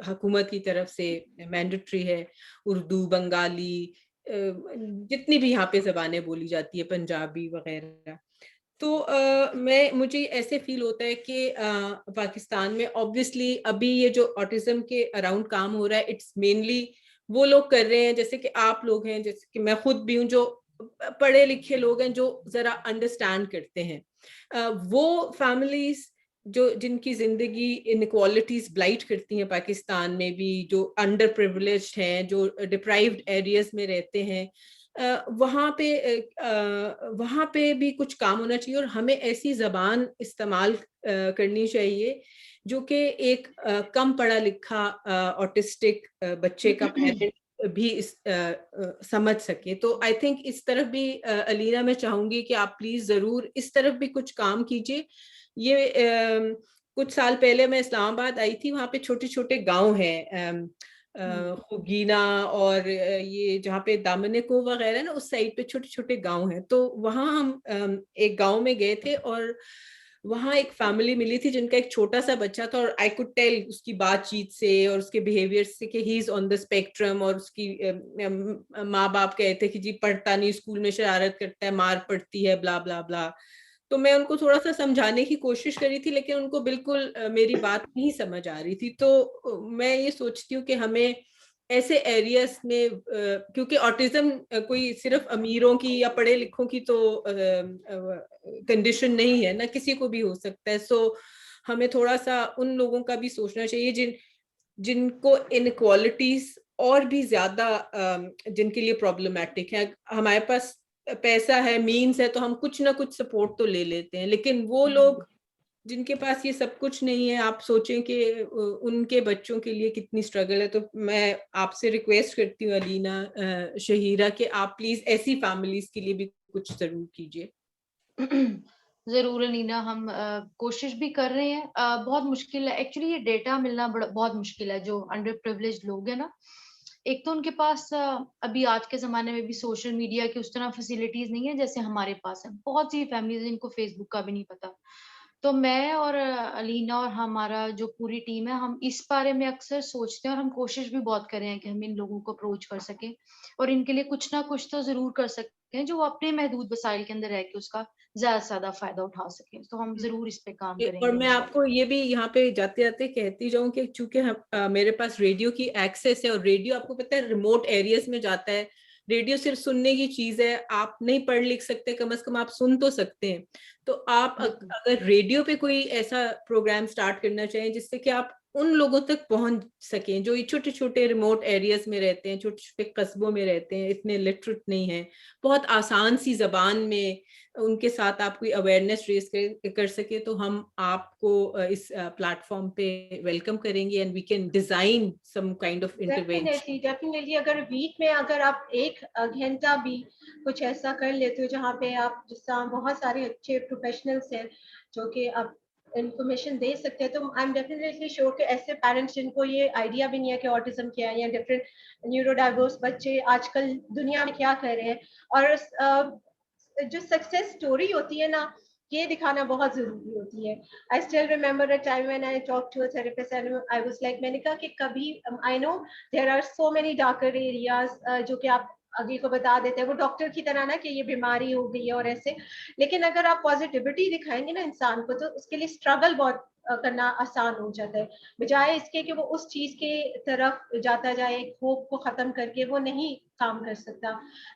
हुकूमत की तरफ से मैंडेटरी है। उर्दू, बंगाली, जितनी भी यहाँ पे ज़बानें बोली जाती है, पंजाबी वगैरह। तो मुझे ऐसे फील होता है कि पाकिस्तान में ऑब्वियसली अभी ये जो ऑटिज्म के अराउंड काम हो रहा है, इट्स मेनली वो लोग कर रहे हैं, जैसे कि आप लोग हैं, जैसे कि मैं खुद भी हूँ, जो पढ़े लिखे लोग हैं, जो जरा अंडरस्टैंड करते हैं। वो फैमिलीज जो जिनकी जिंदगी इनइक्वालिटीज ब्लाइट करती हैं पाकिस्तान में भी, जो अंडर प्रिविलेज्ड हैं, जो डिप्राइव्ड एरियाज में रहते हैं, वहाँ पे भी कुछ काम होना चाहिए। और हमें ऐसी जबान इस्तेमाल करनी चाहिए जो कि एक कम पढ़ा लिखा ऑटिस्टिक बच्चे का पेरेंट भी समझ सके। तो आई थिंक इस तरफ भी अलीना, मैं चाहूंगी कि आप प्लीज जरूर इस तरफ भी कुछ काम कीजिए। ये कुछ साल पहले मैं इस्लामाबाद आई थी, वहाँ पे छोटे छोटे गांव हैं, खुगीना और ये जहाँ पे दामनिको वगैरह ना, उस साइड पे छोटे छोटे गांव हैं। तो वहाँ हम एक गांव में गए थे, और वहाँ एक फैमिली मिली थी जिनका एक छोटा सा बच्चा था, और आई कुड टेल उसकी बातचीत से और उसके बिहेवियर से कि he is on the spectrum, और उसकी माँ बाप कहते कि जी पढ़ता नहीं, स्कूल में शरारत करता है, मार पड़ती है, ब्ला ब्ला ब्ला। तो मैं उनको थोड़ा सा समझाने की कोशिश करी थी, लेकिन उनको बिल्कुल मेरी बात नहीं समझ आ रही थी। तो मैं ये सोचती हूँ कि हमें ऐसे एरियाज में, क्योंकि ऑटिज्म कोई सिर्फ अमीरों की या पढ़े लिखों की तो कंडीशन नहीं है ना, किसी को भी हो सकता है। सो हमें थोड़ा सा उन लोगों का भी सोचना चाहिए जिनको इनक्वालिटीज और भी ज्यादा जिनके लिए प्रॉब्लमेटिक है। हमारे पास पैसा है, मीन्स है, तो हम कुछ ना कुछ सपोर्ट तो ले लेते हैं, लेकिन वो लोग जिनके पास ये सब कुछ नहीं है, आप सोचें कि उनके बच्चों के लिए कितनी स्ट्रगल है। तो मैं आपसे रिक्वेस्ट करती हूँ अलीना, शहीरा, कि आप प्लीज ऐसी फैमिलीज के लिए भी कुछ जरूर कीजिए। जरूर अलीना, हम कोशिश भी कर रहे हैं। बहुत मुश्किल है एक्चुअली, ये डेटा मिलना बहुत मुश्किल है। जो अंडर प्रिविलेज लोग हैं ना, एक तो उनके पास अभी आज के जमाने में भी सोशल मीडिया की उस तरह फैसिलिटीज नहीं है जैसे हमारे पास है। बहुत सी फैमिलीज जिनको फेसबुक का भी नहीं पता। तो मैं और अलीना और हमारा जो पूरी टीम है, हम इस बारे में अक्सर सोचते हैं और हम कोशिश भी बहुत कर रहे हैं कि हम इन लोगों को अप्रोच कर सकें और इनके लिए कुछ ना कुछ तो जरूर कर सकते हैं जो वो अपने महदूद वसाइल के अंदर रह के उसका ज्यादा से ज्यादा फायदा उठा सके। तो हम जरूर इस पे काम और करेंगे मैं इंशाल्लाह। आपको ये भी यहाँ पे जाते जाते कहती जाऊं कि चूंकि मेरे पास रेडियो की एक्सेस है, और रेडियो आपको पता है रिमोट एरियाज में जाता है। रेडियो सिर्फ सुनने की चीज है, आप नहीं पढ़ लिख सकते, कम से कम आप सुन तो सकते हैं। तो आप अगर रेडियो पे कोई ऐसा प्रोग्राम स्टार्ट करना चाहें जिससे कि आप उन लोगों तक पहुंच सकें जो ये छोटे छोटे रिमोट एरियाज में रहते हैं, छोटे छोटे कस्बों में रहते हैं, इतने लिटरेट नहीं है, बहुत आसान सी जबान में उनके साथ आप कोई अवेयरनेस रेस कर सके, तो हम आपको इस प्लेटफॉर्म पे वेलकम करेंगे, and we can design some kind of intervention. Definitely अगर वीक में अगर आप एक घंटा भी कुछ ऐसा कर लेते हो जहाँ पे आप, जिससे बहुत सारे अच्छे प्रोफेशनल्स हैं जो कि आप इंफॉर्मेशन दे सकते हैं, तो आई एम डेफिनेटली श्योर कि ऐसे पेरेंट्स जिनको ये आइडिया भी नहीं है कि ऑटिज्म क्या है या डिफरेंट न्यूरो डाइवर्स बच्चे आजकल दुनिया में क्या कर रहे हैं, और जो सक्सेस स्टोरी होती है ना, ये दिखाना बहुत जरूरी होती है। I still remember a time when I talk to a therapist and I was like, मैंने कहा कि कभी, I know there are so many darker areas जो कि आप अगले को बता देते हैं, वो डॉक्टर की तरह ना कि ये बीमारी हो गई है और ऐसे, लेकिन अगर आप पॉजिटिविटी दिखाएंगे ना इंसान को, तो उसके लिए स्ट्रगल बहुत करना आसान हो जाता है, बजाय इसके कि वो उस चीज के तरफ जाता जाए, होप को खत्म करके वो नहीं काम कर सकता।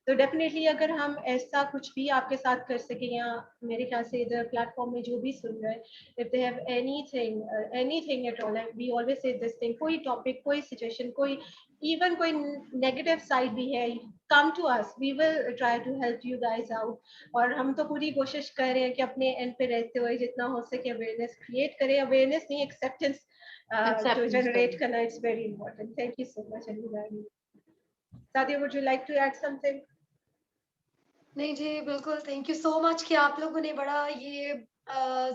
तो डेफिनेटली अगर हम ऐसा कुछ भी आपके साथ कर सके, या मेरे ख्याल से इधर प्लेटफॉर्म में जो भी सुन रहे हैं, if they have anything at all, we always say this thing, कोई टॉपिक, कोई सिचुएशन, कोई इवन कोई नेगेटिव साइड भी है, come to us, we will try to help you guys out. और हम तो पूरी कोशिश कर रहे हैं कि अपने एंड पे रहते हुए जितना हो सके अवेयरनेस क्रिएट करें, अवेयरनेस नहीं, एक्सेप्टेंस जो जनरेट करना, it's very important. Thank you so much Alina. Sadia, would you like to add something? नहीं जी, बिल्कुल, थैंक यू सो मच कि आप लोगों ने बड़ा ये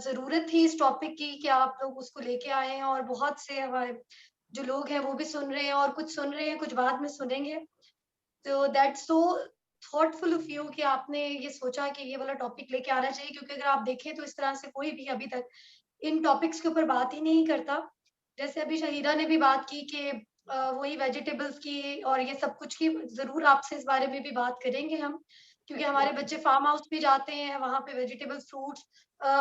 ज़रूरत थी इस टॉपिक की कि आप लोग उसको लेके आए हैं, और बहुत से हमारे जो लोग हैं वो भी सुन रहे हैं, और कुछ सुन रहे हैं, कुछ बाद में सुनेंगे। तो that's so thoughtful of you कि आपने ये सोचा कि ये वाला टॉपिक लेके आना चाहिए, क्योंकि अगर आप देखें तो इस तरह से कोई भी अभी तक इन टॉपिक्स के ऊपर बात ही नहीं करता। जैसे अभी शहीदा ने भी बात की कि वही वेजिटेबल्स की और ये सब कुछ की, ज़रूर आपसे इस बारे में भी बात करेंगे हम, क्योंकि हमारे बच्चे फार्म हाउस भी जाते हैं, वहाँ पे वेजिटेबल्स, फ्रूट्स,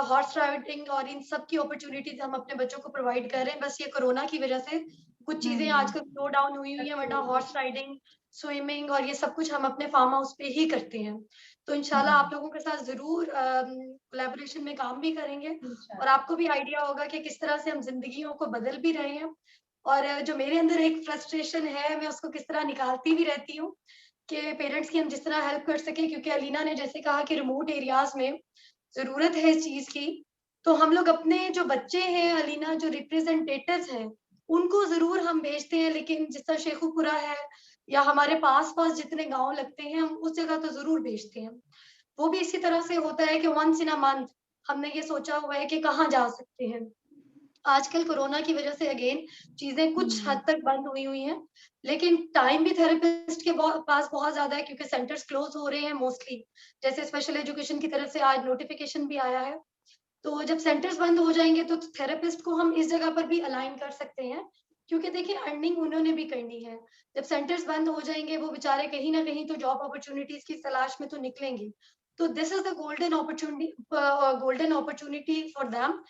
हॉर्स राइडिंग और इन सब की अपॉर्चुनिटीज हम अपने बच्चों को प्रोवाइड कर रहे हैं। बस ये कोरोना की वजह से कुछ चीजें आजकल स्लो डाउन हुई है, वरना हॉर्स राइडिंग, स्विमिंग और ये सब कुछ हम अपने फार्म हाउस पे ही करते हैं। तो इंशाल्लाह आप लोगों के साथ जरूर कोलैबोरेशन में काम भी करेंगे, और आपको भी आइडिया होगा कि किस तरह से हम जिंदगियों को बदल भी रहे हैं, और जो मेरे अंदर एक फ्रस्ट्रेशन है मैं उसको किस तरह निकालती भी रहती हूँ कि पेरेंट्स की हम जिस तरह हेल्प कर सके, क्योंकि अलीना ने जैसे कहा कि रिमोट एरियाज में जरूरत है इस चीज की, तो हम लोग अपने जो बच्चे हैं अलीना, जो रिप्रेजेंटेटिव्स हैं, उनको जरूर हम भेजते हैं, लेकिन जिस तरह शेखुपुरा है या हमारे पास पास जितने गांव लगते हैं, हम उस जगह तो जरूर भेजते हैं। वो भी इसी तरह से होता है कि वंस इन अ मंथ हमने ये सोचा हुआ है कि कहाँ जा सकते हैं। आजकल कोरोना की वजह से अगेन चीजें कुछ हद तक बंद हुई हैं, लेकिन टाइम भी थेरेपिस्ट के पास बहुत ज्यादा है, क्योंकि सेंटर्स क्लोज हो रहे हैं मोस्टली। जैसे स्पेशल एजुकेशन की तरफ से आज नोटिफिकेशन भी आया है तो जब सेंटर्स बंद हो जाएंगे तो थेरेपिस्ट को हम इस जगह पर भी अलाइन कर सकते हैं, क्योंकि देखिए अर्निंग उन्होंने भी करनी है। जब सेंटर्स बंद हो जाएंगे वो बेचारे कहीं ना कहीं तो जॉब अपॉर्चुनिटीज की तलाश में तो निकलेंगे। तो this is the golden opportunity for them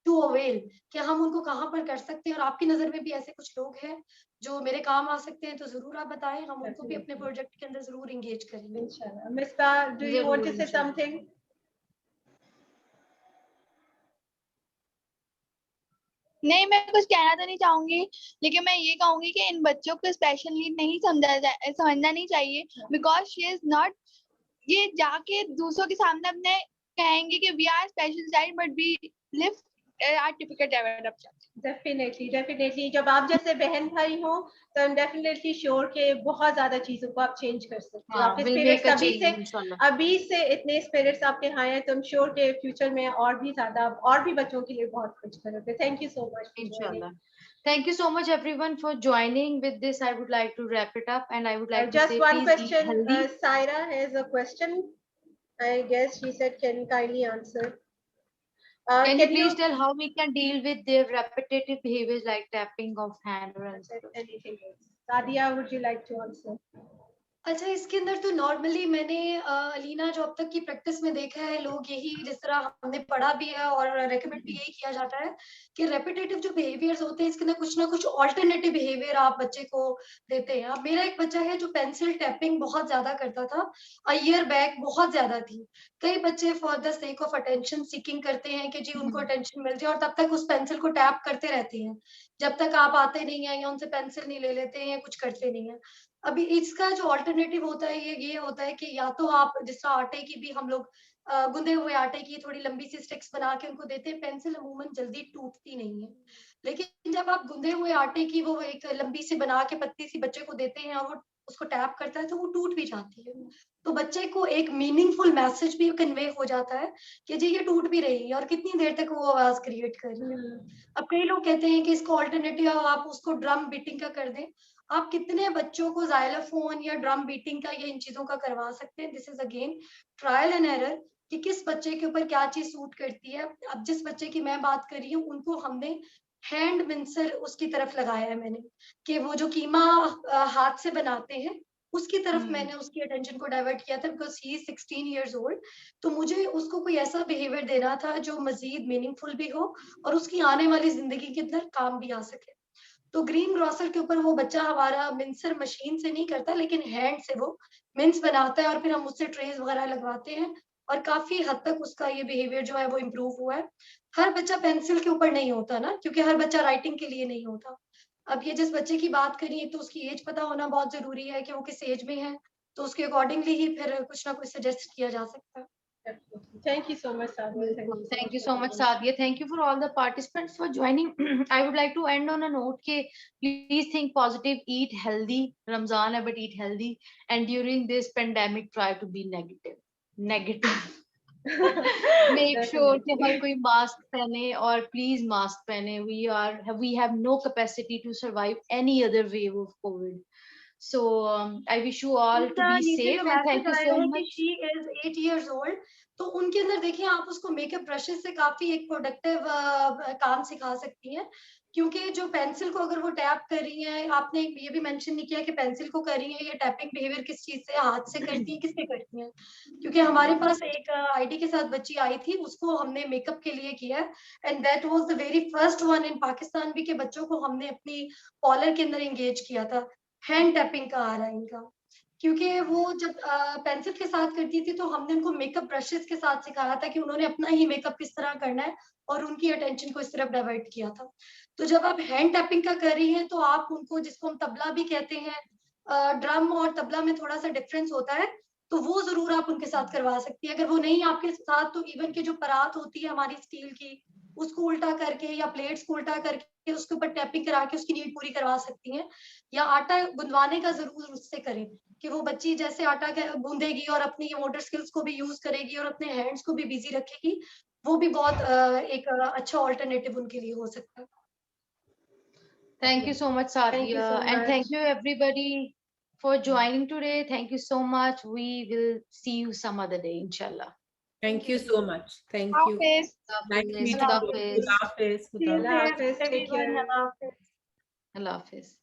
to avail, कि हम उनको कहाँ पर कर सकते हैं। और आपकी नजर में भी ऐसे कुछ लोग हैं जो मेरे काम आ सकते हैं तो जरूर आप बताएं, हम उनको भी अपने प्रोजेक्ट के अंदर जरूर एंगेज करेंगे। इंशाल्लाह। Misbah, do you want to say something? नहीं, मैं कुछ कहना तो नहीं चाहूंगी, लेकिन मैं ये कहूंगी कि इन बच्चों को स्पेशल नीड नहीं समझना नहीं चाहिए, बिकॉज शी इज नॉट, ये जाके दूसरों के सामने अपने कहेंगे कि we are special child but we live are typical developed child. Definitely जब आप जैसे बहन भाई हो तो I'm definitely sure के बहुत ज्यादा चीजों को आप चेंज कर सकते हो। आपके स्पिरिट्स अभी से इतने स्पिरिट्स आपके यहाँ हैं, तो I'm sure के फ्यूचर में और भी ज्यादा और भी बच्चों के लिए बहुत कुछ करोगे। Thank you so much. Inshallah. Thank you so much everyone for joining. With this, I would like to wrap it up, and I would like to just say, one please eat question. healthy. Saira has a question. I guess she said, can you kindly answer? Can you please tell how we can deal with their repetitive behaviors like tapping of hand or anything else? Sadia, would you like to answer? अच्छा, इसके अंदर तो normally मैंने अलीना जो अब तक की practice में देखा है, लोग यही जिस तरह हमने पढ़ा भी है और रेकमेंड भी यही किया जाता है कि रेपिटेटिव जो बिहेवियर्स होते हैं इसके अंदर कुछ ना कुछ ऑल्टरनेटिव बिहेवियर आप बच्चे को देते हैं। अब मेरा एक बच्चा है जो पेंसिल टैपिंग बहुत ज्यादा करता था, अ ईयर बैक बहुत ज्यादा थी। कई बच्चे for the sake of attention seeking करते हैं कि जी उनको अटेंशन मिल जाए और तब तक उस पेंसिल को टैप करते रहते हैं जब तक आप आते नहीं है या उनसे पेंसिल नहीं ले लेते हैं या कुछ करते नहीं है। अभी इसका जो ऑल्टरनेटिव होता है ये होता है कि या तो आप जिस तरह आटे की भी हम लोग गुंदे हुए आटे की थोड़ी लंबी सी स्टिक्स बना के उनको देते हैं। पेंसिल अमूमन जल्दी टूटती नहीं है, लेकिन जब आप गुंदे हुए आटे की वो एक लंबी सी बना के पतली सी बच्चे को देते हैं और वो उसको टैप करता है तो वो टूट भी जाती है। तो बच्चे को एक मीनिंगफुल मैसेज भी कन्वे हो जाता है कि जी ये टूट भी रही है और कितनी देर तक वो आवाज क्रिएट कर रही है। अब कई लोग कहते हैं कि इसको ऑल्टरनेटिव आप उसको ड्रम बीटिंग का कर दें। आप कितने बच्चों को जाइलोफोन या ड्रम बीटिंग का या इन चीजों का करवा सकते हैं। This is again trial and error कि किस बच्चे के ऊपर क्या चीज सूट करती है। अब जिस बच्चे की मैं बात कर रही हूँ उनको हमने हैंड मिंसर उसकी तरफ लगाया है मैंने, कि वो जो कीमा हाथ से बनाते हैं उसकी तरफ मैंने उसकी अटेंशन को डाइवर्ट किया था, because he is 16 years old। तो मुझे उसको कोई ऐसा बिहेवियर देना था जो मजीद मीनिंगफुल भी हो और उसकी आने वाली जिंदगी के अंदर काम भी आ सके। तो ग्रीन ग्रोसर के ऊपर वो बच्चा हमारा मिंसर मशीन से नहीं करता, लेकिन हैंड से वो मिंस बनाता है और फिर हम उससे ट्रेस वगैरह लगवाते हैं और काफी हद तक उसका ये बिहेवियर जो है वो इम्प्रूव हुआ है। हर बच्चा पेंसिल के ऊपर नहीं होता ना, क्योंकि हर बच्चा राइटिंग के लिए नहीं होता। अब ये जिस बच्चे की बात करिए तो उसकी एज पता होना बहुत जरूरी है कि वो किस एज में है, तो उसके अकॉर्डिंगली ही फिर कुछ ना कुछ सजेस्ट किया जा सकता है। Thank you so much, Sadia. Thank you so much, Sadia. Thank you for all the participants for joining. I would like to end on a note ke please think positive, eat healthy. Ramzan hai, but eat healthy. And during this pandemic, try to be negative. Make sure कि हर कोई mask पहने और please mask पहने. We have no capacity to survive any other wave of COVID. So I wish you all to be safe and thank you so much. She is 8 years old. तो उनके अंदर देखिए आप उसको makeup brushes से काफी एक प्रोडक्टिव काम सिखा सकती हैं, क्योंकि जो पेंसिल को अगर वो टैप कर रही है, आपने ये भी मेंशन नहीं किया कि पेंसिल को कर रही है, ये टैपिंग बिहेवियर किस चीज से, हाथ से करती है, किससे करती है। क्योंकि हमारे पास एक आईडी के साथ बच्ची आई थी, उसको हमने मेकअप के लिए किया and that was the very first one in Pakistan भी, के बच्चों को हमने अपनी कॉलर के अंदर एंगेज किया था। हैंड टैपिंग का आ रहा है इनका, क्योंकि वो जब पेंसिल के साथ करती थी तो हमने उनको मेकअप ब्रशेस के साथ सिखाया था कि उन्होंने अपना ही मेकअप किस तरह करना है और उनकी अटेंशन को इस तरफ डाइवर्ट किया था। तो जब आप हैंड टैपिंग का कर रही हैं तो आप उनको, जिसको हम तबला भी कहते हैं, ड्रम और तबला में थोड़ा सा डिफरेंस होता है, तो वो जरूर आप उनके साथ करवा सकती है। अगर वो नहीं आपके साथ तो इवन के जो परात होती है हमारी स्टील की, उसको उल्टा करके या प्लेट्स को उल्टा करके उसके ऊपर टैपिंग करा के उसकी नीड पूरी करवा सकती हैं। या आटा गुंदवाने का जरूर उससे करें कि वो बच्ची जैसे आटा गूंदेगी और अपनी मोटर स्किल्स को भी यूज करेगी और अपने हैंड्स को भी बिजी रखेगी, वो भी बहुत एक अच्छा ऑल्टरनेटिव उनके लिए हो सकता है। Thank you so much, Sadia, and thank you everybody for joining today. Thank you so much. We will see you some other day, inshallah. Thank you so much. Thank you. Hafiz. Nice meeting Allah you. Hafiz. Khudafis. See you Khudafis. Allah Hafiz, take everyone. care. Allah Hafiz. Allah Hafiz.